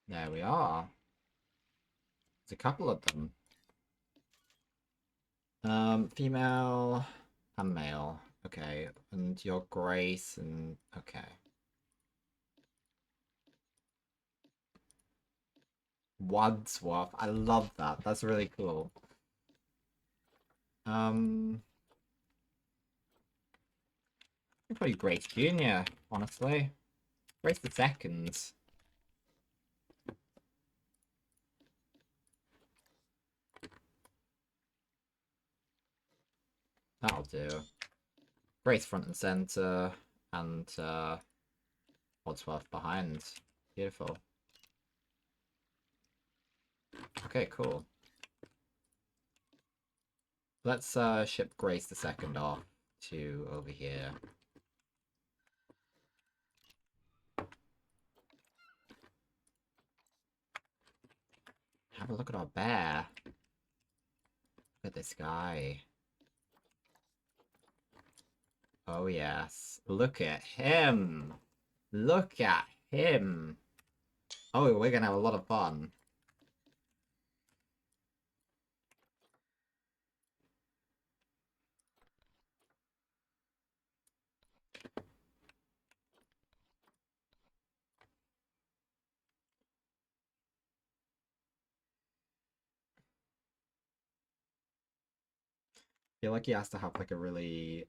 There we are. There's a couple of them. Female and male. Okay, and your Grace and okay. Wadsworth. I love that. That's really cool. Um, probably Grace Junior. Honestly, Grace the Second. That'll do. Grace front and center, and Wadsworth behind. Beautiful. Okay, cool. Let's ship Grace the Second off to over here. Have a look at our bear. Look at this guy. Oh yes. Look at him. Look at him. Oh, we're gonna have a lot of fun. I feel like he has to have like a really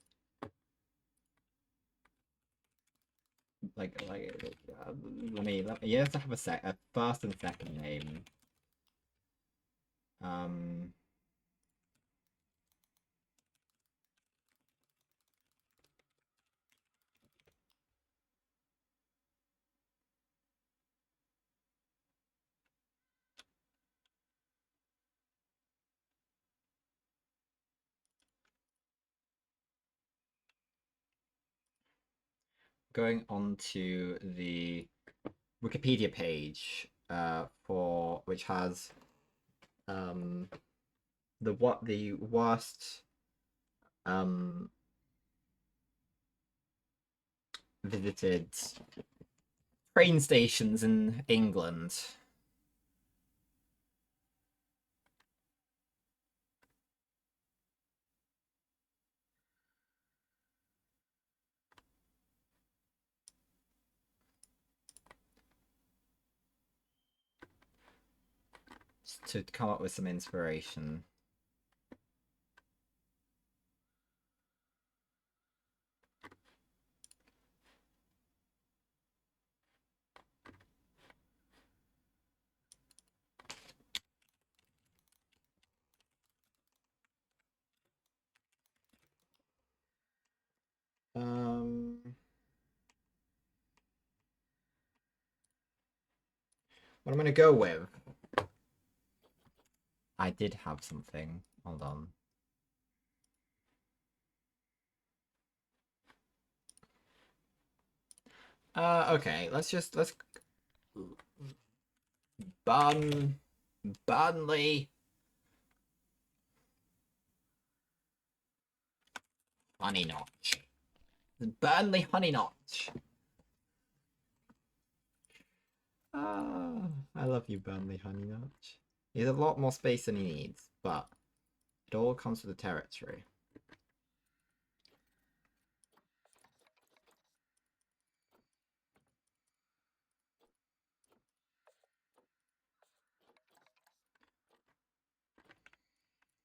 he has to have a first and second name. Um Going on to the Wikipedia page for which has the worst visited train stations in England. Just to come up with some inspiration. What I'm gonna go with. I did have something. Hold on. Okay. Let's Burnley Honey Notch. Burnley Honey Notch. I love you, Burnley Honey Notch. He has a lot more space than he needs, but it all comes with the territory.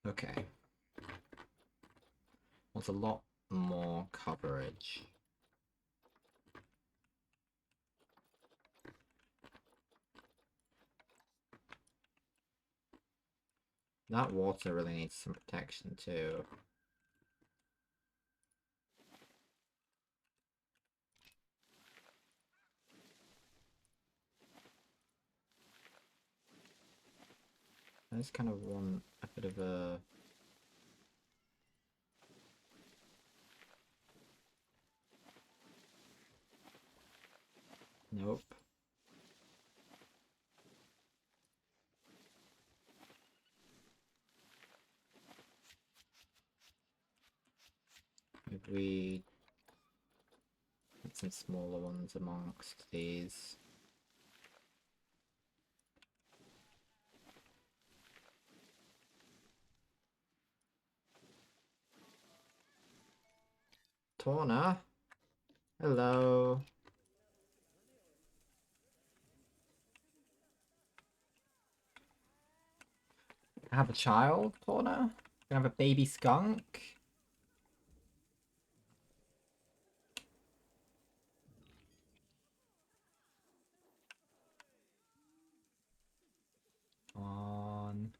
Okay. Wants a lot more coverage. That water really needs some protection too. I just kind of want a bit of a... Nope. If we put some smaller ones amongst these. Torna? Hello. I have a child, Torna? Can I have a baby skunk? On.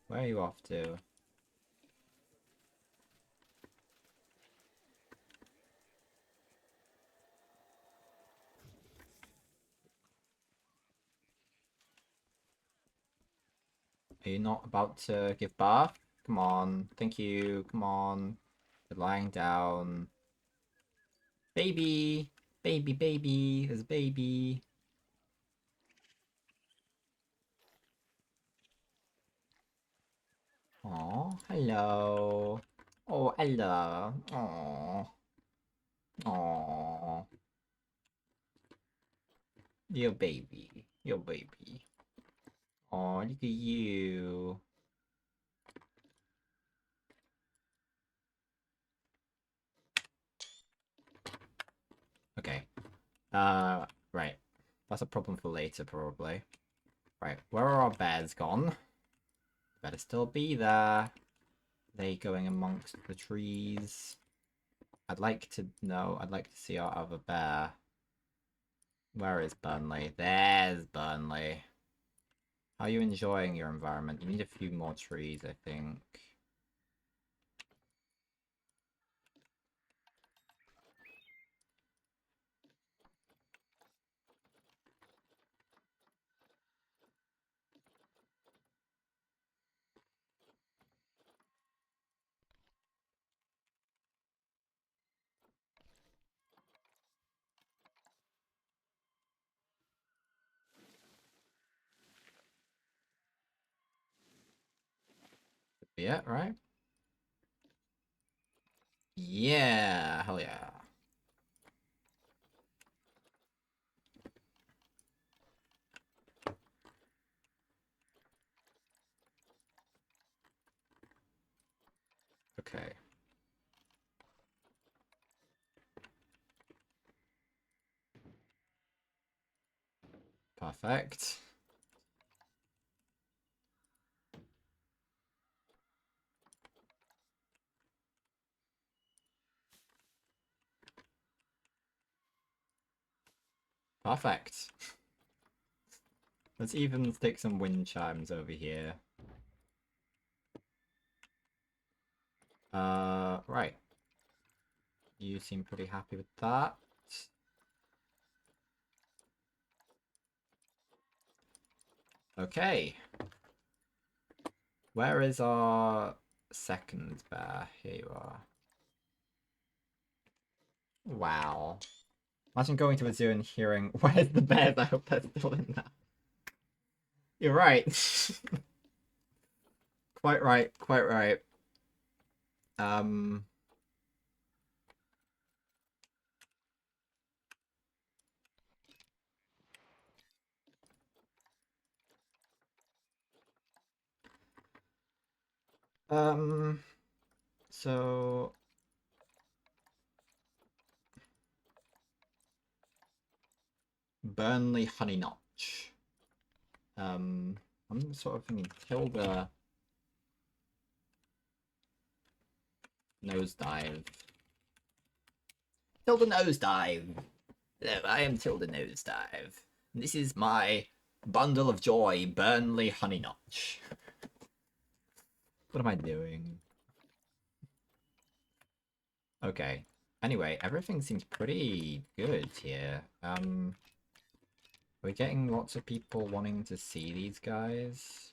Where are you off to? Are you not about to give birth? Come on. Thank you. Come on. You're lying down. Baby! Baby, baby! There's a baby! Oh, hello. Oh, hello. Oh. Oh. Your baby. Your baby. Oh, look at you. Okay. Right. That's a problem for later, probably. Right, where are our bears gone? Better still be there. They going amongst the trees. I'd like to know, I'd like to see our other bear. Where is Burnley? There's Burnley. How are you enjoying your environment? You need a few more trees, I think. Yeah, right? Yeah, hell yeah. Okay. Perfect. Perfect. Let's even stick some wind chimes over here. Right. You seem pretty happy with that. Okay. Where is our second bear? Here you are. Wow. Imagine going to a zoo and hearing, where's the bears? I hope they're still in there. You're right. Quite right, quite right. Um... Um... So... Burnley Honey Notch. I'm sort of thinking Tilda Nosedive. Tilda Nosedive! Hello, I am Tilda Nosedive. This is my bundle of joy, Burnley Honey Notch. What am I doing? Okay. Anyway, everything seems pretty good here. We're getting lots of people wanting to see these guys.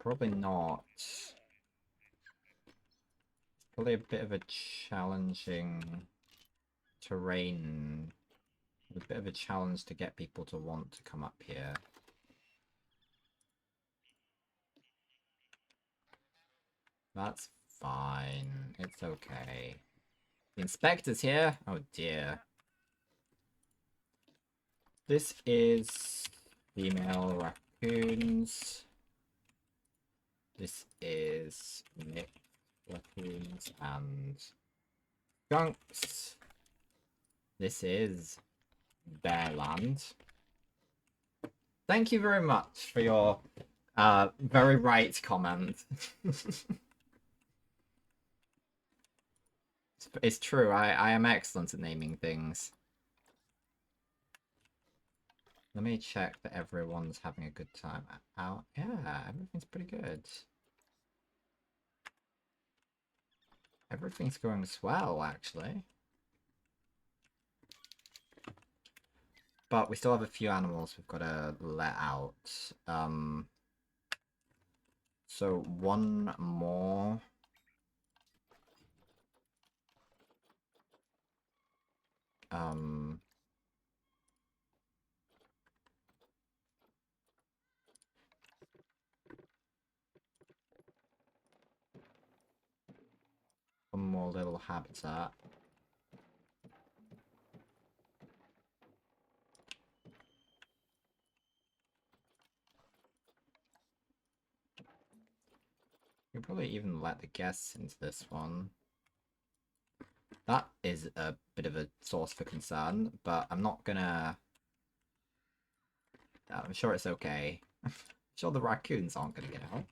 Probably not. Probably a bit of a challenging terrain. A bit of a challenge to get people to want to come up here. That's fine. It's okay. The inspector's here? Oh dear. This is female raccoons. This is mixed raccoons and skunks. This is Bearland. Thank you very much for your very right comment. It's true, I am excellent at naming things. Let me check that everyone's having a good time. Out. Yeah, everything's pretty good. Everything's going swell, actually. But we still have a few animals we've got to let out. So one more. One more little habitat. You can probably even let the guests into this one. That is a bit of a source for concern, but I'm not gonna... I'm sure it's okay. I'm sure the raccoons aren't gonna get out.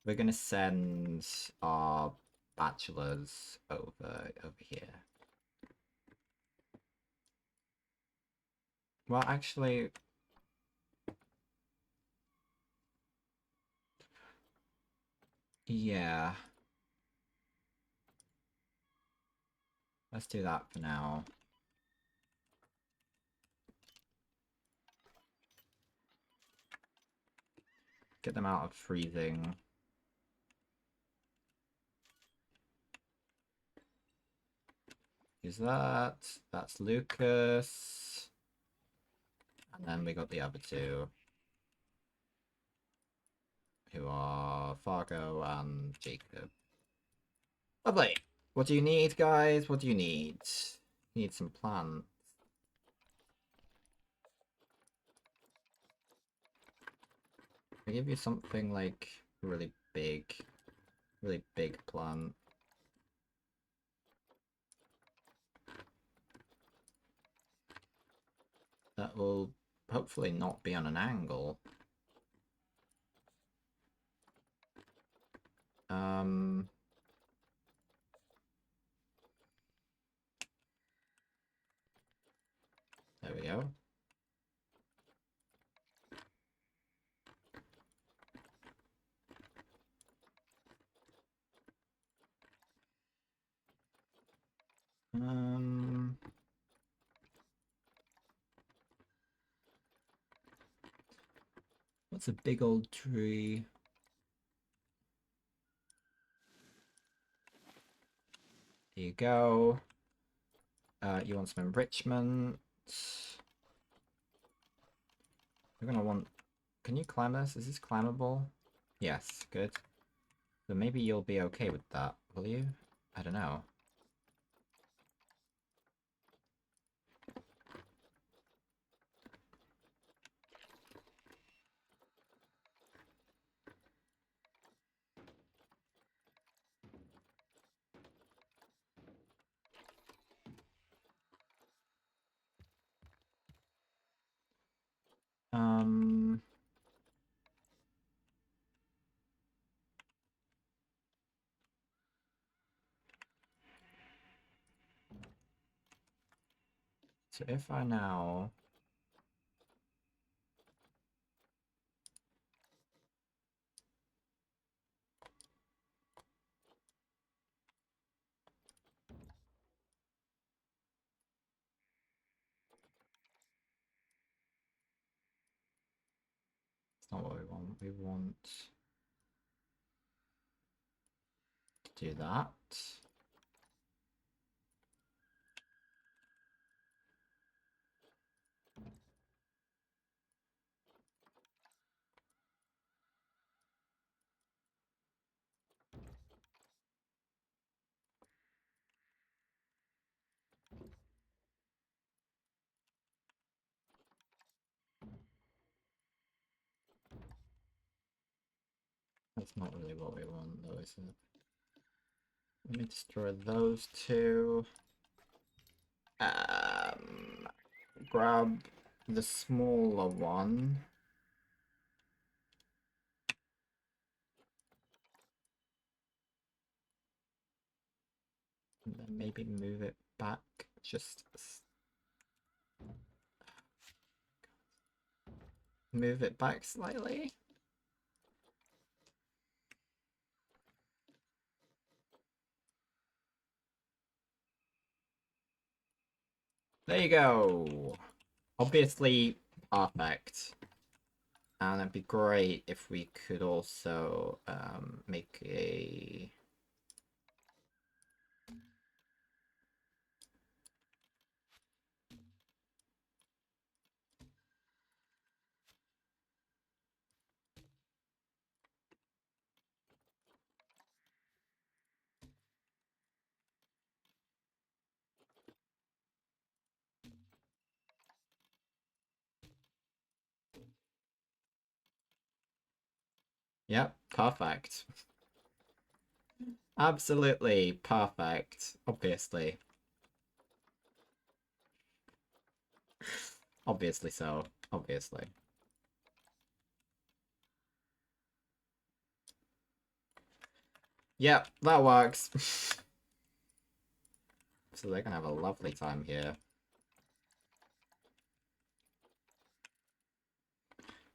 We're gonna send our bachelors over here. Well, actually... Yeah. Let's do that for now. Get them out of freezing. Is that? That's Lucas. And then we got the other two. Who are Fargo and Jacob. Lovely. What do you need, guys? What do you need? You need some plants. I give you something like really big plant. That will hopefully not be on an angle. There we go. What's a big old tree? Here you go. You want some enrichment. You're gonna want... Can you climb this? Is this climbable? Yes, good. So maybe you'll be okay with that, will you? I don't know. So if I now it's not what we want. We want to do that. That's not really what we want though, is it? Let me destroy those two. Grab the smaller one. And then maybe move it back just move it back slightly. There you go. Obviously perfect. And it'd be great if we could also make a Yep, perfect. Absolutely perfect, obviously. Obviously so, obviously. Yep, that works. So they're gonna have a lovely time here.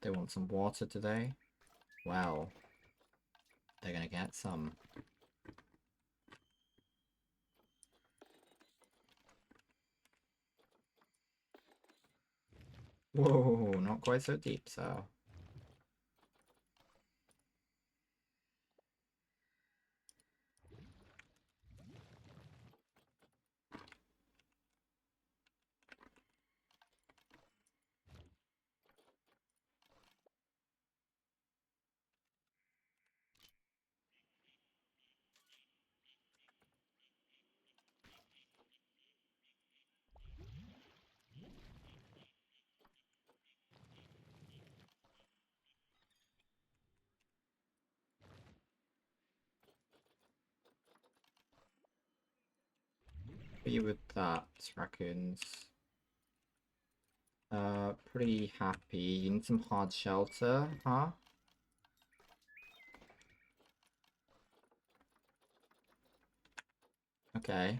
They want some water today? Well, they're gonna get some. Whoa, not quite so deep, so. Be with that, raccoons. Pretty happy. You need some hard shelter, huh? Okay.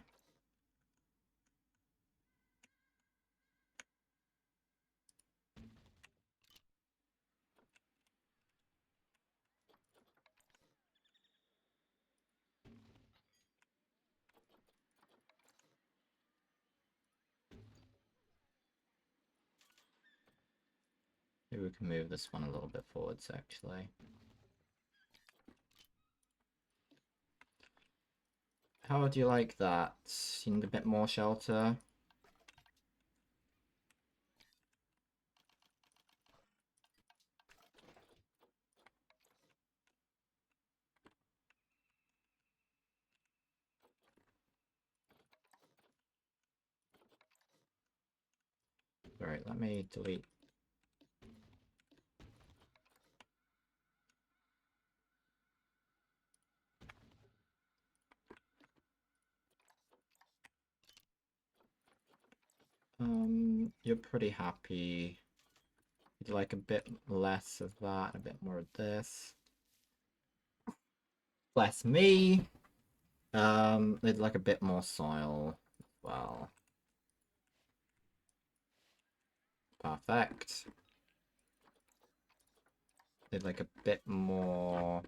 Maybe we can move this one a little bit forwards, actually. How would you like that? You need a bit more shelter? Alright, let me delete. You're pretty happy. You'd like a bit less of that, a bit more of this. Bless me. They'd like a bit more soil as well. Perfect. Did like a bit more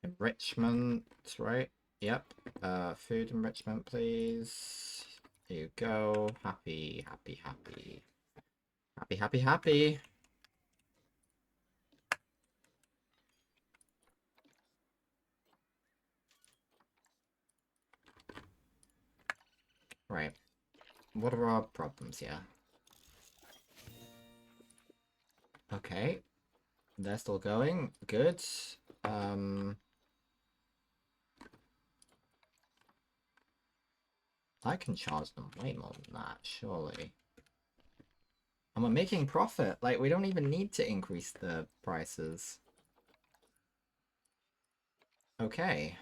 enrichment, right? Yep. Food enrichment, please. Here you go. Happy, happy, happy. Happy, happy, happy. Right. What are our problems here? Okay. They're still going. Good. I can charge them way more than that, surely. And we're making profit. Like, we don't even need to increase the prices. Okay.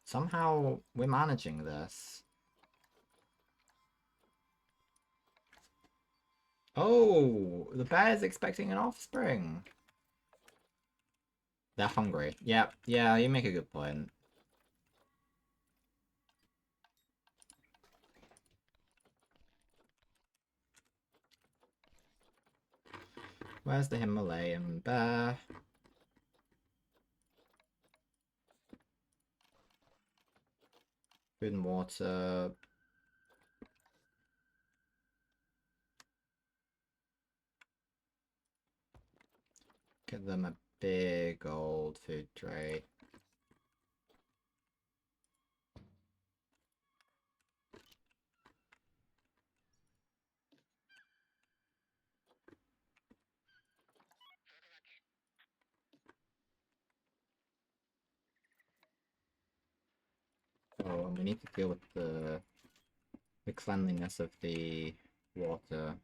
Somehow we're managing this. Oh, the bear is expecting an offspring. They're hungry. Yep. Yeah, you make a good point. Where's the Himalayan bear? Food and water. Get them a big old food tray. Oh, and we need to deal with the cleanliness of the water.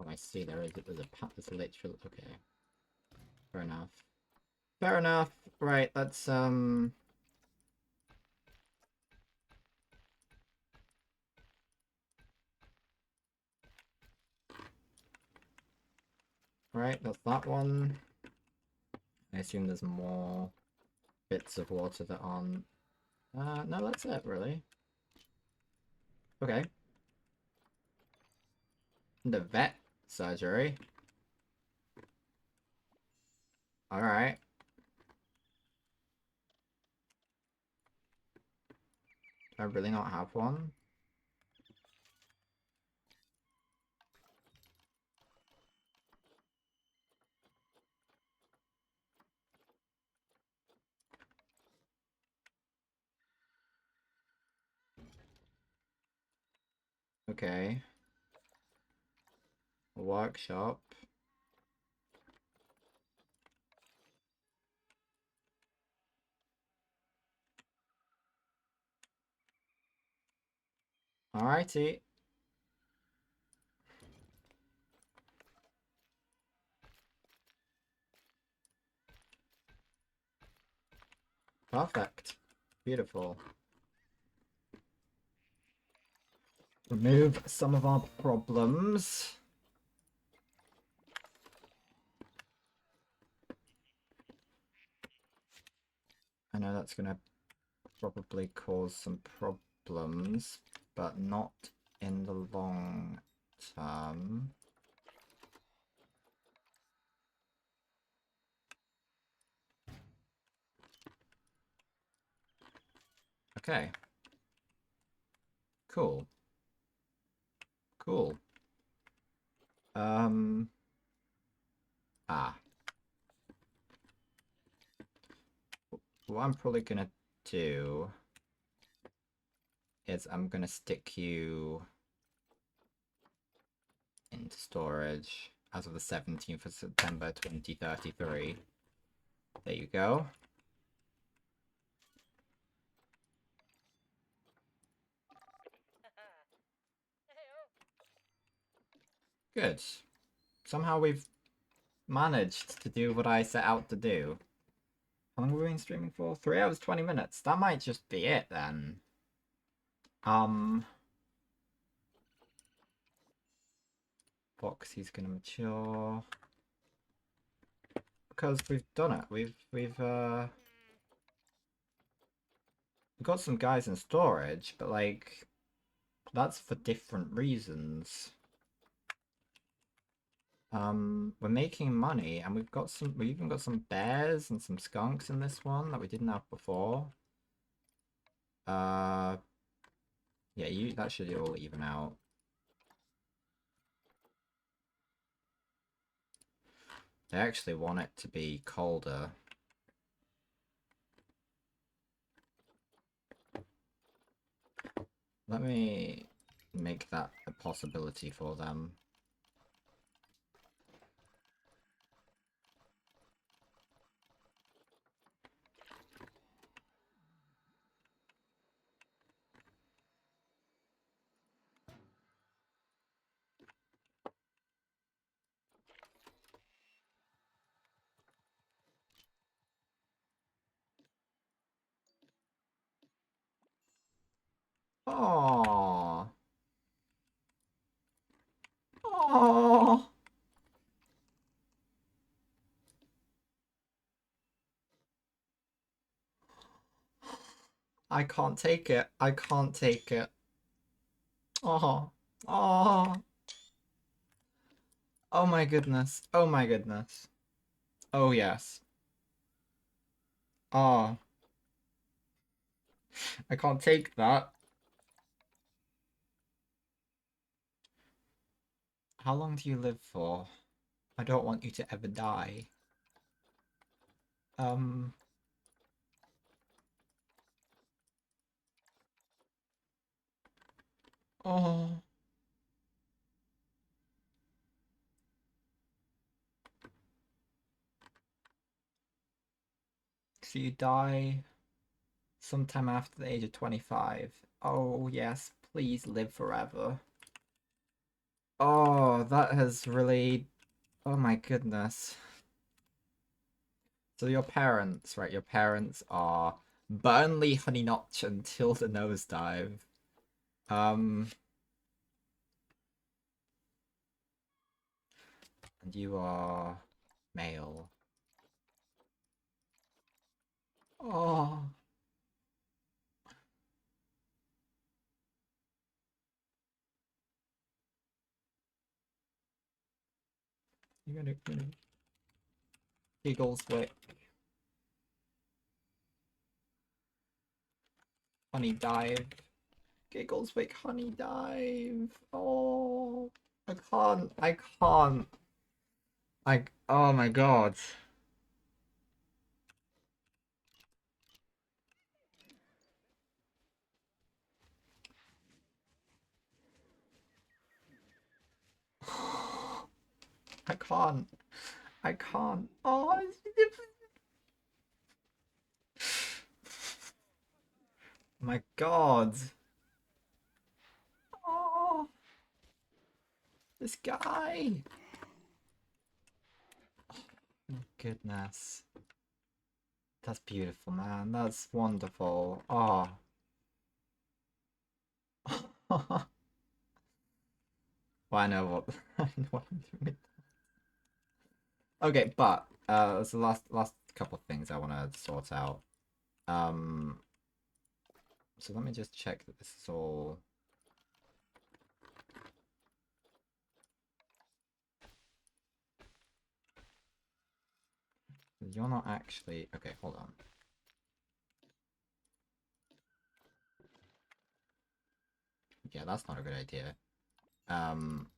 Oh, I see. There's a literal. Okay. Fair enough. Fair enough. Right. Let's Right. That's that one. I assume there's more bits of water that aren't. No, that's it, really. Okay. The vet surgery. Alright. Do I really not have one? Okay. A workshop. Alrighty. Perfect. Beautiful. Remove some of our problems. I know that's gonna probably cause some problems, but not in the long term. Okay. Cool. Cool. Ah. What I'm probably gonna do is I'm gonna stick you into storage as of the 17th of September 2033. There you go. Good. Somehow we've managed to do what I set out to do. How long have we been streaming for? 3 hours, 20 minutes. That might just be it then. Foxy's gonna mature. Because we've done it. We've got some guys in storage, but like that's for different reasons. We're making money, and we've even got some bears and some skunks in this one that we didn't have before. Yeah, that should all even out. I actually want it to be colder. Let me make that a possibility for them. Oh, oh! I can't take it. I can't take it. Oh, oh, oh my goodness. Oh my goodness. Oh yes. Oh, I can't take that. How long do you live for? I don't want you to ever die. Um, oh. So you die sometime after the age of 25. Oh yes, please live forever. Oh, that has really... Oh my goodness. So your parents, right? Your parents are Burnley Honeynotch until the nosedive. And you are male. Oh, you're gonna Giggleswick, Honey Dive, Giggleswick, Honey Dive. Oh, I can't. I can't. Oh my god. I can't. I can't. Oh, my god. Oh, this guy. Oh, goodness. That's beautiful, man. That's wonderful. Oh. Well, I know what I know what I'm doing. Okay, but it's the last couple of things I want to sort out. Um, so let me just check that this is all. You're not actually okay. Hold on. Yeah, that's not a good idea. Um,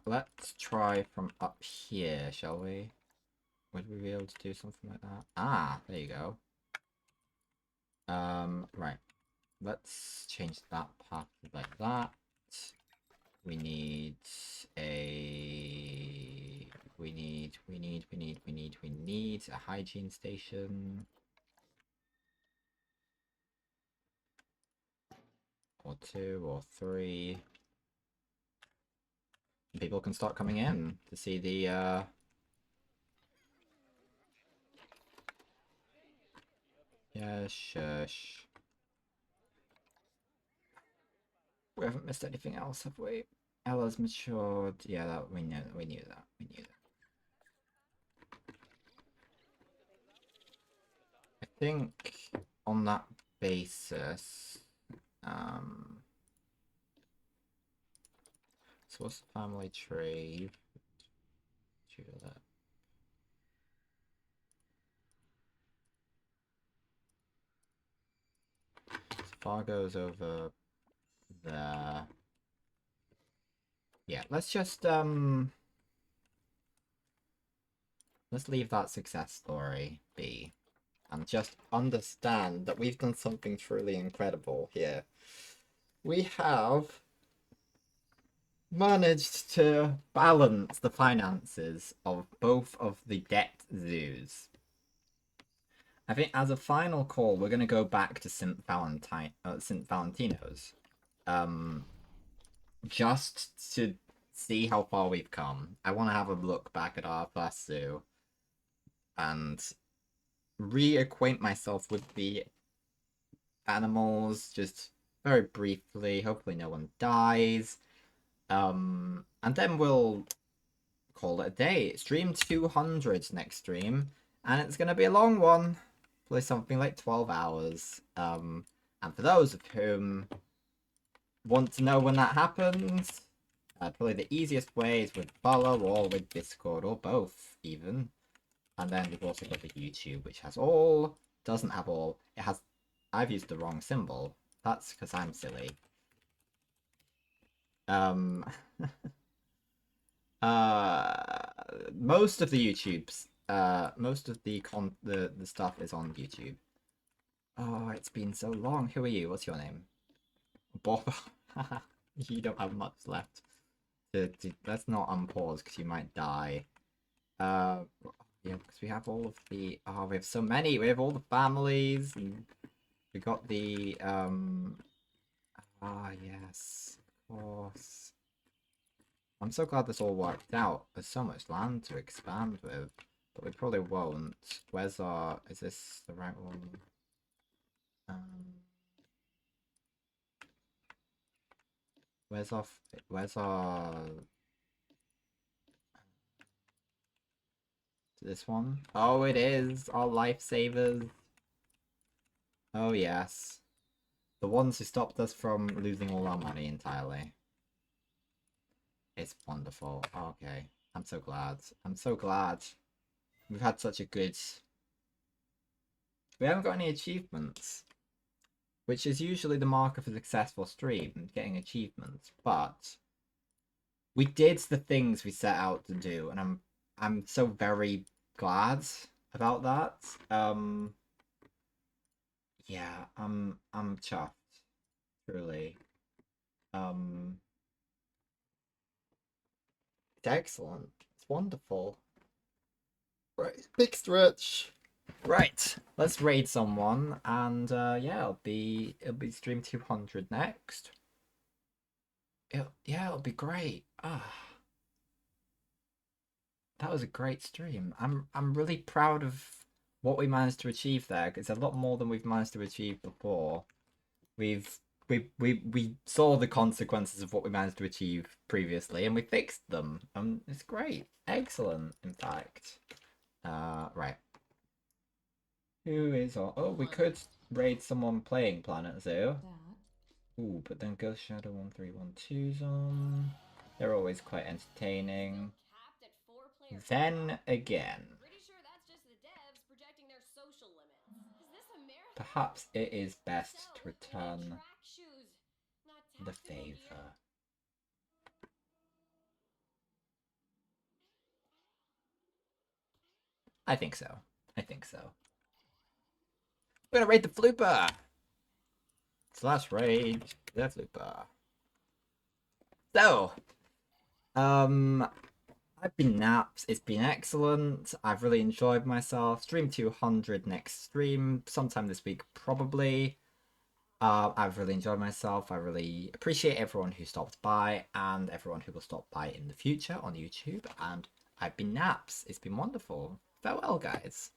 let's try from up here, shall we? Would we be able to do something like that? Ah, there you go. Right. let's change that path like that. We need a... We need a hygiene station. Or 2 or 3. People can start coming in to see the, Yeah, shush. We haven't missed anything else, have we? Ella's matured. Yeah, that we knew that. We knew that. I think on that basis, so what's the family tree? Tulip. So Fargo's over there. Yeah, let's just let's leave that success story be. And just understand that we've done something truly incredible here. We have managed to balance the finances of both of the debt zoos. I think as a final call, we're going to go back to St. Valentino's. Just to see how far we've come. I want to have a look back at our first zoo and reacquaint myself with the animals just very briefly. Hopefully no one dies. And then we'll call it a day. Stream 200 next stream, and it's gonna be a long one, probably something like 12 hours. And for those of whom want to know when that happens, probably the easiest way is with follow or with Discord or both even. And then we've also got the YouTube, which has all, doesn't have all. It has, I've used the wrong symbol. That's because I'm silly. Most of the YouTubes, most of the stuff is on YouTube. Oh, it's been so long. Who are you? What's your name? Bob. You don't have much left. Let's not unpause because you might die. Yeah, because we have all of the. Oh, we have so many. We have all the families. And we got the. Ah, yes, of course. I'm so glad this all worked out. There's so much land to expand with, but we probably won't. Where's our... Is this the right one? Where's our... Where's our... This one? Oh, it is! Our lifesavers! Oh, yes. The ones who stopped us from losing all our money entirely. It's wonderful. Okay. I'm so glad. I'm so glad. We've had such a good... We haven't got any achievements, which is usually the mark of a successful stream, getting achievements, but we did the things we set out to do, and I'm so very glad about that. Yeah, I'm chuffed, truly. It's excellent. It's wonderful. Right, big stretch. Right, let's raid someone, and yeah, it'll be stream 200 next. It'll be great. Ah, that was a great stream. I'm really proud of what we managed to achieve there. It's a lot more than we've managed to achieve before. We saw the consequences of what we managed to achieve previously, and we fixed them. It's great, excellent. In fact, right. Who is on? Oh, we could raid someone playing Planet Zoo. Ooh, but then Ghost Shadow 1312's on. They're always quite entertaining. Then again, perhaps it is best to return the favor. I think so. I think so. We're gonna raid the Flooper! slash rage Deathlooper. So, I've been Naps. It's been excellent. I've really enjoyed myself. Stream 200 next stream, sometime this week, probably. I've really enjoyed myself. I really appreciate everyone who stopped by and everyone who will stop by in the future on YouTube. And I've been Naps. It's been wonderful. Farewell, guys.